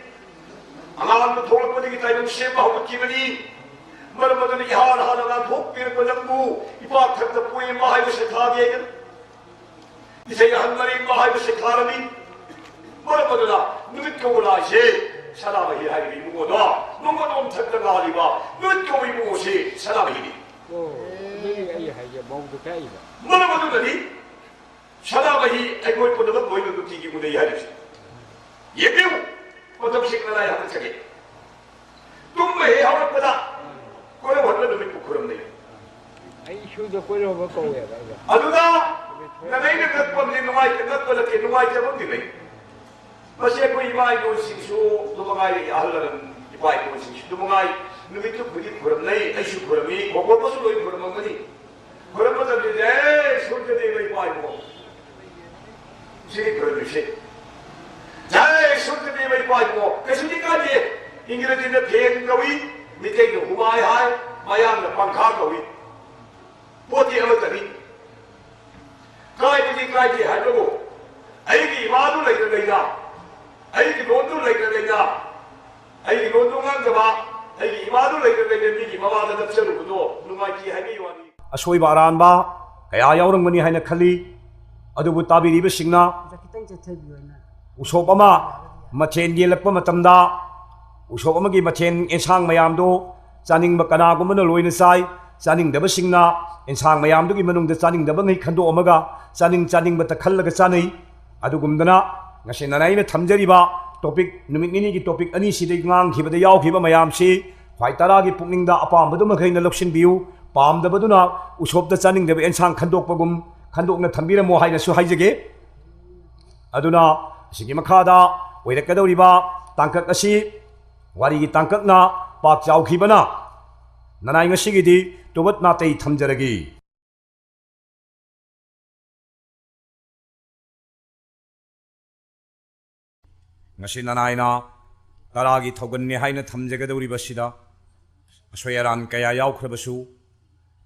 Angalan mo tholak mo digi tayo sema hukut kimani. Malam mo dun ihan halangan hukpir mo lambu. Ipagtag na po yung mahay mo sa kagyagan. Isayahan maring mahay mo sa karami. Malam mo dun na numit ka wala siya. Salama hihay rin mo na. Nung manom tag na ngali ba. Numit ka wala mo siya. Salama hihay. Mana madu tadi, sana bayi ekor pun dapat boy untuk tinggi muda ya harus. Ye biu, macam sikna ya harus cakap. Tum bayi awak pada, kau yang mana demi pukuram ni? Isu tu kau yang berkau ya. Aduda, nanti ni kat pun ni nuai kat pun lagi nuai macam ni ni. Masih aku ibai tu singsu, tu mengai ahlan ibai tu singsu, tu mengai. Nubit tu pergi kuram ni, isu kuram ni, kau apa sih loi kuram ni? Kuram macam ni, surga dewa ibai mo. Sini kuram ni sih. Jai surga dewa ibai mo. Kesu ni kan je, Inggeris ni phen kawi, mitai ni humai hai, mayang ni pangkar kawi. Poti apa tadi? Kai di hai tu. Aiki madu lagi tu lagi dah. Aiki lontu lagi tu lagi dah. Aiki lontu ngang jawab. Asoiba aranba kaya yaurangmani haina khali adubu tabiriba singna usop ama machen yelakpa matamda usop amagi machen ensang mayamdo chaningba kanagumana loina sai chaningdaba singna ensang mayamdugi manungda chaningdaba ngai khando amaga chaningba ta khallaga chanai adugumdana ngasi nanaina thamjariba topic numit nini ki topic ani sidai ngang khibada yaw khiba mayam si khwai tara gi pukningda apam badu makhaina loksin biu pam da baduna usop da chaning deba ensang khandok pagum khandokna thambira mo haina su haijege aduna sigi makhada oirakadoriba tangkak asi wari gi tangkakna pak chaw khibana nanai ngasi gi di tobat na tei thamjaragi ngasi nanaina taragi thoganni haina thamjagadori basida asoyaran kaya yaukhrabasu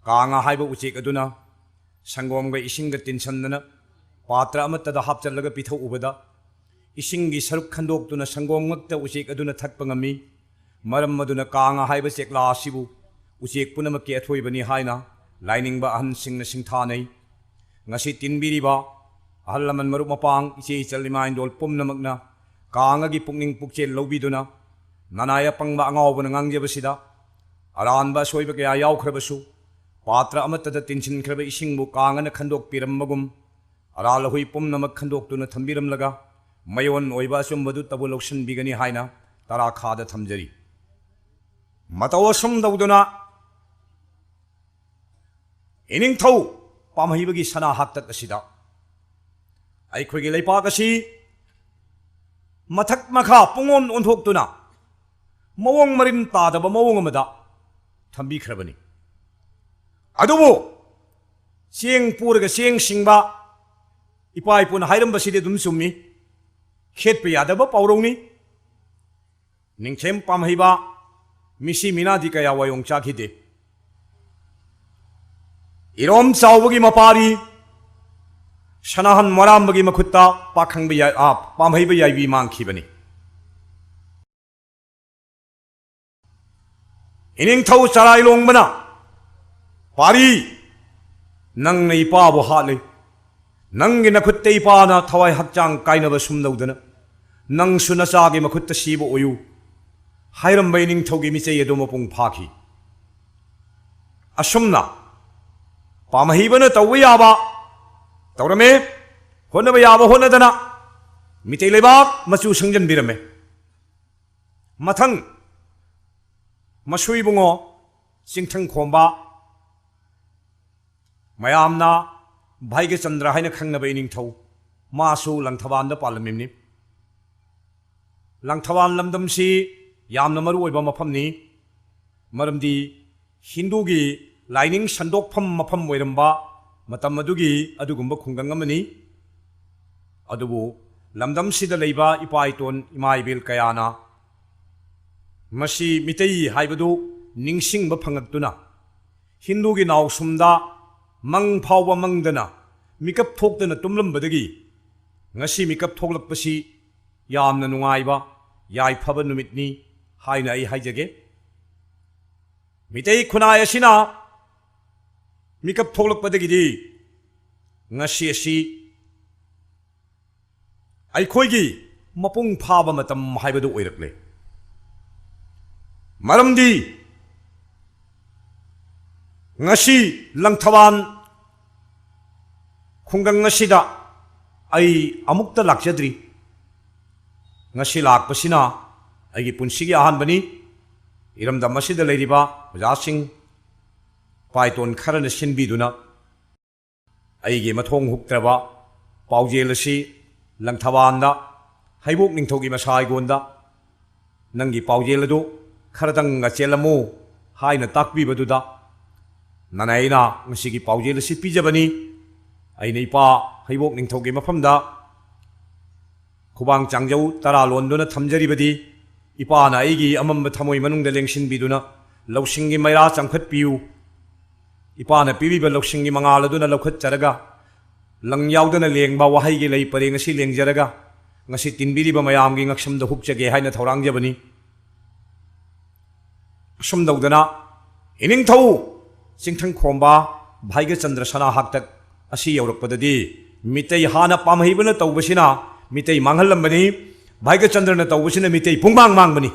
kanga haiba uchek aduna sangomga isingga tinsannana patra amatta da hapchallaga pitho ubada isingi saruk khandok tuna sangom ngakta uchek aduna thakpa ngami maram maduna kanga haiba chekla asibu uchek punamaki athoibani haina lainingba ahan singna singthanai ngasi tinbiriba ahallaman marup mapang iche challimain dol pumnamakna Kanga gi pukning pukchel lobiduna nanaya pangba angawbana ngangjabasida aranba soiba kaya yaukhrabasu patra amatta da tinchin khraba isingbu kangana khandok pirammagum aralahui pumnamak khandok tuna thambiramlaga mayon oiba sumbadu tabu loksan bigani haina tara khada thamjari matawasum dauduna ining thau pamhibagi sana haktat asida aikhoi leipak asi Mathak makha pungon onthok tuna mawong marin tadaba mawong amada thambi khrabani adubu sieng puraga sieng singba ipai pun hairam baside dum summi khet pe yadaba paurongni ningchem pamhiba misi mina dikaya wayong chakhide irom chawbagi mapari Shanahan Morambagi Makutta, Pakang be up, Pamhiba Yavi Mankibani. Ining Tau Sarai Long Mana Pari Nang Naipa Bohali Nang in a Kutte Pana Tawai Hakjang Kainava Sumdodana Nang Sunasagi Makutta Shibo Oyu Hiram Baining Togi Mise Yadomapung Paki Asumna Pamahibana Tawiyaba Taurame, Honda Yaba Honadana, Miteleba, Masu Sanjan Birame. Matang Masui Bungo, Singtang Komba ꯃꯌꯥꯝꯅ ꯚꯥꯏꯒꯆꯟꯗ꯭ꯔ ꯍꯥꯏꯅ ꯈꯪꯅꯕ ꯏꯅꯤꯡꯊꯧ ꯃꯥꯁꯨ ꯂꯪꯊꯕꯥꯜꯗ ꯄꯥꯜꯂꯝꯃꯤꯕꯅꯤ ꯂꯪꯊꯕꯥꯜ ꯂꯝꯗꯝꯁꯤ ꯌꯥꯝꯅ ꯃꯔꯨꯑꯣꯏꯕ ꯃꯐꯝꯅꯤ ꯃꯔꯝꯗꯤ ꯍꯤꯟꯗꯨꯒꯤ ꯂꯥꯏꯅꯤꯡ ꯁꯟꯗꯣꯛꯐꯝ ꯃꯐꯝ ꯑꯣꯏꯔꯝꯕ ꯃꯇꯝ ꯑꯗꯨꯒꯤ ꯑꯗꯨꯒꯨꯝꯕ ꯈꯨꯡꯒꯪ ꯑꯃꯅꯤ ꯑꯗꯨꯕꯨ ꯂꯝꯗꯝꯁꯤꯗ ꯂꯩꯕ ꯏꯄꯥ ꯏꯇꯣꯟ ꯏꯃꯥ ꯏꯕꯦꯜ ꯀꯌꯥꯅ ꯃꯁꯤ ꯃꯤꯇꯩ ꯍꯥꯏꯕꯗꯨ ꯅꯤꯡꯁꯤꯡꯕ ꯐꯪꯉꯛꯇꯨꯅ ꯍꯤꯟꯗꯨꯒꯤ ꯅꯥꯎꯁꯨꯝꯗ ꯃꯪ ꯐꯥꯎꯕ ꯃꯪꯗꯅ ꯃꯤꯀꯞ ꯊꯣꯛꯇꯅ ꯇꯨꯝꯂꯝꯕꯗꯒꯤ ꯉꯁꯤ ꯃꯤꯀꯞ ꯊꯣꯛꯂꯛꯄꯁꯤ ꯌꯥꯝꯅ ꯅꯨꯡꯉꯥꯏꯕ ꯌꯥꯏꯐꯕ ꯅꯨꯃꯤꯠꯅꯤ ꯍꯥꯏꯅ ꯑꯩ ꯍꯥꯏꯖꯒꯦ ꯃꯤꯇꯩ ꯈꯨꯟꯅꯥꯏ ꯑꯁꯤꯅ ꯃꯤꯀꯞ ꯊꯣꯛꯂꯛꯄꯗꯒꯤꯗꯤ ꯉꯁꯤ ꯑꯁꯤ ꯑꯩꯈꯣꯏꯒꯤ ꯃꯄꯨꯡ ꯐꯥꯕ ꯃꯇꯝ ꯍꯥꯏꯕꯗꯨ ꯑꯣꯏꯔꯛꯂꯦ ꯃꯔꯝꯗꯤ ngasi langthawan khungang ngasida ai amukta lakjadri ngasi lakpasina aigi punsigi ahanbani iramdam masida leiriba ojasing paiton kharana sinbiduna aigi mathong huktraba paujelasi langthawanda haibok ningthogi masai gonda nangi paujeladu kharadang nga chelamu haina takbibaduda nanaina ngasigi paujelasi pijabani aina ipa haibok ningthogi mafamda khubang changjau tara londona thamjaribadi ipa na aigi amamba thamoi manungda lengsinbiduna lawsingi maira changkhat piu ipa na pibiba lawsingi mangaladuna lawkhat charaga lang yaudana lengba wahai gi lei pare ngasi lengjaraga ngasi tinbiriba mayamgi ngaksamda hukjage haina thaurangjabani somdawdana iningthau singthang khomba bhaiga chandra sana haktak asi yaurakpadadi mitei hana pamhibana tawbasina mitei manghalambani bhaiga chandra na tawbasina mitei pungmang mangbani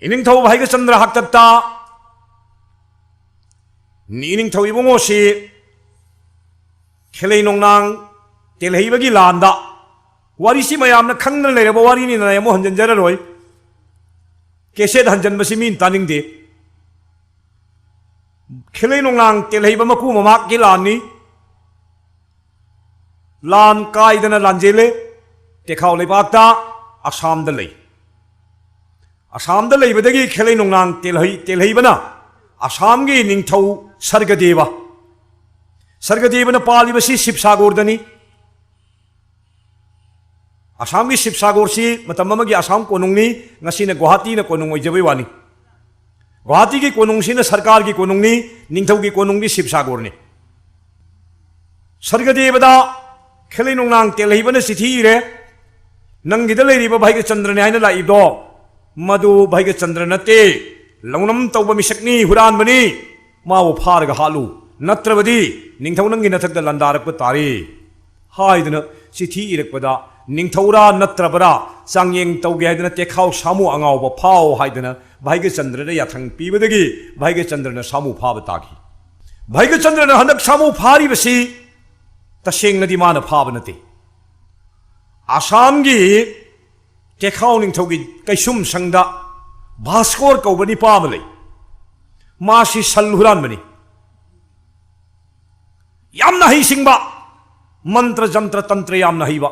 iningthau bhaiga chandra haktakta niningthau ibungo si khelei nongnang telheibagi landa warisi mayamna khangna leiraba warini na yamo hanjanjararoi keset hanjanbasi min taningde khelei nongnang telheiba maku mamak gi lani lan kaidana lanjele tekhaw leibakta asam da lei badagi khelei nongnang telheibana asam gi ningthau sargadeva palibasi sipsagordani asam gi sipsagorsi matam amagi asam konungni ngasina guwahati na konung oijabai wani guwahati gi konung sina sarkar gi konungni ningthau gi konungni sipsagorni sargadevada khelei nongnang telheibana sithi ire nangida leiriba bhaiga chandra ne haina laido madu bhaiga chandra nate launam tawba misakni huran bani mawo pharaga halu natrabadi ningthau nangi nathakda landarakpa tari haidana sithi irakpada ningthaura natrabara changyeng tawge haidana tekhaw samu angawba phao haidana bhaiga chandra da yathang pibadagi bhaiga chandra na samu phaba tagi bhaiga chandra na handak samu phari basi taseng nadi mana phaba nate asam gi tekhaw ningthaugi kaisum sangda bhaskor kaubani pamalei masi salhuran bani yamna hi singba mantra jantra tantra yamna hiba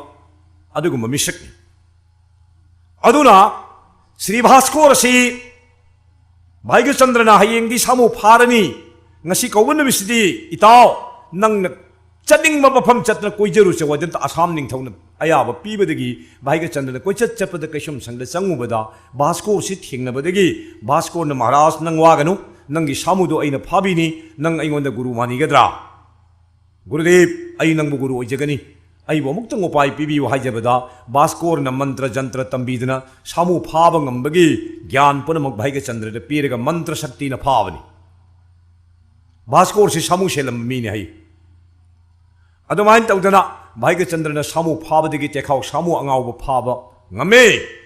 adugumba misakni aduna Sri Bhaskor si bhaiga chandra na hayengdi samu pharani ngasi kaubana misidi itaw nang chaning mapam chatna koijaru se wadanta asam ningthawna ayaba pibadagi bhaiga chandra na koichat chapada kaisum sangda changubada Bhaskor si thingnabadagi Bhaskor na Maharaj nang waganu nangi samudo aina phabini nang aingonda guru manigadra Gurudev ai nangbu guru oijagani ai bo mukta ngopai pibiu haijabada Bhaskor na mantra jantra tambidana samu phaba ngambagi gyan punamak bhaiga chandra da piraga mantra shakti na phabani Bhaskor si samu selam mini hai adumain tawdana bhaiga chandra na samu phabadagi tekhaw samu angawba phaba ngame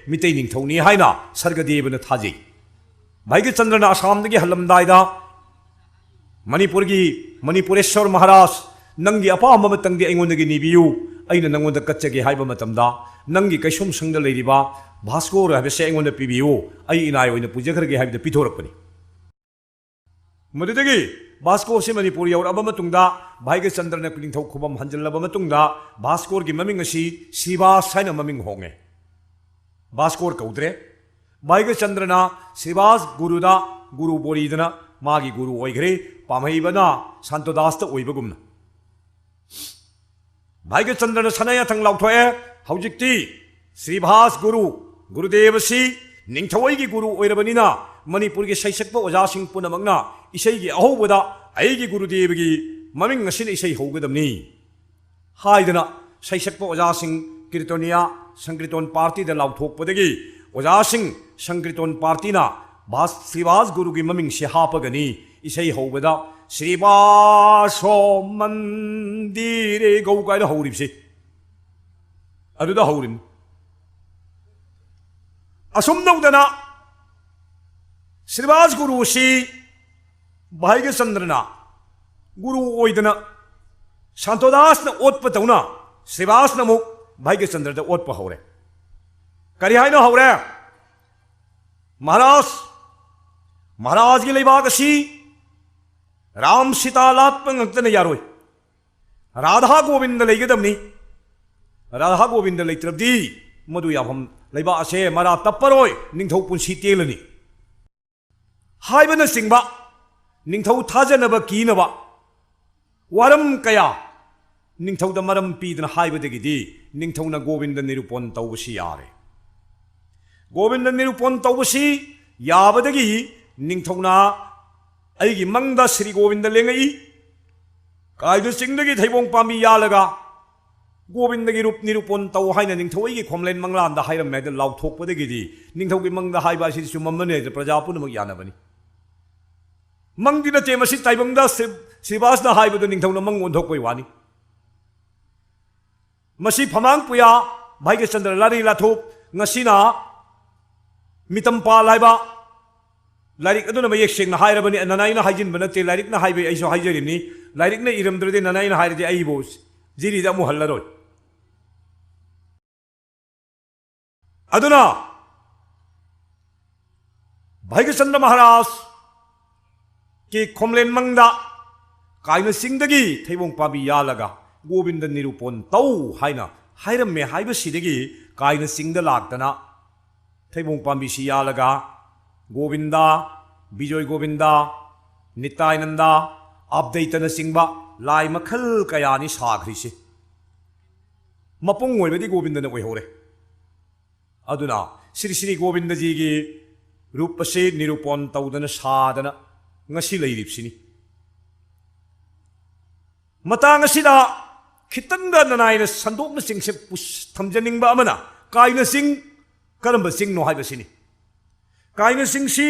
mitei ningthawni haina sargadeva na thaji bhaiga chandra na asamdagi halamdaida manipureshwar Maharaj nangi apamba matangdi aingonagi nibiyu aina nangonda katchage haiba matamda nangi kaisum sangda leiriba Bhaskor habese aingonda pibiyu ai inai oina pujakarage haibda pithorakpani madudagi Vasco से मणिपुर यौरब मतुंगदा भाईगे चंद्रन निंथौ खुबम हंजल्लब मतुंगदा भास्कोर की ममिंग असी श्रीवास हाइना ममिंग होंगे भास्कोर कौद्रे भाईगे चंद्रना श्रीवास गुरुदा गुरु बोरीदना मागी गुरु ओइग्रे पामहीबना शांतदास ओइबगुमना भाईगे चंद्रन सनया थंग लाउथोए हौजिक्ति श्रीभास गुरु गुरुदेवसी निंथौई गुरु ओइरबनिना मणिपुर की सैसक्प ओजा सिंह पुनमंगना इसेगी अहोबदा अयगी गुरुदेव की ममिंग असिन इसे होगदमनी हाइदना सैसक्प ओजा सिंह कीर्तनिया संकीर्तन पार्टी द लाउथोकपदगी ओजा सिंह संकीर्तन पार्टीना भास श्रीवास गुरु की ममिंग से हापगनी इसे होबदा श्रीवासो मंदिरे गौकाय हौरिबसे अदुदा हौरिम असुम नौदना श्रीवास गुरु से भाईगे चंद्रना गुरु ओइदना शांतोदास न ओत्प तौना श्रीवास न मुक भाईगे चंद्र ओत्प हौरे करी हाइनो हौरे महाराज की लेबाग असी राम सीता लाप ngakten यारोय राधा गोविंद लेगदमनी राधा गोविंद लेत्रबदी मधु याफम लेबा असे मरा तप्परोय निंथौ पुंसी तेलनी हाइबन सिंबा निंथौ थाजनब कीनबा वारम कया निंथौ द मरम पीदन हाइबदगिदी निंथौना गोविंद निरूपण तौबसी यारे गोविंद निरूपण तौबसी याबदगी निंथौना अइगी मंगदा श्री गोविंद लेंगई कायदु सिंगदगी थैबोंग पामी यालगा गोविंद की रूप निरूपण तौ हाइना निंथौई की खोमलेन मंगलांदा हाइरमेद लाउथोकपदगिदी निंथौ की मंगदा हाइबा असि सुममने प्रजा पुनमक यानबनी मंगी नते मसी ताइबंगदा श्रीवास ना हाइबदु निंथौना मंग ओंथोकपै वानी मसी फमांग पुया भाईगे चंद्र लारी लाथोप ngasina mitam pa laiba लाइरिक अदुना मयेक सेंगना हाइरबनी ननाइना हाइजिन बनते लाइरिक ना हाइबे आइसो हाइजरिनी लाइरिक ना इरमद्रदे ननाइना हाइरदे आइबो जिरी दा मु हल्लरोय अदुना भाईगे चंद्र महाराज के खोमलेन मंगदा कायन सिंगदगी थैबोंग पाबी यालगा गोविंद निरूपण तौ हाइना हाइरमे हाइबसिदगी कायन सिंगद लाक्तना थैबोंग पाबी सि यालगा गोविंदा विजय गोविंदा नितायनंदा अपदैतन सिंबा लाई मखल कयानी साख्रिसे मपुंग ओइबदी गोविंदन ओइहोरे अदुना श्री श्री गोविंद जी की रूप से निरूपण तौदन सादन ngasi leiripsini matang asida khitanga nanaina sandokna singse thamjaningba amana kaina sing karamba sing no haibasini kaina sing si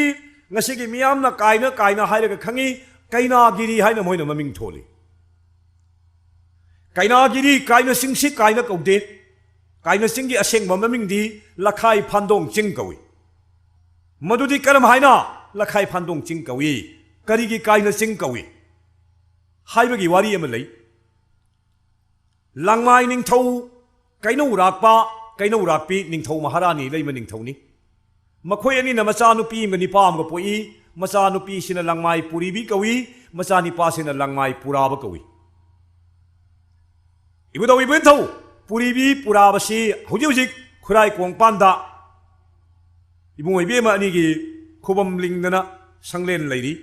ngasi gi miyamna kaina hairaga khangi kaina giri haina moina maming tholi kaina giri kaina sing si kaina kaude kaina sing gi asengba maming di lakhai phandong ching kawi madudi karam haina lakhai phandong ching kawi करीगी कायना Singh कवी हाइबगी वारी अम लई लांगमाई निंथौ कैनौ राकपा कैनौ राकपी निंथौ महारानी lamb निंथौनी मखोय अनि न मचा नुपी म निपाम ग पोई मचा नुपी सिना लांगमाई पुरीबी कवी मचा निपा सिना लांगमाई पुराब कवी इबुदौ इबुथौ पुरीबी पुराबसी हुजि हुजिक खुराई कोंगपांदा इबुंगै बेमा अनिगी खुबम लिंगदना संगलेन लैरी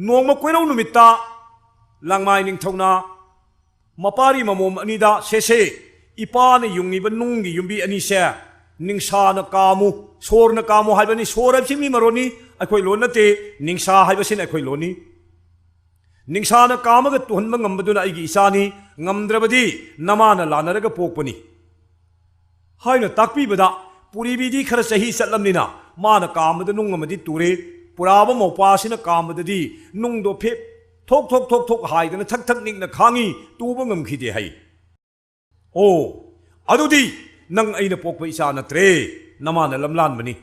नोंम कोइरौ नुमित्ता लांगमाई निंथौना मपारी ममोम अनिदा सेसे इपान युंगिब नुंगी युंबी अनिसे निंसाना कामु सोरना कामु हाइबनी सोर हाइबसि मी मरोनी अखोय लोनते निंसा हाइबसिन अखोय लोनी निंसाना कामग तुहनब ngambaduna aigi isani ngamdrabadi namana lanaraga pokpani haina takpibada पुरीबीदी खर सही सलमनिना मान कामद नुंग मदी तुरे पुराब मोपासिना कामददी नुंग दो फे थोक थोक थोक थोक हाइदना थक थक निंगना खांगी तुब ngमखिदे हाइ ओ अदुदी नंग अइना पोकप इसा नत्रे नमाना लमलान बनी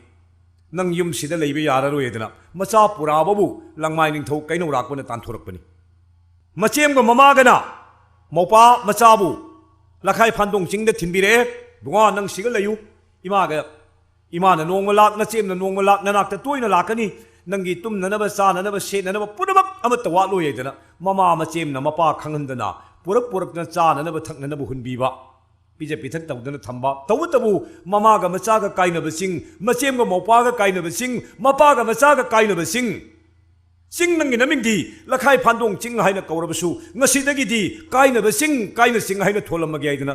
नंग युम सिदा लैबे याररोयदना मचा पुराबबु लंगमाइ निंथौ कैनो राकपना तानथोरकपनी मचेमगा ममागना मोपा मचाबु लखाइ फानदोंग चिंगदा थिनबिरे बुंगा नंग सिगा लयु इमागा इमाना नोंग लाक नचेम नोंग लाक ननाक तोयना लाकनी नंगी तुम्ननब चाननब सेननब पुनमक अमत वालोयेदना ममा मचेमना मपा खंगहंदना पुरक चाननब थकननब हुनबीबा पिजे पिथक तौदना थंबा तौतबु ममागा मचागा काइनबसिंग मचेमगा मौपागा काइनबसिंग मपागा मचागा काइनबसिंग सिंग नंगी नमिंगी लखाई फांदोंग चिंग हाइना कौरबसु ngasiदगिदी काइनबसिंग काइनसिंग हाइना थोलमगे आइदना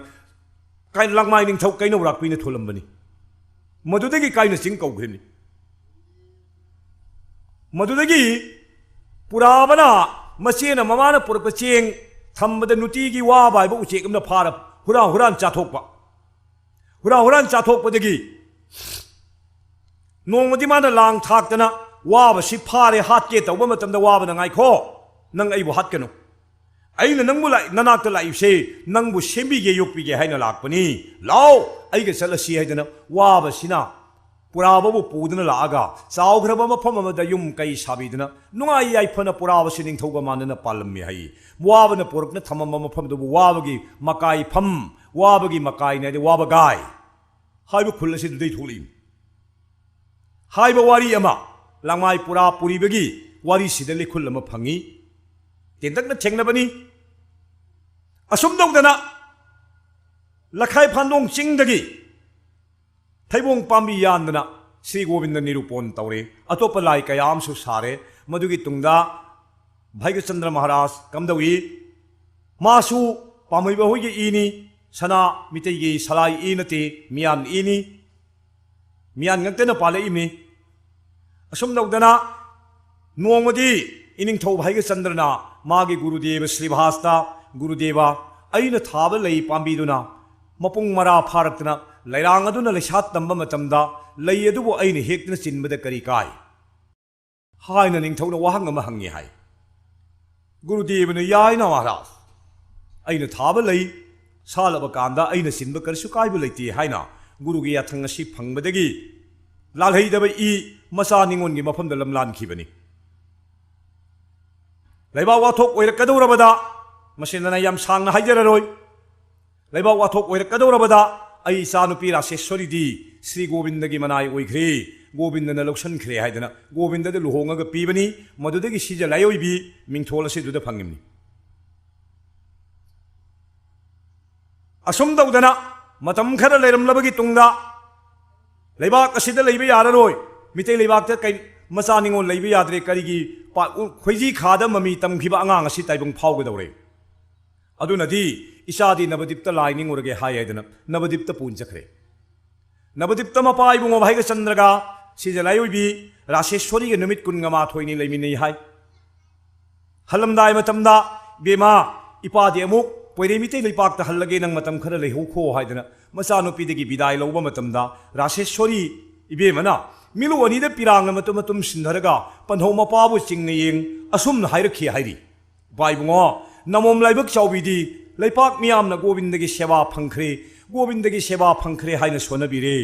काइन लांगमाइ निंथौ काइनो राकपिना थोलमबनी मदुदगी काइनसिंग कौग्रिनी मदुदगी पुराबना मचेना ममाना पुरप चेंग थंबद नुतीगी वाबा हाइबा उचेक अमना फारा हुरान चाथोकपदगी नोंमदि माना लांग थाक्तना वाबसि फारे हातके तौबा मतमदा वाबना ngaikho nang aibu hatkanu aina nangbu lai nanakta laibse nangbu sembige yokpige haina lakpani lao aiga salasi haidana wabasina purababu pudana laaga chawgraba mafam amada yum kai sabidana nungai yaifana purabasi ningthauga manana palammi hai wabana porukna thamamba mafam du wabagi makai pham wabagi makai ne wabagai haibu khulasi du dei thuli haiba wari ama langmai pura puribagi wari sidali khulama phangi tendakna thengnabani asum dongdana lakhai phandong chingdagi thaibong pambi yandana Sri Govinda nirupon tawre atopa lai kayam su sare madugi tungda Bhaiga Chandra Maharaj kamdawi masu pamaiba hoige ini sana mitegi salai inate mian ini mian ngaktena pale imi asum dongdana nongmadi ining thau Bhaiga Chandrana magi Gurudeva Srivasta Gurudeva aina thaba lei pambiduna mapung mara pharakna lairang aduna leshat tamba matamda lei adubu aina hekna chinbada kari kai haina ning thau na wahang ama hangi hai Gurudeva na yaina Maharaj aina thaba lei salaba kanda aina sinba karsu kaibu leiti haina Gurugi yathang asi phangbadagi lalheidaba I masa ningon gi mafamda lamlan khibani Laiba wathok oirakadorabada masinana yam sangna haijararoi Laiba wathok oirakadorabada ai sanupi Raseshwari di Sri Govinda gi manai oikhre Govinda na loksan khre haidana Govinda de luhonga ga pibani madudagi sija layoi bi mingthola se duda phangimni asum daudana matam khara leiramlabagi tungda Laiba asida leiba yararoi mitei leibak ta kai macha ningon leiba yadre karigi khoiji khada mami tamkhiba angang asi taibong phaugadore adunadi isadi nabadipta lining urage hayaidana nabadipta punjakhre nabadipta mapai bungo Bhaiga Chandraga sijalaibi Raseshwari ge numit kungama thoini leimini hai halamdai matamda bema ipadi amuk poiremite leipakta hallage nang matam khara leihukho haidana macha nupi degi bidai loba matamda Raseshwari ibe mana milu ani da pirang matum sindharaga panho mapabu chingna yeng asum na hairakhi hairi bai bungo namom laibak chawbidi leipak miyam na Govindagi seva phangkhre haina sonabire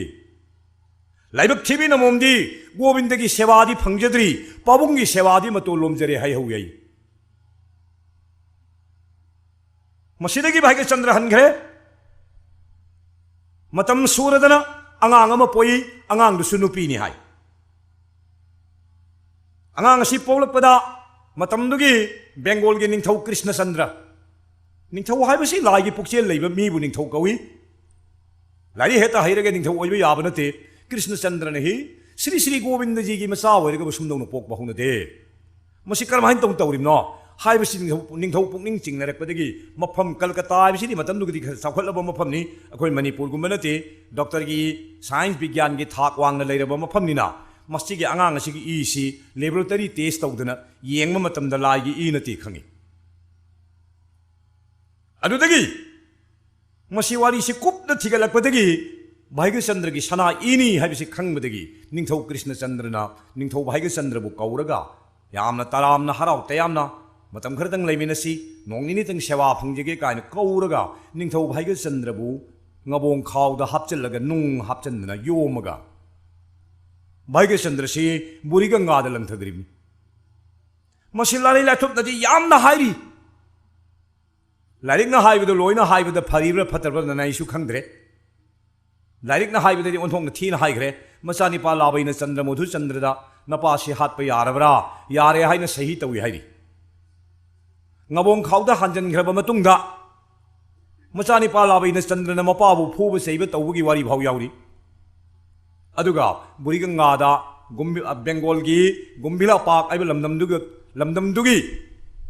laibak thibi namomdi Govindagi seva di phangjadri pabungi seva di mato lomjare hai hoyai masidagi Bhaiga Chandra hankhre matam suradana angang ama poi angang du sunupi ni hai angang asi polakpada matam dugi Bengal gi ningthau Krishna Chandra ningthau haibasi lai gi pukchel leiba mi bu ningthau kawi lai heta hairaga ningthau oiba yaba nate Krishna Chandra ne hi Sri Govinda ji gi masa oiraga busumdong no pok bahuna de masi karmahin tong tawrim no haibasi ningthau pukning chingnarakpadagi mafam Kolkata haibasi di matam dugi sakhatlaba mafam ni akhoi Manipur gumba nate doctor gi science vigyan gi thak wangna leiraba mafam ni na masti gi angang asi gi si laboratory test tawdana yengma matamda lai gi I nati khangi adudagi masi wari si kupna thigalakpadagi Bhaiga Chandra gi sana ini haibisi khangbadagi ningthau Krishna Chandra na ningthau Bhaiga Chandra bu kauraga yamna taramna harau tayamna matam khardang leiminasi nongini tang sewa phangjege kaina kauraga ningthau Bhaiga Chandra bu ngabong khawda hapchallaga nung hapchandana yomaga Bhaiga Chandra si buriga ngada langthadrim masilari laptop nadi yamna hairi larik na haibada loina haibada pharibra phatarba na isu khangdre larik na haibada di onthong thi na haigre masani pa labai na Chandra Madhu Chandra da नपासी हाथ पे यारबरा यारे हाइना सही Tawi हाइरी ngabong khawda hanjan graba matungda machani palabai na chandrana mapabu phuba seiba tawgi wari bhau yauri aduga buriga ngada bengal gi gumbila pak aiba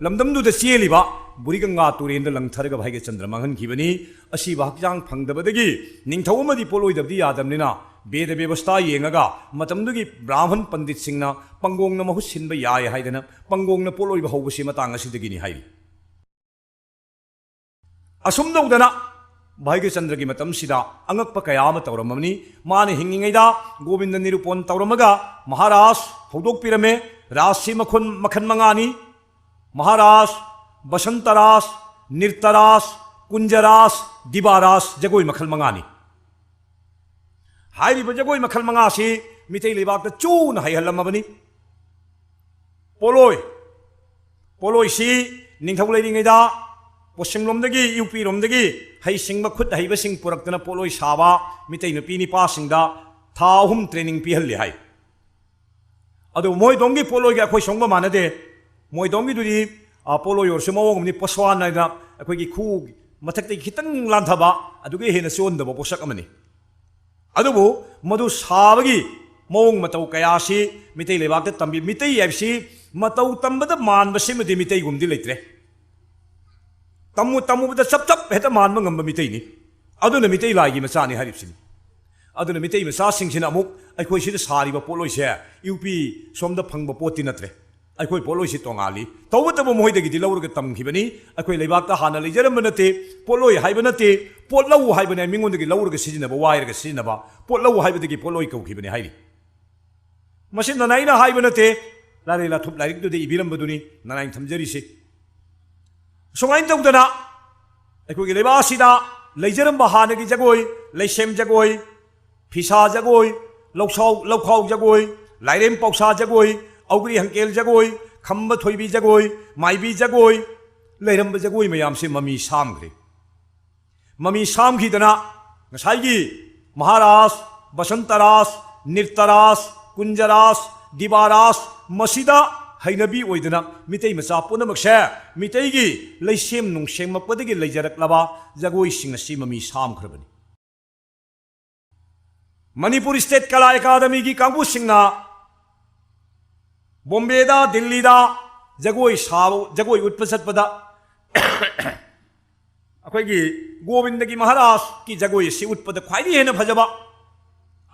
lamdam du da sieliba buriga nga turen da langtharaga bhaiga chandra manghan khibani asi bahjang phangdabadagi ningthau amadi poloi dabdi yadamnina beda ବ୍ୟବস্থा yengaga matamdugi brahman pandit singna pangongna mahut sinba yai haidana pangongna poloi ba hobasi matang asidagi ni hairi asum dawdana bhaiga chandragi matam sida angakpa kayama tawramani mane hingingaida govinda nirupon tawramaga maharaj hodok pirame rasi makhun makhan mangani maharaj basantaras nirtaras kunjaras dibaras jagoi makhal mangani हाइरिबा Jagoi मखल मंगासी मितै लेबाक चून हाइहल्लमबनी पोलोय सी निंथौ लेरिङैदा पश्चिमलोमदगी UP रोमदगी हाइसिंग खुद हाइबसिंग पुरक्तना पोलोय साबा मितै नुपी निपासिंगदा था अहुम training पिहल्ले high अदो मोय दोंगी पोलोय गा अखोय संगबा मानदे मोय दोंगी दुदी पोलोय ओरसु मवोंगमनि पसवान नाइदा अखोयगी खु मथक्तै खितंग लांथबा अदुगे हेना सोंदबा पोसक अमनि अदुबु मधु साबगी मौंग मतौ कयासी मितै लेबाक तंबी मितै एफसी मतौ तंबद मानबसी मदि मितै गुमदि लेत्रे तमु बद चप चप हेता मानब ngamba मितै नि अदुना मितै लागी मचानी हरिपसिनि अदुना मितै मचा सिंगसिना अमुक अखोय सिदा सारिबा पोलोइसे यूपी सोमदा फंगबा पोति नत्रे अखोय पोलोइसे तोंगाली तौबतब मोहिदगी लौरग तमखिबनी अखोय लेबाक हाना लेजरम नते पोलोय हाइब नते पोलौ हाइबने मिंगोंदगी लौरग सिजिनबा वायरग सिजिनबा पोलौ हाइबदगी पोलोय कौखिबने हाइरि मसिन ननाइना हाइब नते लारेला थुप लारिक दुदे इबिरमबदुनी ननाइन थमजरिसे सोंगाइन तौदना अखोयगी लेबासिदा लेजरम हानागी जगोय लेसेम जगोय फिसा जगोय लौखाव जगोय लाइरेम पौसा जगोय औगरी हंकेल जगोय खंब थोइबी जगोय माइबी जगोय लेरंब जगोय मयाम से ममी सामग्रे ममी सामखिदना ngसाइगी महाराज बसंतरास निर्तरास कुंजरास दिबारास मसिदा हैनबी ओइदना मितै मचा पुनमक्से मितैगी लेसेम नुंसेमपदगी लेजरक्लबा जगोय सिंगसी ममी सामखरबनी मणिपुर स्टेट कला अकादमी की कांगबु सिंगना बॉम्बेदा दिल्लीदा जगोय साव जगोय उत्प चटपदा अखोयगी गोविंदगी महाराज की जगोय से उत्पद ख्वाइदी हेन फजबा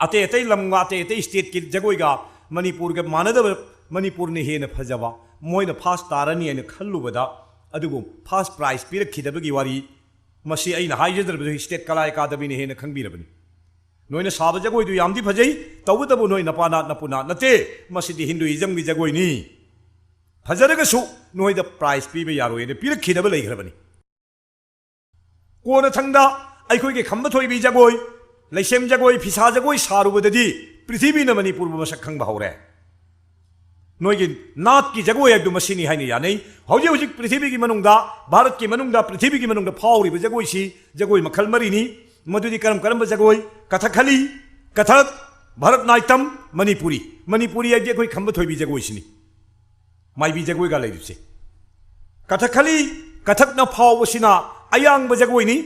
अते अते लमगा अते स्टेट की जगोयगा मणिपुर के मानदब मणिपुर ने हेन फजबा मोयन फास्ट तारनी हेन खल्लुबदा अदुगु फास्ट प्राइज पिरखिदबगी वारी मसी अइना हाइजदरबदु स्टेट कला अकादमी ने हेन खंगबिरबनी नोइना साब जगोयदु यामदी फजई तौबदबु नोइ नपाना नपुना नते मसिदि हिंदुइज्म की जगोयनी फजरगसु नोइदा प्राइज पीबे यारोयने पिरखिदब लेग्रबनी कोन थंगदा अखोयगे खंब थोइबी जगोय लेसेम जगोय फिसा जगोय सारुबददी पृथ्वी न मणिपुर मसक खंग हौरे नोइगी नाथ की जगोय अदु मसिनी हाइने यानै हौजे हौजिक पृथ्वी की मनुंगदा भारत की मनुंगदा पृथ्वी की मनुंगदा फावरिब जगोयसी जगोय मखल मरिनी मधुदी करम जगोय कथकली कथक भरतनाट्यम मणिपुरी आदि अखोय खंब थोइबी जगोयसिनी माइबी जगोय गा लेरिसे Kathakali कथकना फावसिना Ayang जगोयनी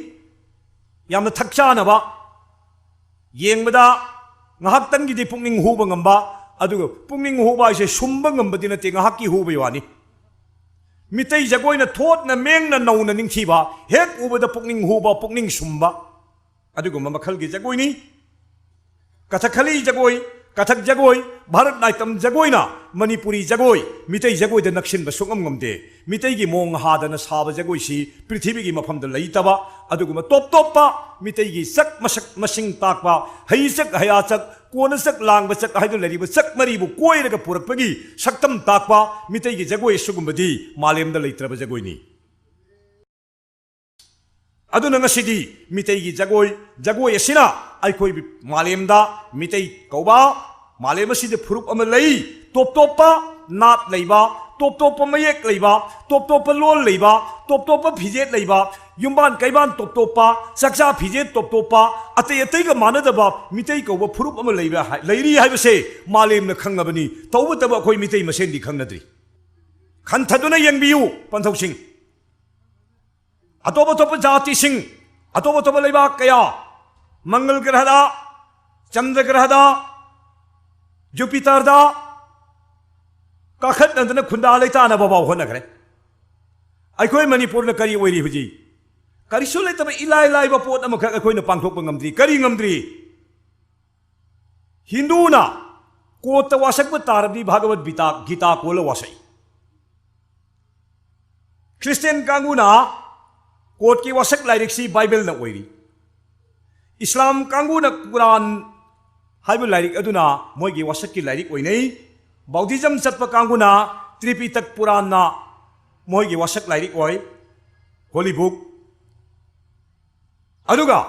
यामना थकचानबा येंबदा ngahaktangi pungning huba ngamba aduga pungning huba ise sumba ngambadi nate ngahaki huba yani mitai jagoina thot na mengna nauna ningthiba hek ubada pungning huba pungning sumba aduga mamakhalgi jagoini Kathakali जगोय Kathak जगोय Bharatanatyam जगोयना Manipuri जगोय मितै जगोयद नक्सिन सुगम गमदे मितै की मोंग हादन साब जगोयसी पृथ्वी की मफमद लैतबा अदुगुम टॉप टॉपा मितै की सक मसक मसिंग ताकबा हैसक हयाचक कोनसक लांग बचक हाइदु लरिब सक मरिबु कोयरग पुरकपगी सक्तम ताकबा मितै की जगोय सुगुमबदी मालेमद लैत्रब जगोयनी अदुना ngasidi मितै की जगोय असिना अखोई मालेमदा मितै कौबा मालेम असिदे फुरुप अमा लई टॉप टॉपा नात लेबा टॉप टॉप मयेक लेबा टॉप टॉप लोल लेबा टॉप टॉप फिजेट लेबा युम्बान कैबान टॉप टॉप सक्सा फिजेट टॉप टॉप अतै अतै का मानदबा मितै कौबा फुरुप अमा लेबा लेरी हाइबसे मालेमना खंगबनी तौबतबा अखोय मितै मसेनदि खंगनद्रि खंथदुना यंबियु पंथौसिंग अतोप अतोप जाति सिंह अतोप अतोप लेबा कया मंगल ग्रहदा चंद्र ग्रहदा जुपिटर दा काखतनदना खुंदा लेताना बाबाव होनखरे अखोय मणिपुर न करी ओइरी हुजी करिसु लेतब इलाय लाइबा पोत अमख अखोय न पांथोक ngamdri करी ngamdri हिंदू ना कोत वासक तारदी भागवत गीता कोल वासई क्रिश्चियन कांगुना कोट की वासक लाइरिक सी बाइबल न ओइरी इस्लाम कांगुना कुरान हाइबु लाइरिक अदुना मोइगी वासक की लाइरिक ओइनै बौद्धिज्म चतप कांगुना त्रिपिटक पुराण ना मोइगी वासक लाइरिक ओइ होली बुक अदुगा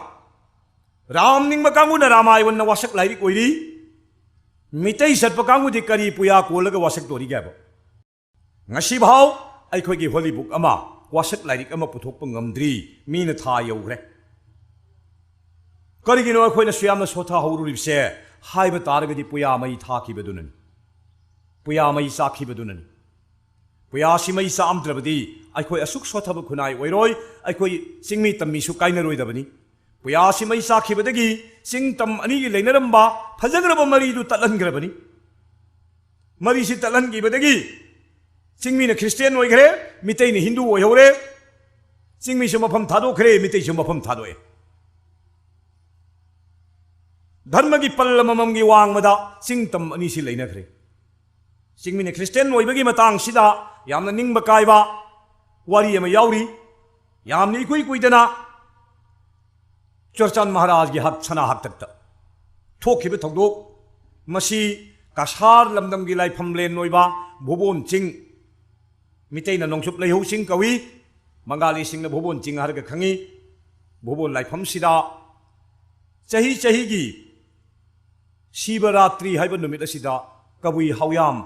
राम निंग कांगुना रामायण न वासक लाइरिक ओइरी मितै चतप कांगुदि करी पुया कोलग वासक तोरी गैब ngasi भाव अखोगी होली बुक अमा वासक लाइरिक अमा पुथोक ngamdri मीना था यौग्रे करिगिनो अखोइना सुयामना सोथा हौरुरिबसे हाइबा तारगदि पुया मई थाखिबदुननि पुया मई साखिबदुननि पुया सिमई सामद्रबदि अखोइ असुक सोथब खुनाई ओइरोय अखोइ सिंगमी तम्मीसु काइनरोइदबनि पुया सिमई साखिबदगी सिंग तम अनिगी लेनरंबा फजग्रब मरीदु तलनग्रबनि मरीसि तलनगिबदगी सिंगमीना क्रिश्चियन ओइग्रे मितैना हिंदू ओइहौरे सिंगमीसु मफम थादोखरे मितैसु मफम थादोए धर्म की पल ममम की वांगमदा सिंगतम अनीसी लेनखरे सिंगमीना क्रिश्चियन ओइबगी मतंग सिदा यामना निंगबा कायबा वारी अमा याउरी यामनी इकुई कुइदना चुरचंद महाराज की हक सना हक तक थोखिबा थौदोक मसी कासार लमदम की लाइफम लेन ओइबा भुबोन चिंग मितैना नोंसुप लेहौ सिंग कवि मंगाली सिंगना भुबोन चिंग हरग खंगी भुबोन लाइफम सिदा चही चही की शिवरात्रि हाइबा नुमित असिदा कबुई हाउयाम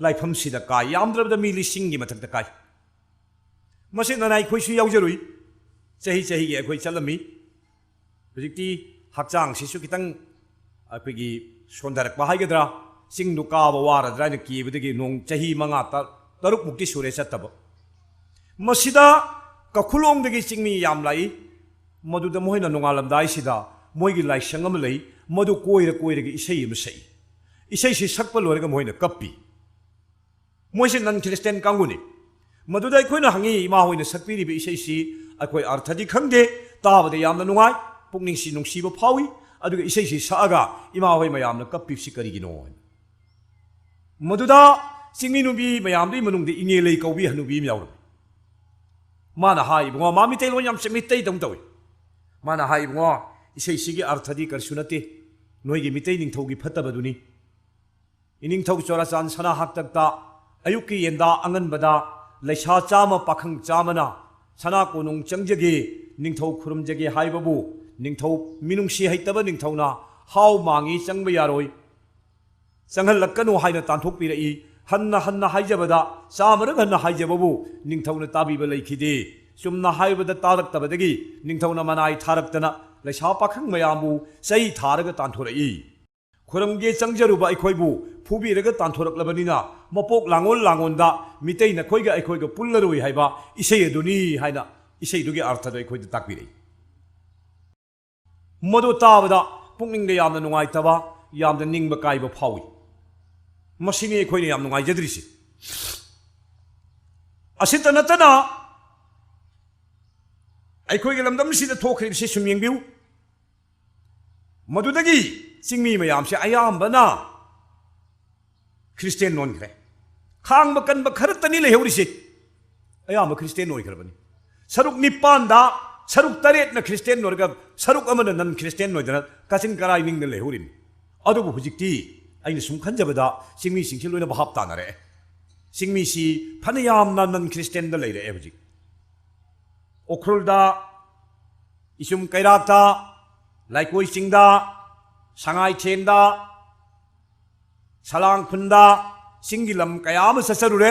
लाइफम सिदा काय यामद्रबदा मी लिसिंग की मथक काय मसे ननाई खोइसु याउजरुई चही चही की अखोइ चलमी हुजिकती हक्चांग सिसु कितंग अखोइगी सोंदरक हाइगद्रा सिंगदु काबा वारद्रा न कीबदगी नोंग चही मंगा तरुक मुक्ति सुरे चतब मसिदा कखुलोंगदगी सिंगमी याम लाई मधुद मोहना नोंगालमदाई सिदा मोइगी लाइसंग अम लई मधु कोइरगे इसई अम सई इसई से सकप लोरगा मोहना कप्पी मोइसे नन क्रिश्चियन कांगुनी मधुदा अखोइना हंगी इमा होइना सकपीरिबे इसई सी अखोइ अर्थदि खंगदे ताबदे यामना नुंगाई पुकनिंगसी नुंसीबा फावी अदुगा इसई सी सागा इमा होइ मयामना कप्पीसी करिगिनो मधुदा सिंगमी नुबी मयामदि मनुंगदे इंगे लई कौबी हनुबी यावरु माना हाई बुंगा मामी तेलो याम सेमितै दम तवे माना हाई बुंगा इसै सिगी अर्थदि करसु नते नोइगी मितै निंगथौगी फत्तबदुनी इनिंगथौ चोराचान सना हाक्तक्ता अयुक्की येंदा अंगनबदा लैसा चामा पाखंग चामना सना कोनुंग चंगजगे निंगथौ खुरुमजगे हाइबबु निंगथौ मिनुंगसी हैतब निंगथौना हाउ मांगी चंगब यारोय चंगहलक्कनु हाइना तांथोकपिरई हन्ना हन्ना हाइजबदा चामरग हन्ना हाइजबबु निंगथौना ताबीबा लैखिदे चुमना हाइबदा तारक्तबदगी निंगथौना मनाई थारक्तना लैसा पाखंग मयामबु सही थारग तांथोरई खुरमगे चंगजरुबा अखोइबु फुबीरग तांथोरक्लबनिना मपोक लांगोल लांगोंदा मितै नखोइगा अखोइगा पुल्लरोइ हाइबा इसै अदुनी हाइना इसै दुगे अर्थद अखोइदा ताकपिरई मदु ताबदा पुकनिंगदे यामना नुंगाइतबा यामना निंगबा काइबा फावी मसिनी अखोइना याम नुंगाइजद्रिसि असित नतना अखोइगे लमदमसिदा थोखरिबसि सुम यंबिउ मदुदगी चिंगमी मयामसे अयामबना क्रिश्चियन नोनग्रे खांगब कनब खरतनी लेहौरिसि अयाम क्रिश्चियन ओइग्रबनी सरुक निपानदा सरुक तरेत न क्रिश्चियन नोरगा सरुक अमन नन क्रिश्चियन नोइदना काचिन कराई निंग लेहौरिन अदुबु हुजिकती अइन सुम खंजबदा चिंगमी सिंगसे लोइना भाप तानरे चिंगमी सी फनयामना नन क्रिश्चियन द लेरे हुजिक ओख्रुलदा इसुम कैराता लाइकोई चिंगदा सांगाई चेंदा सलांग खुंदा सिंगी लम कयाम ससरुरे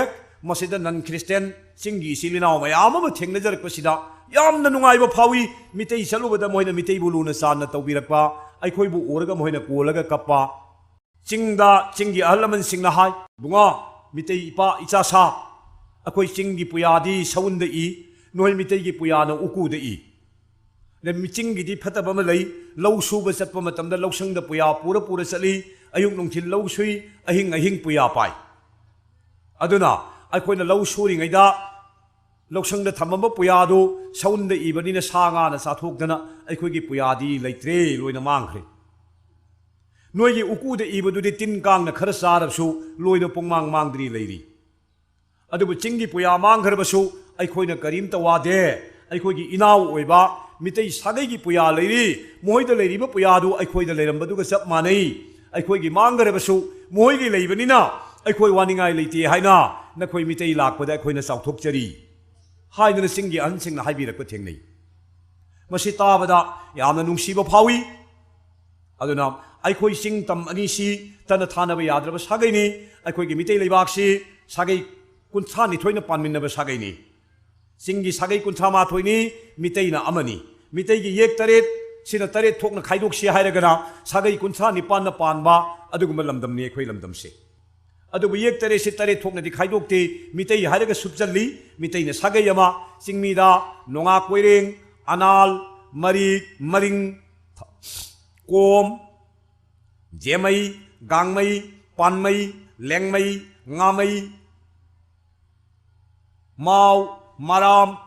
मसिदा नन क्रिस्टियन सिंगी सिलिनाव मयाम अम थेंगनजरकपसिदा यामना नुंगाइबा फावी मितै चलुबदा मोइना मितै बुलुना साना तौबिरकपा अखोइबु ओरगा मोइना कोलगा कप्पा चिंगदा चिंगी अहलमन सिंगना हाय बुंगा मितै इपा इचा सा अखोइ चिंगी पुयादी सौंदा ई नोइ मितैगी पुयाना उकुदा ई ने मिचिंगी दी फतबा म लई लौ सुबा चतपा मतमदा लौसंगदा पुया पूरा पूरा चली अयुक नुंथिल लौ सुई अहिंग अहिंग पुया पाई अदुना अखोइना लौ सुरिङैदा लौसंगदा थमबा पुयादो सौंदा इबनिना सागाना चाथोकदना अखोइगी पुयादी लैत्रे लोइना मांखरे नोइगी उकुदा इबदुदि तिन कांगना खर चारबसु लोइना पोंमांग मांगद्री लैरी अदुबु चिंगी पुया मांखरबसु अखोइना करीमता वादे अखोइगी इनाव ओइबा मितै सागैगी पुया लैरी मोइदा लैरिबा पुयादु अखोइदा लैरंबदुगा चप मानै अखोइगी मांगरबसु मोइगी लैबनिना अखोइ वानिङाइ लैते हाइना नखोइ मितै लाकपदा अखोइना चाउथोकचरी हाइदुना सिंगी अहनसिंगना हाइबिरकपा थेंगनै मसि ताबदा यामना नुंसिबा फावी अदुना अखोइ सिंग तम अनिसी तना थानबा याद्रबा सागैनि अखोइगी मितै लैबाकसि सागै कुंथा निथोइना पानमिनबा सागैनि सिंगी सागै कुंथा माथोइनि मितैना अमनि मितैगी येक तरेत सिना तरेत थोकना खाइदोकसि हाइरगना सागै कुंथा निपानना पानबा अदुगुम लमदमनि अखोइ लमदमसे अदुबु येक तरेत सि तरेत थोकनादि खाइदोकते मितै हाइरगा सुपचल्ली मितैना सागै अमा चिंगमीदा नोंगा कोइरेंग अनाल मरिक मरिंग कोम जेमई गांगमई पानमई लेंगमई ngamai mau maram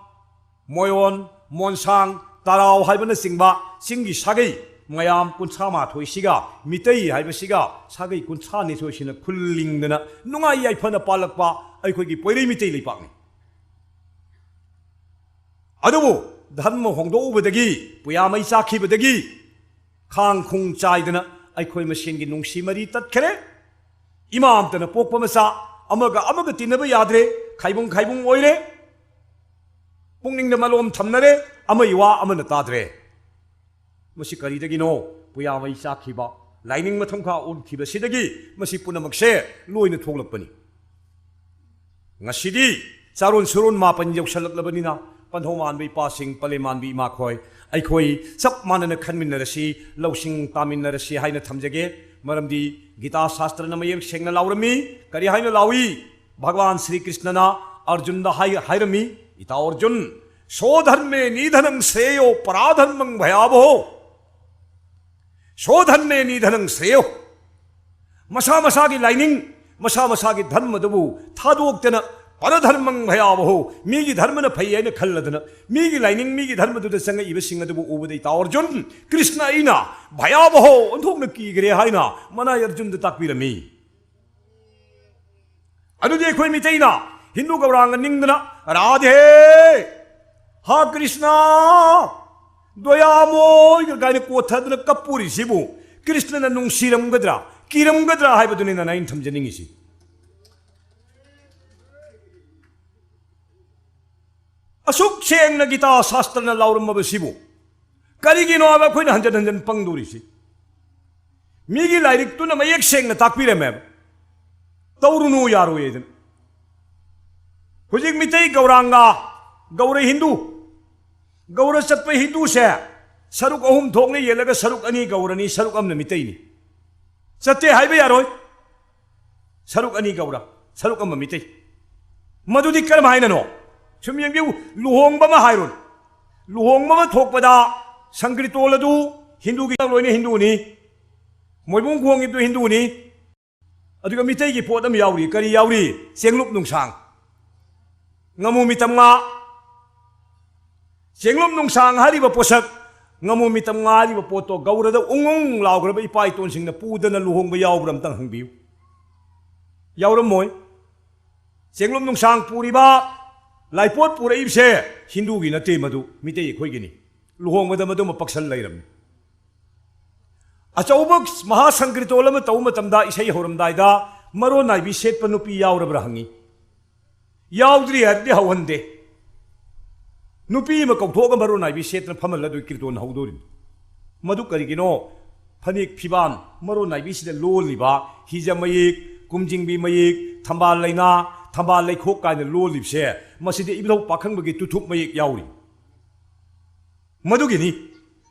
moyon monsang tarau haibana singba singi sagai mayam kuncha ma thoi siga mitei haiba siga sagai kuncha ni thoi sina khulling dana nunga yai phana palakpa ai khoi gi poirei mitei leipak ni adubu dharma hongdo ubadagi puyamai sakhi badagi khang khung chai dana ai khoi masin gi nungsi mari tat khare imam tana pokpa masa amaga tinaba yadre khaibung oire pungning da malom thamnare amai wa amana tadre masi kari dagi no puyamai sakhi ba lining matham kha on khiba sidagi masi punamakse loina thoglakpani ngasidi charon surun ma pan yausalak na panhoman bi passing paleman bi ma khoi ai khoi sap manana khanmin rasi losing tamin rasi haina thamjage maramdi gita shastra na mayek sengna laurami kari haina lawi bhagwan Sri Krishna na arjun da hairami ita arjun so dharme nidhanam shreyo paradharmam bhayabho so dharme nidhanam shreyo masa gi lining masa gi dharma dabu thadoktena paradharmam bhayabho migi dharma na phayena khalladana migi lining migi dharma du da sanga iba singa dabu ubadai ta arjun Krishna ina bhayabho onthokna ki gre haina mana arjun da takbirami adudi khoi mitaina hindu gauranga ningdana radhe ha Krishna doyamo gaine kothadna kapuri sibu Krishna na nungsiramgadra kiramgadra haibaduni na nain thamjaningisi asuk sengna gita shastra na lauramaba sibu karigino aba khoina hanjan pangdurisi migi lairik tuna mayek sengna takpirame taurunu yaro yedin hujik mitai gauranga gaura hindu gaura satpa hindu se saruk ahum thokne yelaga saruk ani gaurani saruk amna mitai ni satte haibe yaroi saruk ani gaura saruk amma mitai madudi karam haina no sum yengbiu luhongba ma hairon luhongba ma thokpada sangritoladu hindu gi loine hindu ni moibung khong gi hindu ni aduga mitai gi podam yauri kari yauri senglup nungsang ngamu mitam nga senglup nungsang hari ba posak ngamu mitam nga hari ba poto gaura da ungong laugra ba ipai ton singna pudana luhong ba yawram tang hangbiu yawram moy senglup nungsang puri ba laipot pura ibse hindu gi na te madu mitai khoi gi ni luhong ba da madu ma paksal lairam achobak mahasangritolama tauma tamda isai horamdaida maro naibi setpa nupi yawrabra hangi yaudri adde hawande nupi ma kauthoga maro naibi setna phamaladu kirton haudorin madu karigino phanik phiban maro naibi sida loliba hija mayik kumjingbi mayik थंबाल लेना थंबाल लेखोक कायन लोलिबसे मसिदि इबलौ पाखंबगी तुथुप मयेक याउरी मदुगिनी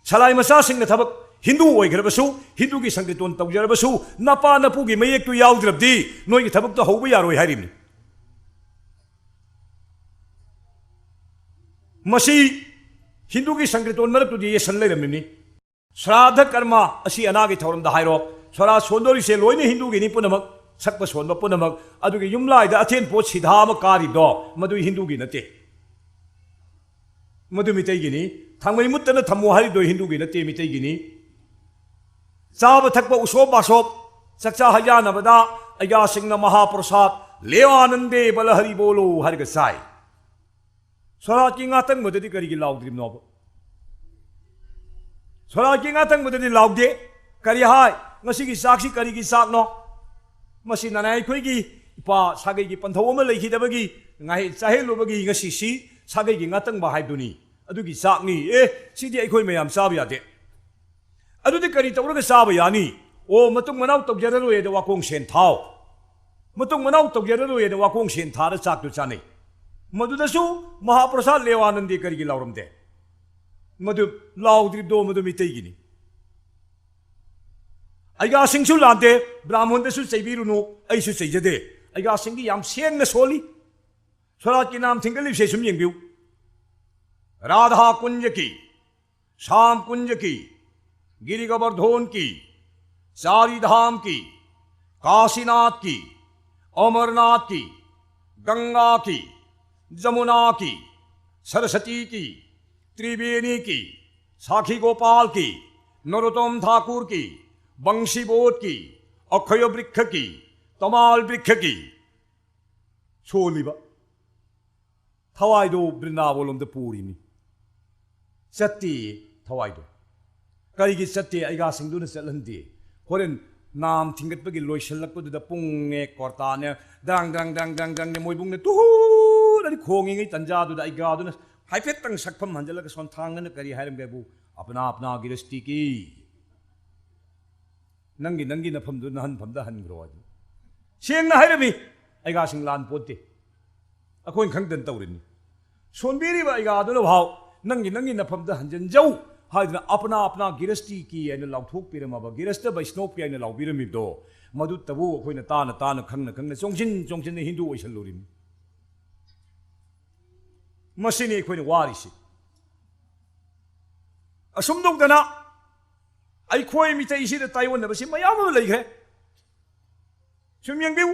सलाई मसा सिंह थबक हिंदू ओइग्रबसु हिंदू की संगीतोन तौजरबसु नपा नपुगी मयेक तु याउद्रबदी नोइगी थबक तो हौबा यारोय हारिमनि मसी हिंदू की संगीतोन मरतुदी येसन लेरमिनी श्राद्ध कर्मा असी अनागी थौरमदा हाइरो सोरा सोंदोरिसे लोइने हिंदू गिनी पुनमक सकप सोनब पुनमक अदुगी युमलाइदा अथेन पोत सिधाम कारिदो मदु हिंदू गी नते मदु मितै गिनी थांगमई मुत्तन थमो हारिदो हिंदू गी नते मितै गिनी चाब थकप उसोब बासोब चक्चा हयानबदा अया सिंह महाप्रसाद लेवानंदे बलहरि बोलो हरग साई सोरा की ngaतंग मददि करिगी लाउद्रिम नोब सोरा की ngaतंग मददि लाउदे करि हाय ngasi gi saksi kari gi sak no masi nanai khoi gi pa sagai gi panthau ama leikhi dabagi ngai chahe lobagi ngasi si sagai gi ngatang ba haiduni adu gi sak ni sidi ai khoi mayam sab ya de adu de kari tawra ga sab ya ni o matung manau tawjara lo ye de wakong sen thau matung manau tawjara lo ye de wakong sen thar chak tu chanai madu da su mahaprasad lewanandi kari gi lauram de madu laudri do madu mitei gi ni aiga singsu lante brahmon de su cheibiruno ai su cheijade aiga singi yam seng na soli sora ki nam thingali se sum yengbiu Radha कुंज की श्याम कुंज की गिरि गोवर्धन की चारी धाम की काशीनाथ की अमरनाथ की गंगा की जमुना की सरस्वती की त्रिवेणी की साखी गोपाल की नरोत्तम ठाकुर की बंशी बोध की अक्षय वृक्ष की तमाल वृक्ष की सोलिबा थवाइदो वृंदावनम पूरीनी चत्ती थवाइदो कई चत्ते अगा सिंधुन चलहंदे होरेन नाम थिंगतपगी लोइसलकपदुदा पुंगे कोर्ताने दंग दंग दंग दंग दंग मोइबुंगने तुहुरनि खोंगिङै तंजादुदा अगादुना हाइफेक्टंग सकफम हंजलक सोंथांगन करी हाइरमगेबु अपना अपना गिरस्ती की नंगी नंगी नफमदु नहनफमदा हनग्रो अदु सेंगना हाइरमी अगा सिंग लान पोते अखोइन खंगदन तौरिनी सोनबीरीबा अगादुना भाव नंगी नंगी नफमदा हंजन जौ हाइदना अपना अपना गिरस्ती की एन लाउथोक पिरमबा गिरस्त वैष्णव की एन लाउबिरमिदो मदु तबु अखोइना ताना ताना खंगना खंगना चोंगजिन चोंगजिन हिंदू ओइसलुरिनी मसिनी अखोइना वारिसी असुमदोगदना अखोइ मितैसिदा ताइवनबसि मयाम लैग्रे सुम यंगबिउ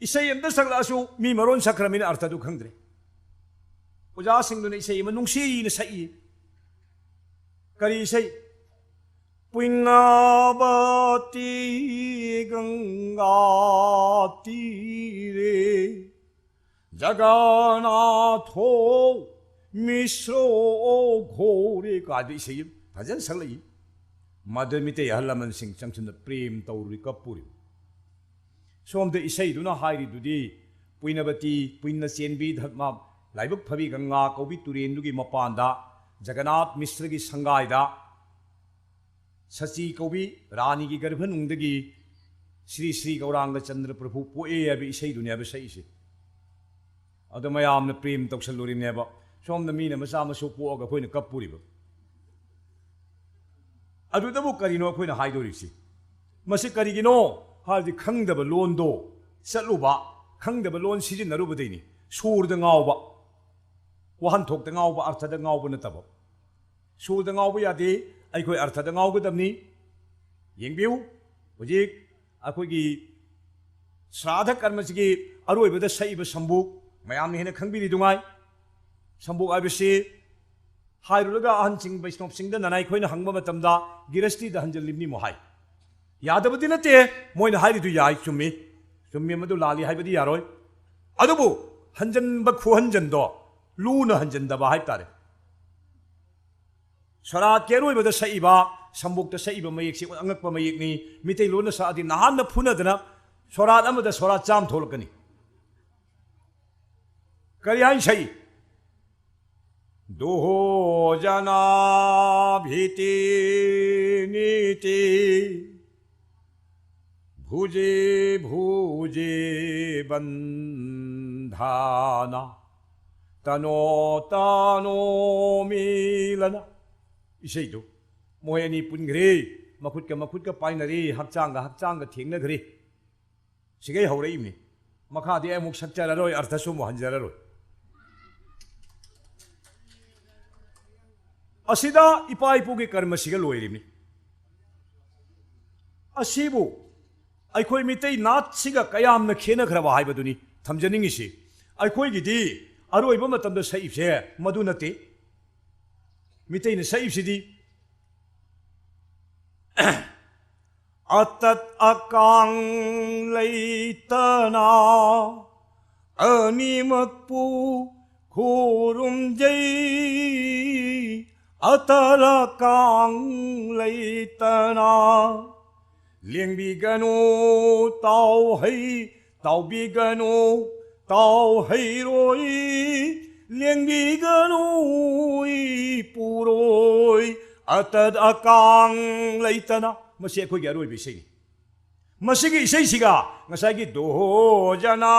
इसै अमदा सकलासु मी मरोन सक्रमिना अर्थदु खंगद्रे ओजा सिंगदुना इसै म नुंसीना सई करी इसै पुंगावती गंगा तीरे जगन्नाथो मिश्रो घोरे कादि इसै फजन सकलई मदमिते हलमन सिंह चंगचन प्रेम तौरी कपूरी सोमद इसैदुना हाइरिदुदी पुइनबती पुइना चेनबी धर्मा लाइबक फबी गंगा कौबी तुरेंदुगी मपानदा जगन्नाथ मिश्र की संगायदा सची कौबी रानी की गर्भनुंदगी श्री श्री गौरांग चंद्र प्रभु पोए अबी इसैदुने अब सईसे अद मयाम प्रेम तौसलुरिनेब सोमद मीना मचा मसु पोग अखोइना कपूरीब अदुदबु करिनो अखोइना हाइदोरिसी मसे करिगिनो हादि खंगदब लोनदो चलुबा खंगदब लोन सिजिनरुबदैनि सूरद गावबा वहनथोकद गावबा अर्थद गावबा नतब सूरद गावबा यादे अखोइ अर्थद गावगदबनि येंबिउ हुजिक अखोइगी श्राद्ध कर्मसिगी अरोइबद सईब संबुक मयामनि हेन खंगबिरि दुंगाय संबुक आबसि हाइरुलगा अहनसिंग वैष्णव सिंग ननाय खोइना हंगबा मतमदा गिरस्ती द हंजलिबनि मोहाय यादबदी नते मोइन हाइरिदु याय चुम्मी चुम्मी मदु लाली हाइबदी यारोय अदुबु हंजनब खुहंजनदो लूना हंजनदबा हाइ तारे सरात केरोइबद सईबा संबुकत सईबा मयेकसि अंगकपा मयेकनि मितै लोना सादि नहान फुनदना सोरात अमद सोरात चाम थोलकनि करि हाइ सई दोहो जना भीति नीति भुजे भुजे बंधाना तनो तनो मिलना इसेदो मोयनी पुनग्रे मखुद का पाइनरी हक्चांग थेंगनग्रे सिगै हौरइमनि मखादि अमुक सक्चररोय अर्थसु मोहनजररोय असिदा इपा इपुगी कर्म सिगा लोइरिमनि असिबु अखोई मितै नाथ सिगा कयामन खेनख्रबा हाइबदुनि थमजनिंगिसि अखोइगिदि अरोइबा मतमदा सैफसे मदु नते मितैन सैफसिदि अतत अकांग लैतना अनिमकपु खुरुमजै अतर कांग लैतना लेंबिगनु ताउ है ताउबिगनु ताउ हैरोई लेंबिगनु पुरोई अतद अकांग लैतना मसे अखोइगी अरोइबि इसेनि मसिगी इसेसिगा ngसाइगी दो जना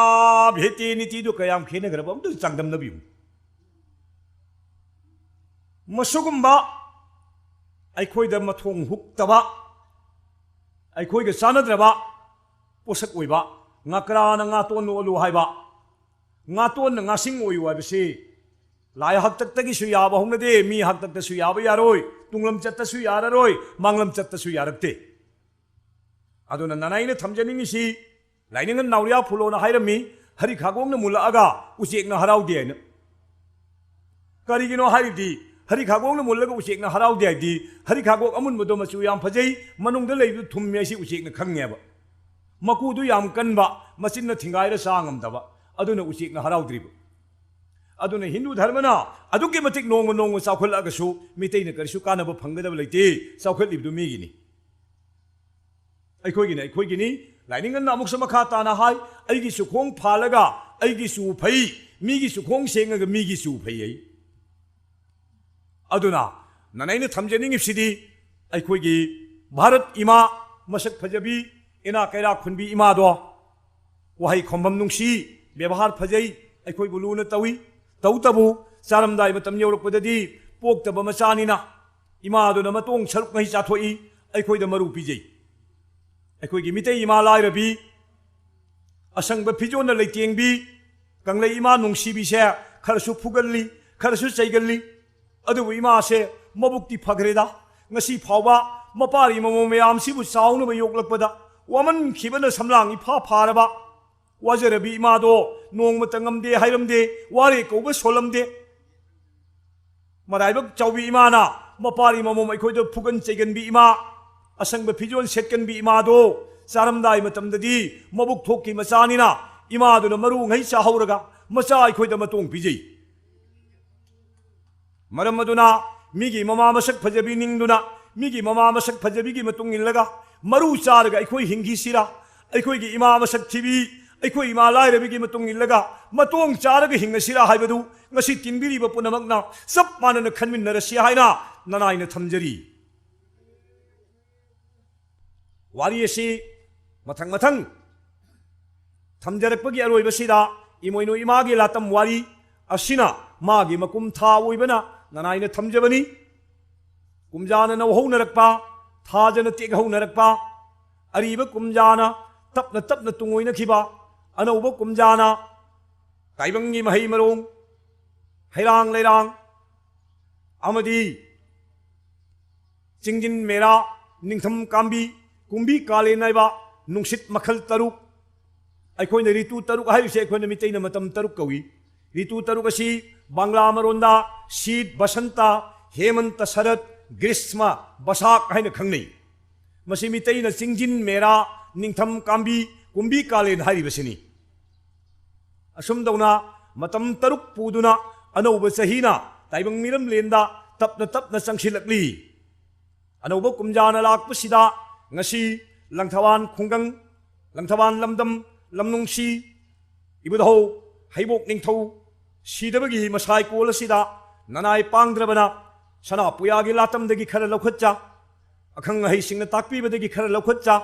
भेति नीतिदु कयाम खेनग्रब अमदु चांगदमनबियु मसुगुम्बा अखोइदा मथोंग हुक्तबा अखोइगा चानद्रबा पोसक ओइबा ngakra na ngaton olu haiba ngaton na ngasing oyu haibasi lai hak tak tagi su yaba hongna de mi hak tak ta su yaba yaroi tunglam chatta su yararoi manglam chatta su yarakte aduna nanai na thamjaning si laining an nauria phulo na hairami hari khagong na mula aga usek na harau de na kari gino haidi hari khagong na mula ga usek na harau de di hari khagok amun bodo machu yam phajai manung da leidu thum me si usek na khangnya ba makudu yam kanba machin na thingai ra sangam daba aduna usik na haraudribu aduna hindu dharmana aduki matik nong saukhal agasu mitei na karisu kana ba phangada leite saukhal ibdu migini akhoi gini laining na amuk sama khata na hai aigi su khong phalaga aigi su phai migi su khong senga ga migi su phai ai aduna nanai na thamjaning ipsidi akhoi gi bharat ima masak phajabi ina kaira khunbi ima do wahai khombam nungsi व्यवहार फजई अखोई बुलून तवी तौ तबु चारमदाई मतम यौरकपददी पोक्तब मचानिना इमादुना मतोंग सरुक नहीं चाथोई अखोइदा मरु पिजई अखोइगी मितै इमा लाइरबी असंग फिजोन लेतेंबी कंगलै इमा नुंसीबी से खरसु फुगल्ली खरसु चैगल्ली अदुबु इमा से मबुक्ति फगरेदा ngasi फावबा मपारी ममो मयाम सिबु चाउनबा योगलकपदा वमन खिबना समलांग इफा फारबा वाजरबी इमादो नोंगमतंगमदे हाइरमदे वारे कौब सोलमदे मराइबक चौबी इमाना मपारी ममोम अखोइदो फुगन चैगनबी इमा असंग फिजोन सेटकनबी इमादो चारमदाई मतमददी मबुक थोक्की मचानिना इमादुना मरु ngei चाहौरगा मचा अखोइदा मतोंग पिजै मरम मदुना मिगी ममा मसक फजबी निंगदुना मिगी ममा मसक फजबीगी मतुंग इल्लगा मरु चारगा अखोइ हिंगी सिरा अखोइगी इमा मसक थिबी अखोई इमा लाइरबीगी मतुंग इल्लगा मतोंग चारगा हिंगसिरा हाइबदु ngasi tinbiriba punamakna sap manana khanminnarasi haina nanaina thamjari wari asi mathang thamjarakpagi aroibasida imoino imagi latam wari asina magi makum tha oibana nanaina thamjabani kumjana na hounarakpa thajana tek hounarakpa ariba kumjana tapna tungoina khiba anauba kumjana taibangi mahai marong हैरांग लेरांग अमदी चिंगिन मेरा निंगथम कांबी कुंबी काले नाइबा नुंसित मखल तरुक अखोइन ऋतु तरुक हाइसे अखोइन मितैना मतम तरुक कवी ऋतु तरुक असि बांग्ला मरोंदा शीत बसंता हेमंत शरद ग्रीष्म बसाक हाइन खंगनै मसि मितैना चिंगिन मेरा निंगथम कांबी कुंबी काले हाइबसिनी असुमदौना मतम तरुक पुदुना अनौब चहीना ताइबंग मिरम लेंदा तपना चंगसिलकली अनौब कुमजाना लाकपसिदा ngasi langthawan khunggang langthawan lamdam lamnungsi ibudho haibok ningthau sidabagi masai kolasida nanai pangdrabana sana puyagi latam dagi khara lokhatcha akhang hai singna takpi badagi khara lokhatcha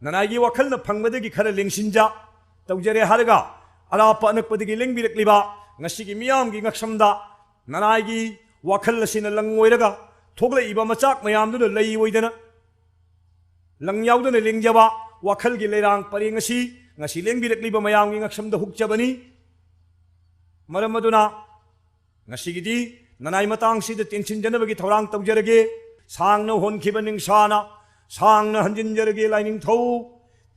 nanaigi wakal na phangmadagi khara lengsinja tawjare haraga arapa anakpadagi lengbirakliba ngasigi miyamgi ngaksamda nanaigi wakal asina langoiraga thoglaiba machak mayamduna lei oidana langyaudana lengjaba wakhalgi leirang pareng asi ngasi lengbirakliba mayamgi ngaksamda hukjabani maram aduna ngasigidi nanai matangsida tensinjanabagi thorang tawjarage sangna honkiba ningsana sangna hanjinjarage laining thau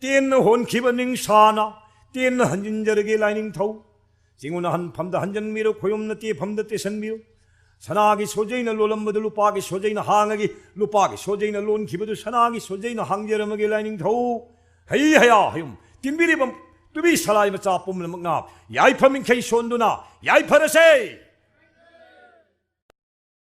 tenna honkiba ningsana tenna hanjinjarage laining thau jinguna han phamda hanjan miro khoyomna te phamda te sanmiro sanagi sojaina lolambadu lupagi sojaina hangagi lupagi sojaina lonkibadu sanagi sojaina hangjaramage laining thau hai haya hayum timbiri bam tubi salai macha pumna magna yai phamin khai sonduna yai pharase